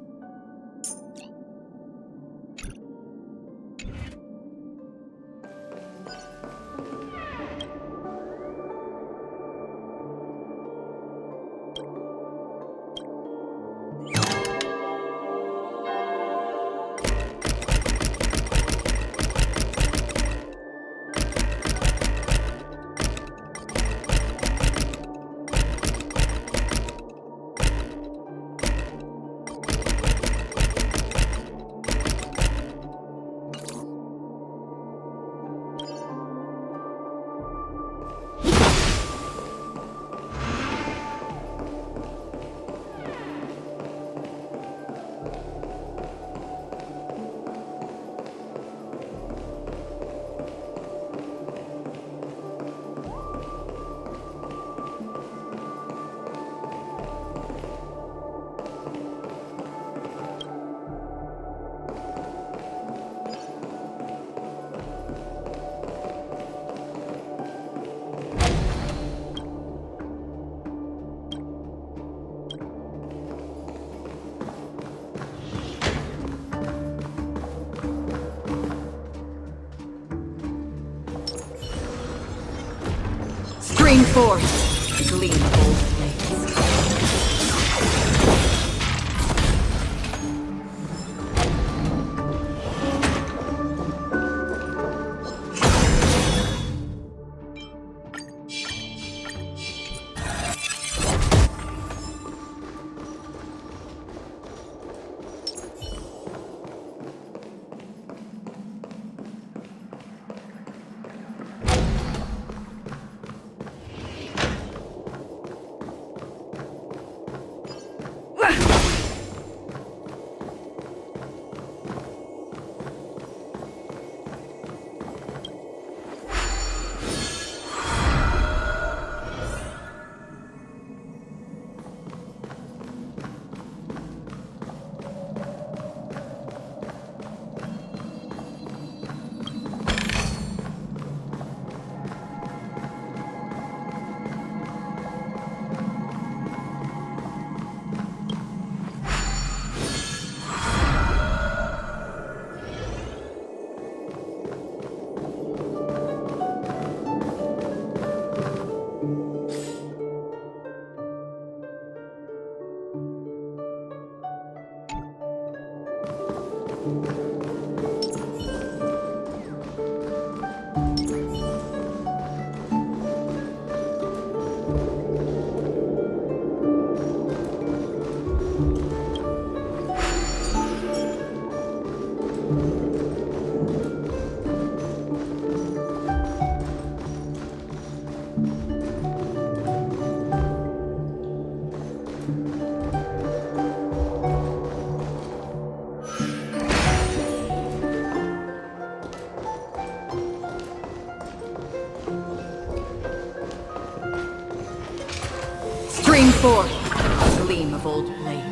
D: Spring forth, gleam of old flames. Spring forth, gleam of old blades.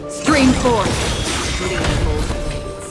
K: Stream forth. Gleamful blades.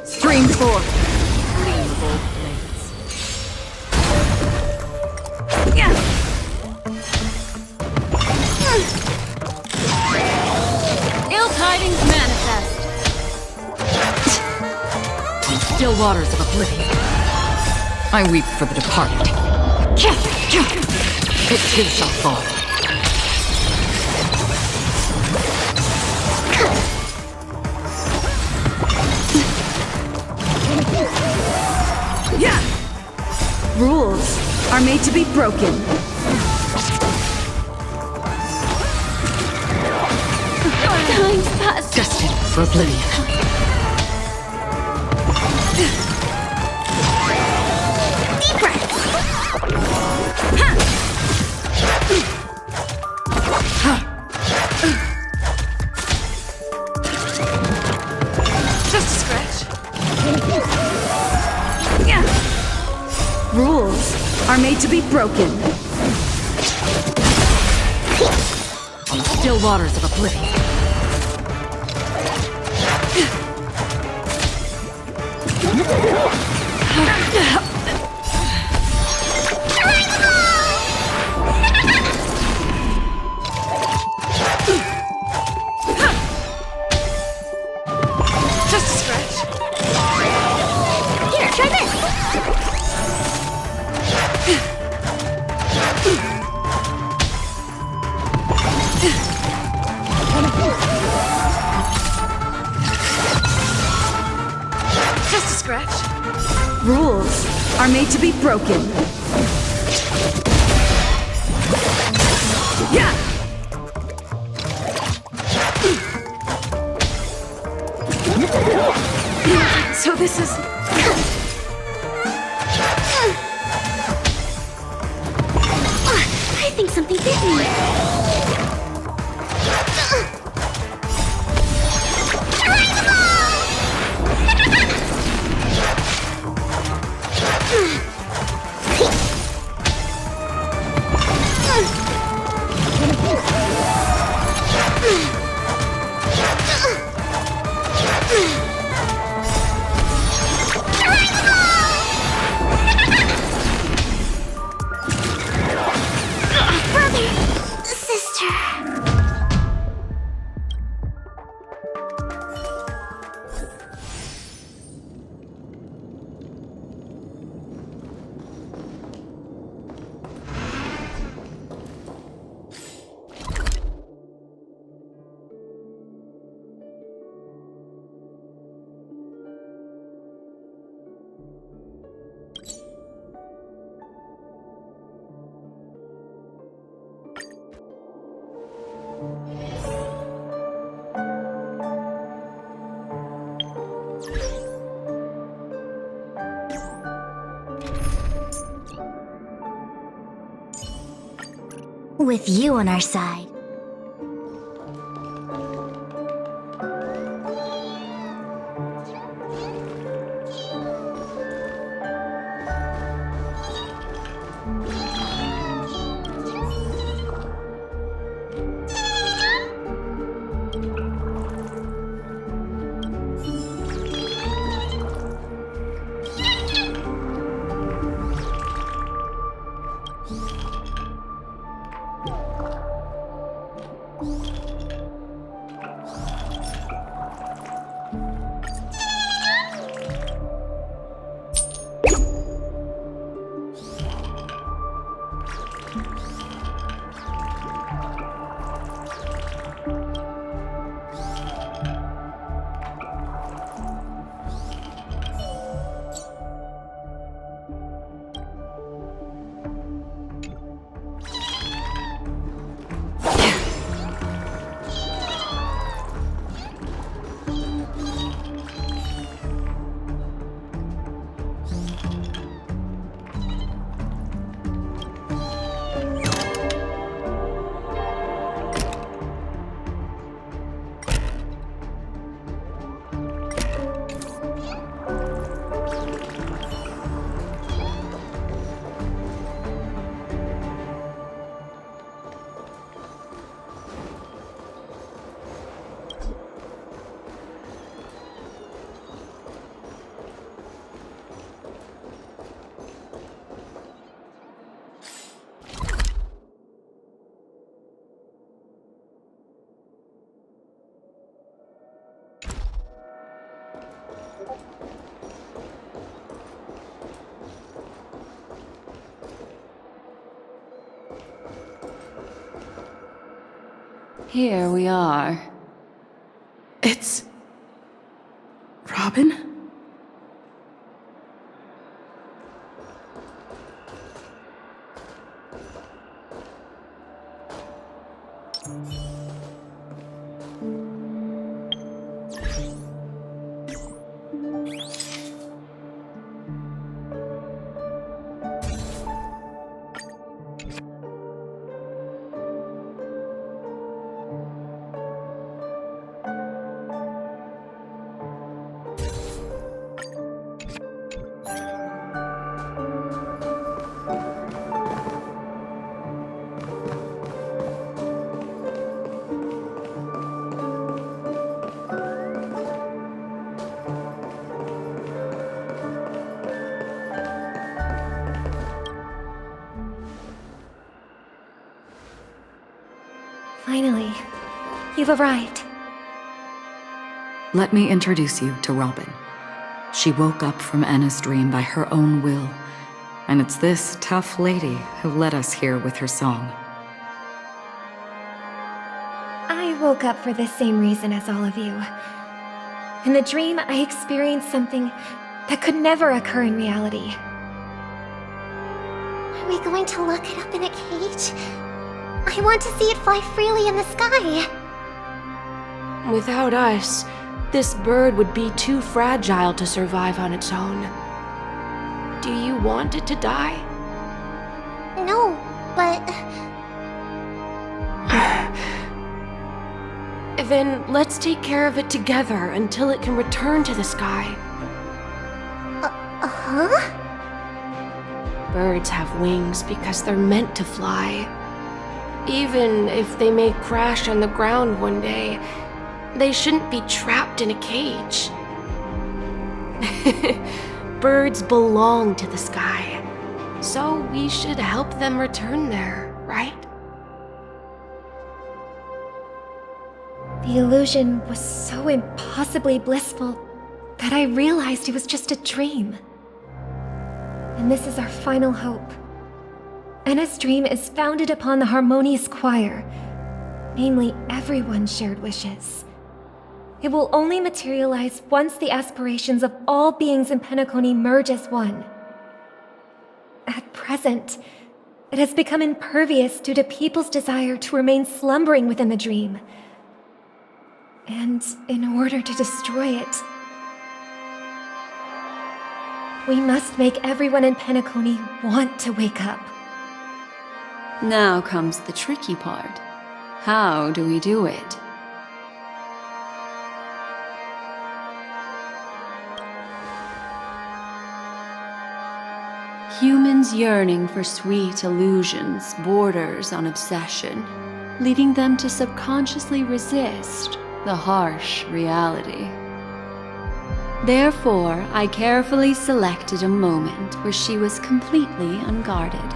K: Stream forth. Gleamful blades. Ill tidings manifest. In still waters of oblivion, I weep for the departed. It too shall fall. Rules are made to be broken. Time's past. Destined for oblivion. Deep breaths. Just a scratch. Rules are made to be broken. On the still waters of oblivion. Just a scratch. Here, try this. Just a scratch. Rules are made to be broken. Yeah. So this is...
X: I think something bit me.
A: With you on our side.
K: Here we are.
C: It's... Robin?
P: Finally, you've arrived.
D: Let me introduce you to Robin. She woke up from Anna's dream by her own will, and it's this tough lady who led us here with her song.
P: I woke up for the same reason as all of you. In the dream, I experienced something that could never occur in reality.
A: Are we going to lock it up in a cage? I want to see it fly freely in the sky.
G: Without us, this bird would be too fragile to survive on its own. Do you want it to die?
A: No, but...
G: Then let's take care of it together until it can return to the sky.
A: Huh?
G: Birds have wings because they're meant to fly. Even if they may crash on the ground one day, they shouldn't be trapped in a cage. Birds belong to the sky, so we should help them return there, right?
P: The illusion was so impossibly blissful that I realized it was just a dream. And this is our final hope. Anna's dream is founded upon the harmonious choir, namely everyone's shared wishes. It will only materialize once the aspirations of all beings in Penacony merge as one. At present, it has become impervious due to people's desire to remain slumbering within the dream. And in order to destroy it, we must make everyone in Penacony want to wake up.
K: Now comes the tricky part. How do we do it? Humans yearning for sweet illusions borders on obsession, leading them to subconsciously resist the harsh reality. Therefore, I carefully selected a moment where she was completely unguarded,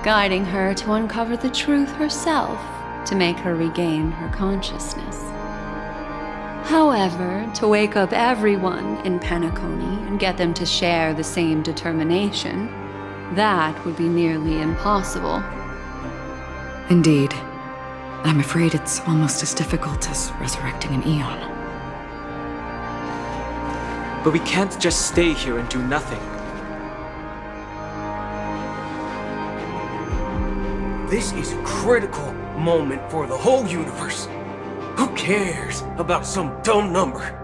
K: guiding her to uncover the truth herself to make her regain her consciousness. However, to wake up everyone in Penacony and get them to share the same determination, that would be nearly impossible.
D: Indeed. I'm afraid it's almost as difficult as resurrecting an Eon.
M: But we can't just stay here and do nothing.
Y: This is a critical moment for the whole universe. Who cares about some dumb number?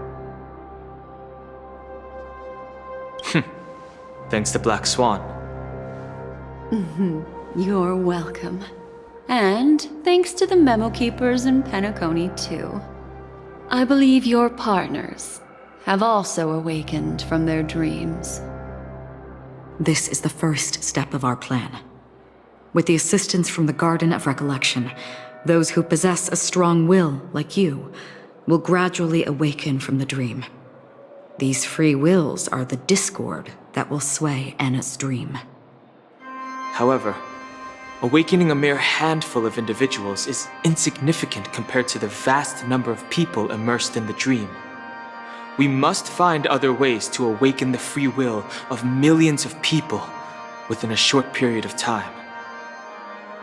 M: Thanks to Black Swan.
K: You're welcome. And thanks to the memo keepers in Penacony, too. I believe your partners have also awakened from their dreams.
D: This is the first step of our plan. With the assistance from the Garden of Recollection, those who possess a strong will, like you, will gradually awaken from the dream. These free wills are the discord that will sway Anna's dream.
M: However, awakening a mere handful of individuals is insignificant compared to the vast number of people immersed in the dream. We must find other ways to awaken the free will of millions of people within a short period of time.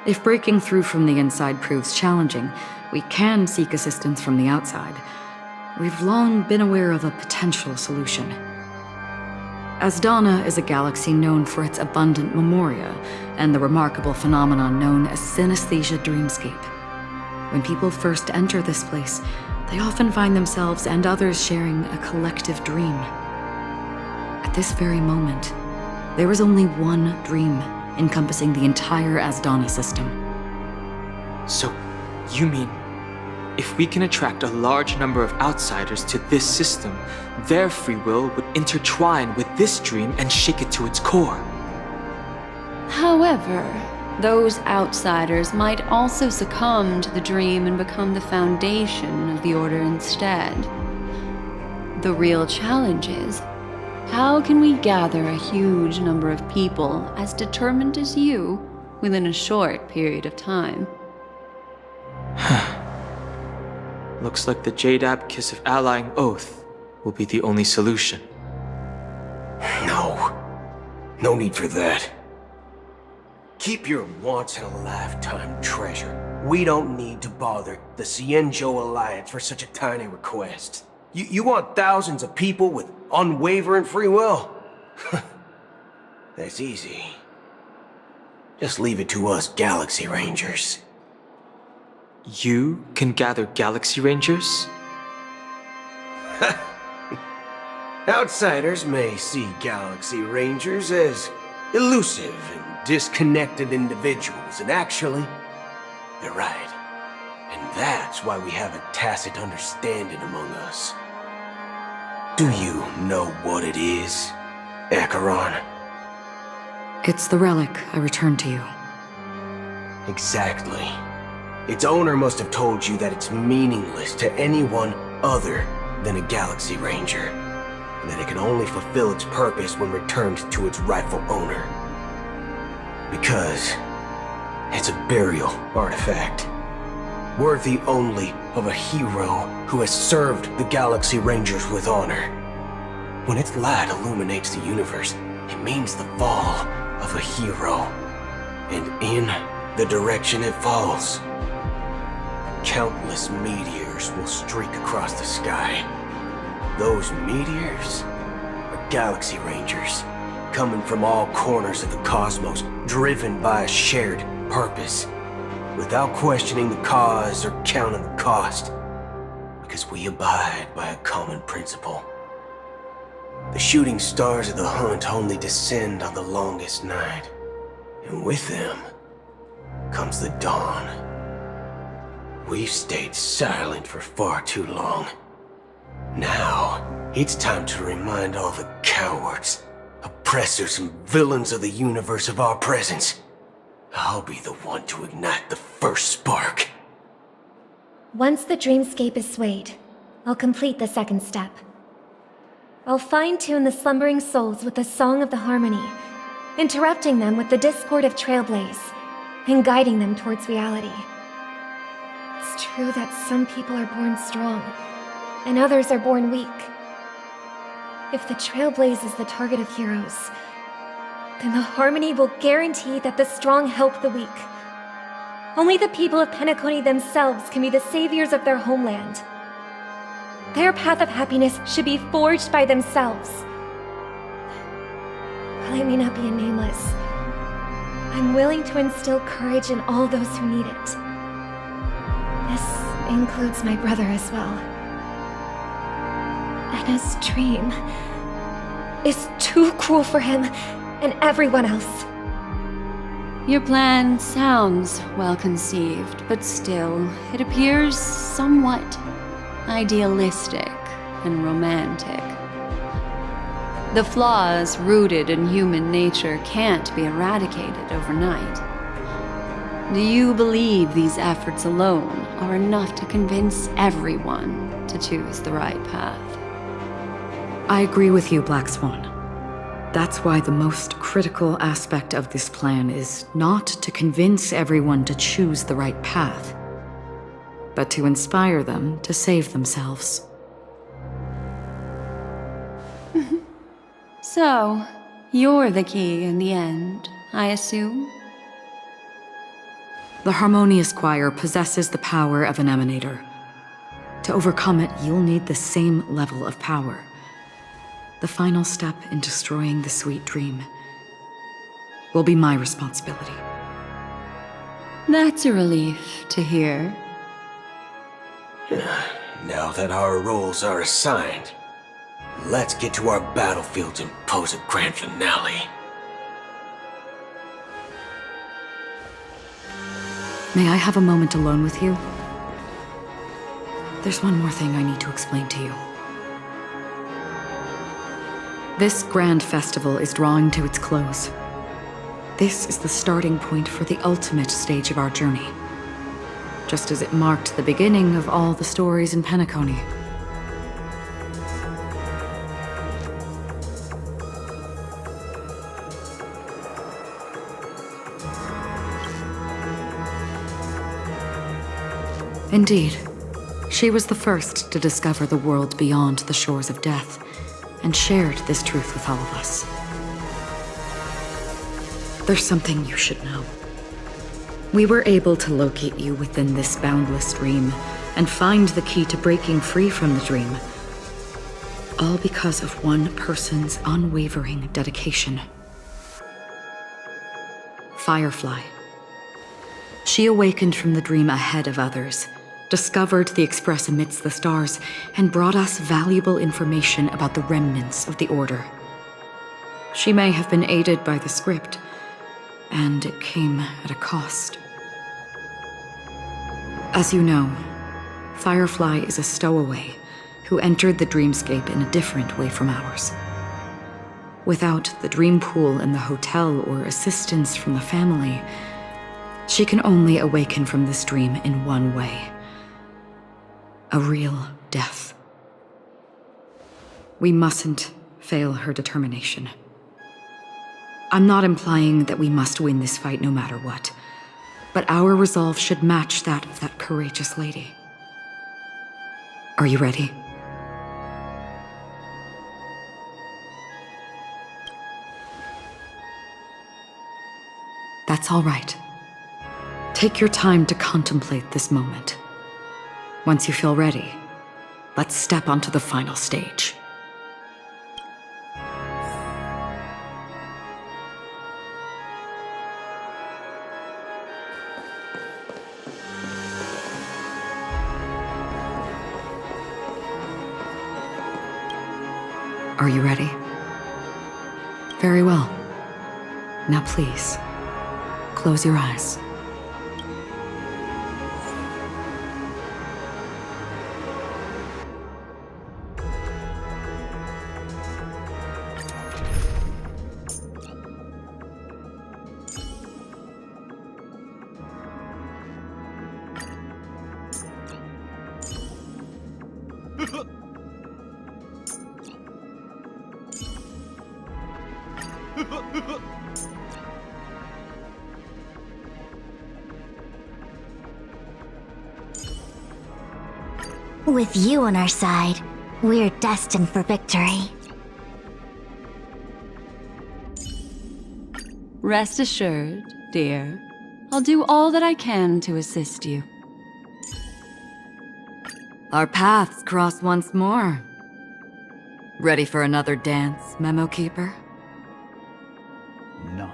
D: If breaking through from the inside proves challenging, we can seek assistance from the outside. We've long been aware of a potential solution. Asdana is a galaxy known for its abundant memoria and the remarkable phenomenon known as synesthesia dreamscape. When people first enter this place, they often find themselves and others sharing a collective dream. At this very moment, there is only one dream encompassing the entire Asdana system.
M: So, you mean, if we can attract a large number of outsiders to this system, their free will would intertwine with this dream and shake it to its core?
K: However, those outsiders might also succumb to the dream and become the foundation of the Order instead. The real challenge is, how can we gather a huge number of people as determined as you within a short period of time?
M: Looks like the Jade Kiss of Allying Oath will be the only solution.
Y: No need for that. Keep your once-in-a-lifetime treasure. We don't need to bother the Cienjo Alliance for such a tiny request. You want thousands of people with unwavering free will? That's easy. Just leave it to us Galaxy Rangers.
M: You can gather Galaxy Rangers?
Y: Outsiders may see Galaxy Rangers as elusive and disconnected individuals, and actually, they're right. And that's why we have a tacit understanding among us. Do you know what it is, Acheron?
D: It's the relic I returned to you.
Y: Exactly. Its owner must have told you that it's meaningless to anyone other than a Galaxy Ranger, and that it can only fulfill its purpose when returned to its rightful owner. Because it's a burial artifact, worthy only of a hero who has served the Galaxy Rangers with honor. When its light illuminates the universe, it means the fall of a hero, and in the direction it falls, countless meteors will streak across the sky. Those meteors are Galaxy Rangers, coming from all corners of the cosmos, driven by a shared purpose, without questioning the cause or counting the cost, because we abide by a common principle. The shooting stars of the hunt only descend on the longest night, and with them comes the dawn. We've stayed silent for far too long. Now, it's time to remind all the cowards, oppressors and villains of the universe of our presence. I'll be the one to ignite the first spark.
P: Once the dreamscape is swayed, I'll complete the second step. I'll fine-tune the slumbering souls with the Song of the Harmony, interrupting them with the discord of Trailblaze, and guiding them towards reality. It's true that some people are born strong, and others are born weak. If the Trailblaze is the target of heroes, then the Harmony will guarantee that the strong help the weak. Only the people of Penacony themselves can be the saviors of their homeland. Their path of happiness should be forged by themselves. While I may not be a nameless, I'm willing to instill courage in all those who need it. This includes my brother as well. Anna's dream is too cruel for him and everyone else.
K: Your plan sounds well conceived, but still, it appears somewhat idealistic and romantic. The flaws rooted in human nature can't be eradicated overnight. Do you believe these efforts alone are enough to convince everyone to choose the right path?
D: I agree with you, Black Swan. That's why the most critical aspect of this plan is not to convince everyone to choose the right path, but to inspire them to save themselves.
K: So, you're the key in the end, I assume?
D: The Harmonious Choir possesses the power of an emanator. To overcome it, you'll need the same level of power. The final step in destroying the sweet dream will be my responsibility.
K: That's a relief to hear.
Y: Now that our roles are assigned, let's get to our battlefields and pose a grand finale.
D: May I have a moment alone with you? There's one more thing I need to explain to you. This grand festival is drawing to its close. This is the starting point for the ultimate stage of our journey. Just as it marked the beginning of all the stories in Penacony. Indeed, she was the first to discover the world beyond the shores of death, and shared this truth with all of us. There's something you should know. We were able to locate you within this boundless dream, and find the key to breaking free from the dream. All because of one person's unwavering dedication. Firefly. She awakened from the dream ahead of others, discovered the Express amidst the stars, and brought us valuable information about the remnants of the Order. She may have been aided by the script, and it came at a cost. As you know, Firefly is a stowaway who entered the dreamscape in a different way from ours. Without the dream pool in the hotel or assistance from the family, she can only awaken from this dream in one way. A real death. We mustn't fail her determination. I'm not implying that we must win this fight no matter what, but our resolve should match that of that courageous lady. Are you ready? That's all right. Take your time to contemplate this moment. Once you feel ready, let's step onto the final stage. Are you ready? Very well. Now please, close your eyes.
F: With you on our side, we're destined for victory.
K: Rest assured, dear. I'll do all that I can to assist you.
D: Our paths cross once more. Ready for another dance, Memo Keeper?
H: Nice.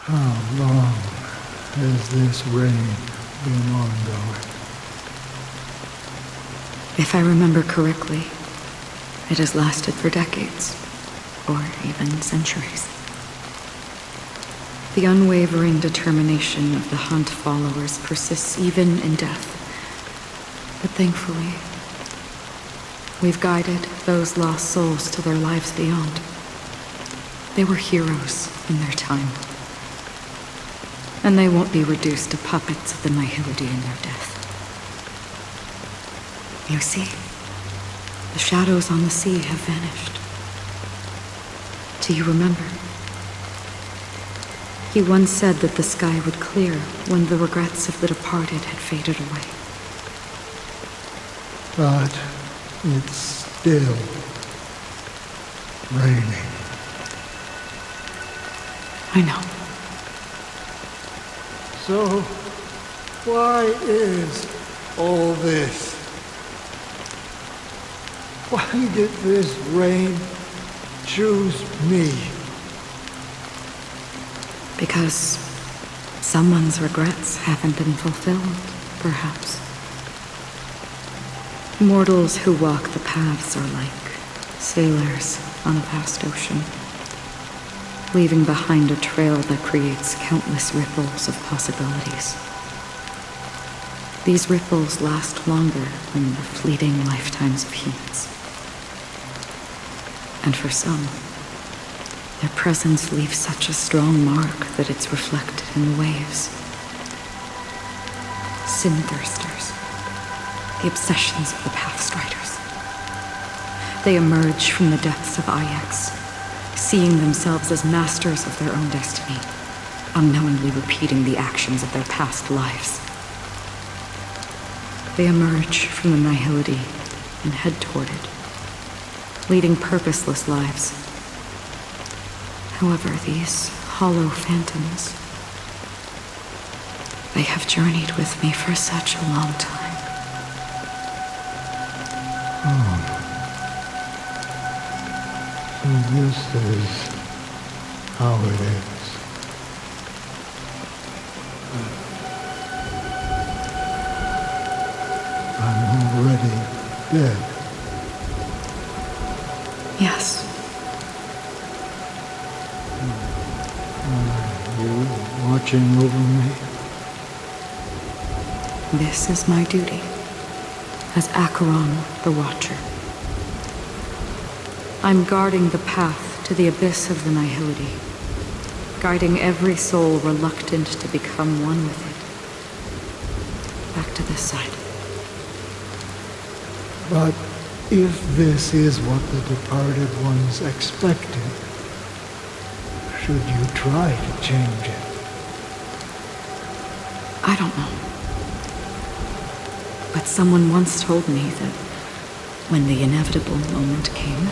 I: How long has this reign been ongoing?
D: If I remember correctly, it has lasted for decades, or even centuries. The unwavering determination of the Hunt followers persists even in death. But thankfully, we've guided those lost souls to their lives beyond. They were heroes in their time. And they won't be reduced to puppets of the Nihility in their death. You see, the shadows on the sea have vanished. Do you remember? He once said that the sky would clear when the regrets of the departed had faded away.
I: But it's still raining.
B: I know.
I: So, why is all this? Why did this rain choose me?
D: Because someone's regrets haven't been fulfilled, perhaps. Mortals who walk the paths are like sailors on a vast ocean, leaving behind a trail that creates countless ripples of possibilities. These ripples last longer than the fleeting lifetimes of humans. And for some, their presence leaves such a strong mark that it's reflected in the waves. Sin-thirsters, the obsessions of the Pathstriders. They emerge from the depths of Ix, seeing themselves as masters of their own destiny, unknowingly repeating the actions of their past lives. They emerge from the nihility and head toward it, leading purposeless lives. However, these hollow phantoms, they have journeyed with me for such a long time.
I: Oh. So this is how it is. I'm already dead.
D: Yes.
I: Are you watching over me?
D: This is my duty as Acheron the Watcher. I'm guarding the path to the abyss of the nihility, guiding every soul reluctant to become one with it. Back to this side.
I: But if this is what the departed ones expected, should you try to change it?
D: I don't know. But someone once told me that when the inevitable moment came,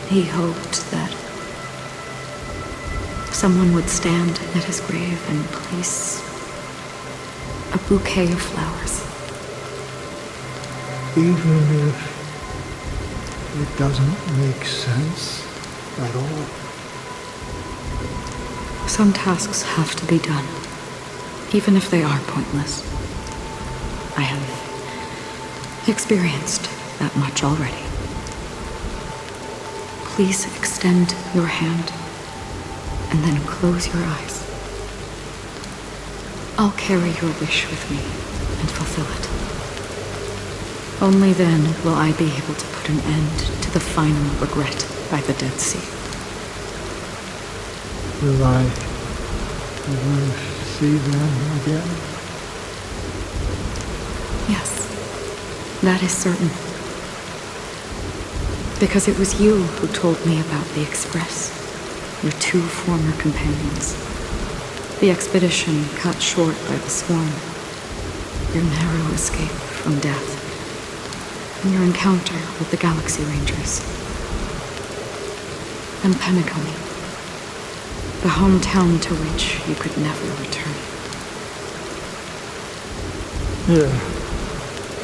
D: he hoped that someone would stand at his grave and place a bouquet of flowers.
I: Even if it doesn't make sense at all.
D: Some tasks have to be done, even if they are pointless. I have experienced that much already. Please extend your hand and then close your eyes. I'll carry your wish with me and fulfill it. Only then will I be able to put an end to the final regret by the Dead Sea.
I: Will I ever see them again?
D: Yes, that is certain. Because it was you who told me about the Express, your two former companions. The expedition cut short by the swarm, your narrow escape from death, and your encounter with the Galaxy Rangers. And Penacony, the hometown to which you could never return.
I: Yeah,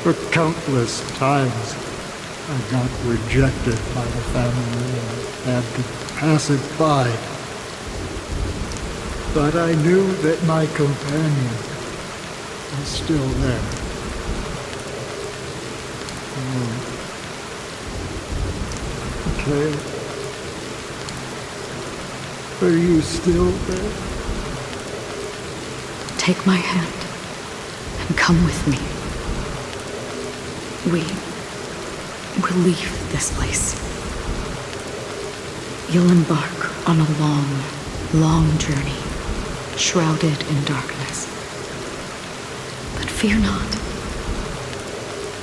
I: for countless times I got rejected by the family and had to pass it by. But I knew that my companion was still there. Okay. Are you still there?
D: Take my hand and come with me. We'll leave this place. You'll embark on a long, long journey, shrouded in darkness. But fear not,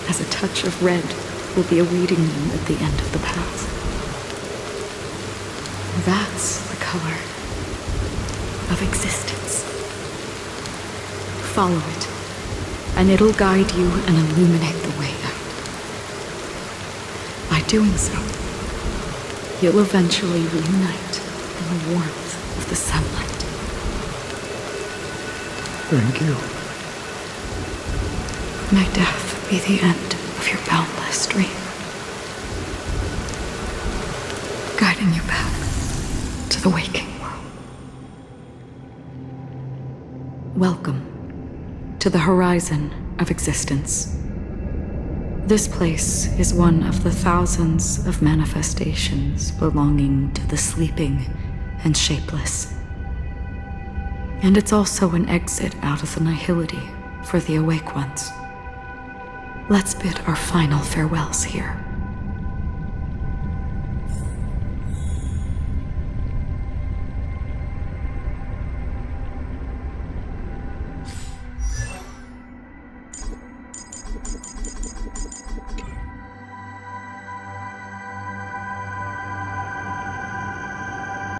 D: as a touch of red will be awaiting you at the end of the path. That's the color of existence. Follow it, and it'll guide you and illuminate the way out.
B: doing so, you'll eventually reunite in the warmth of the sunlight.
I: Thank you.
B: May death be the end of your boundless dream, guiding you back to the waking world. Welcome to the horizon of existence. This place is one of the thousands of manifestations belonging to the sleeping and shapeless. And it's also an exit out of the nihility for the awake ones. Let's bid our final farewells here.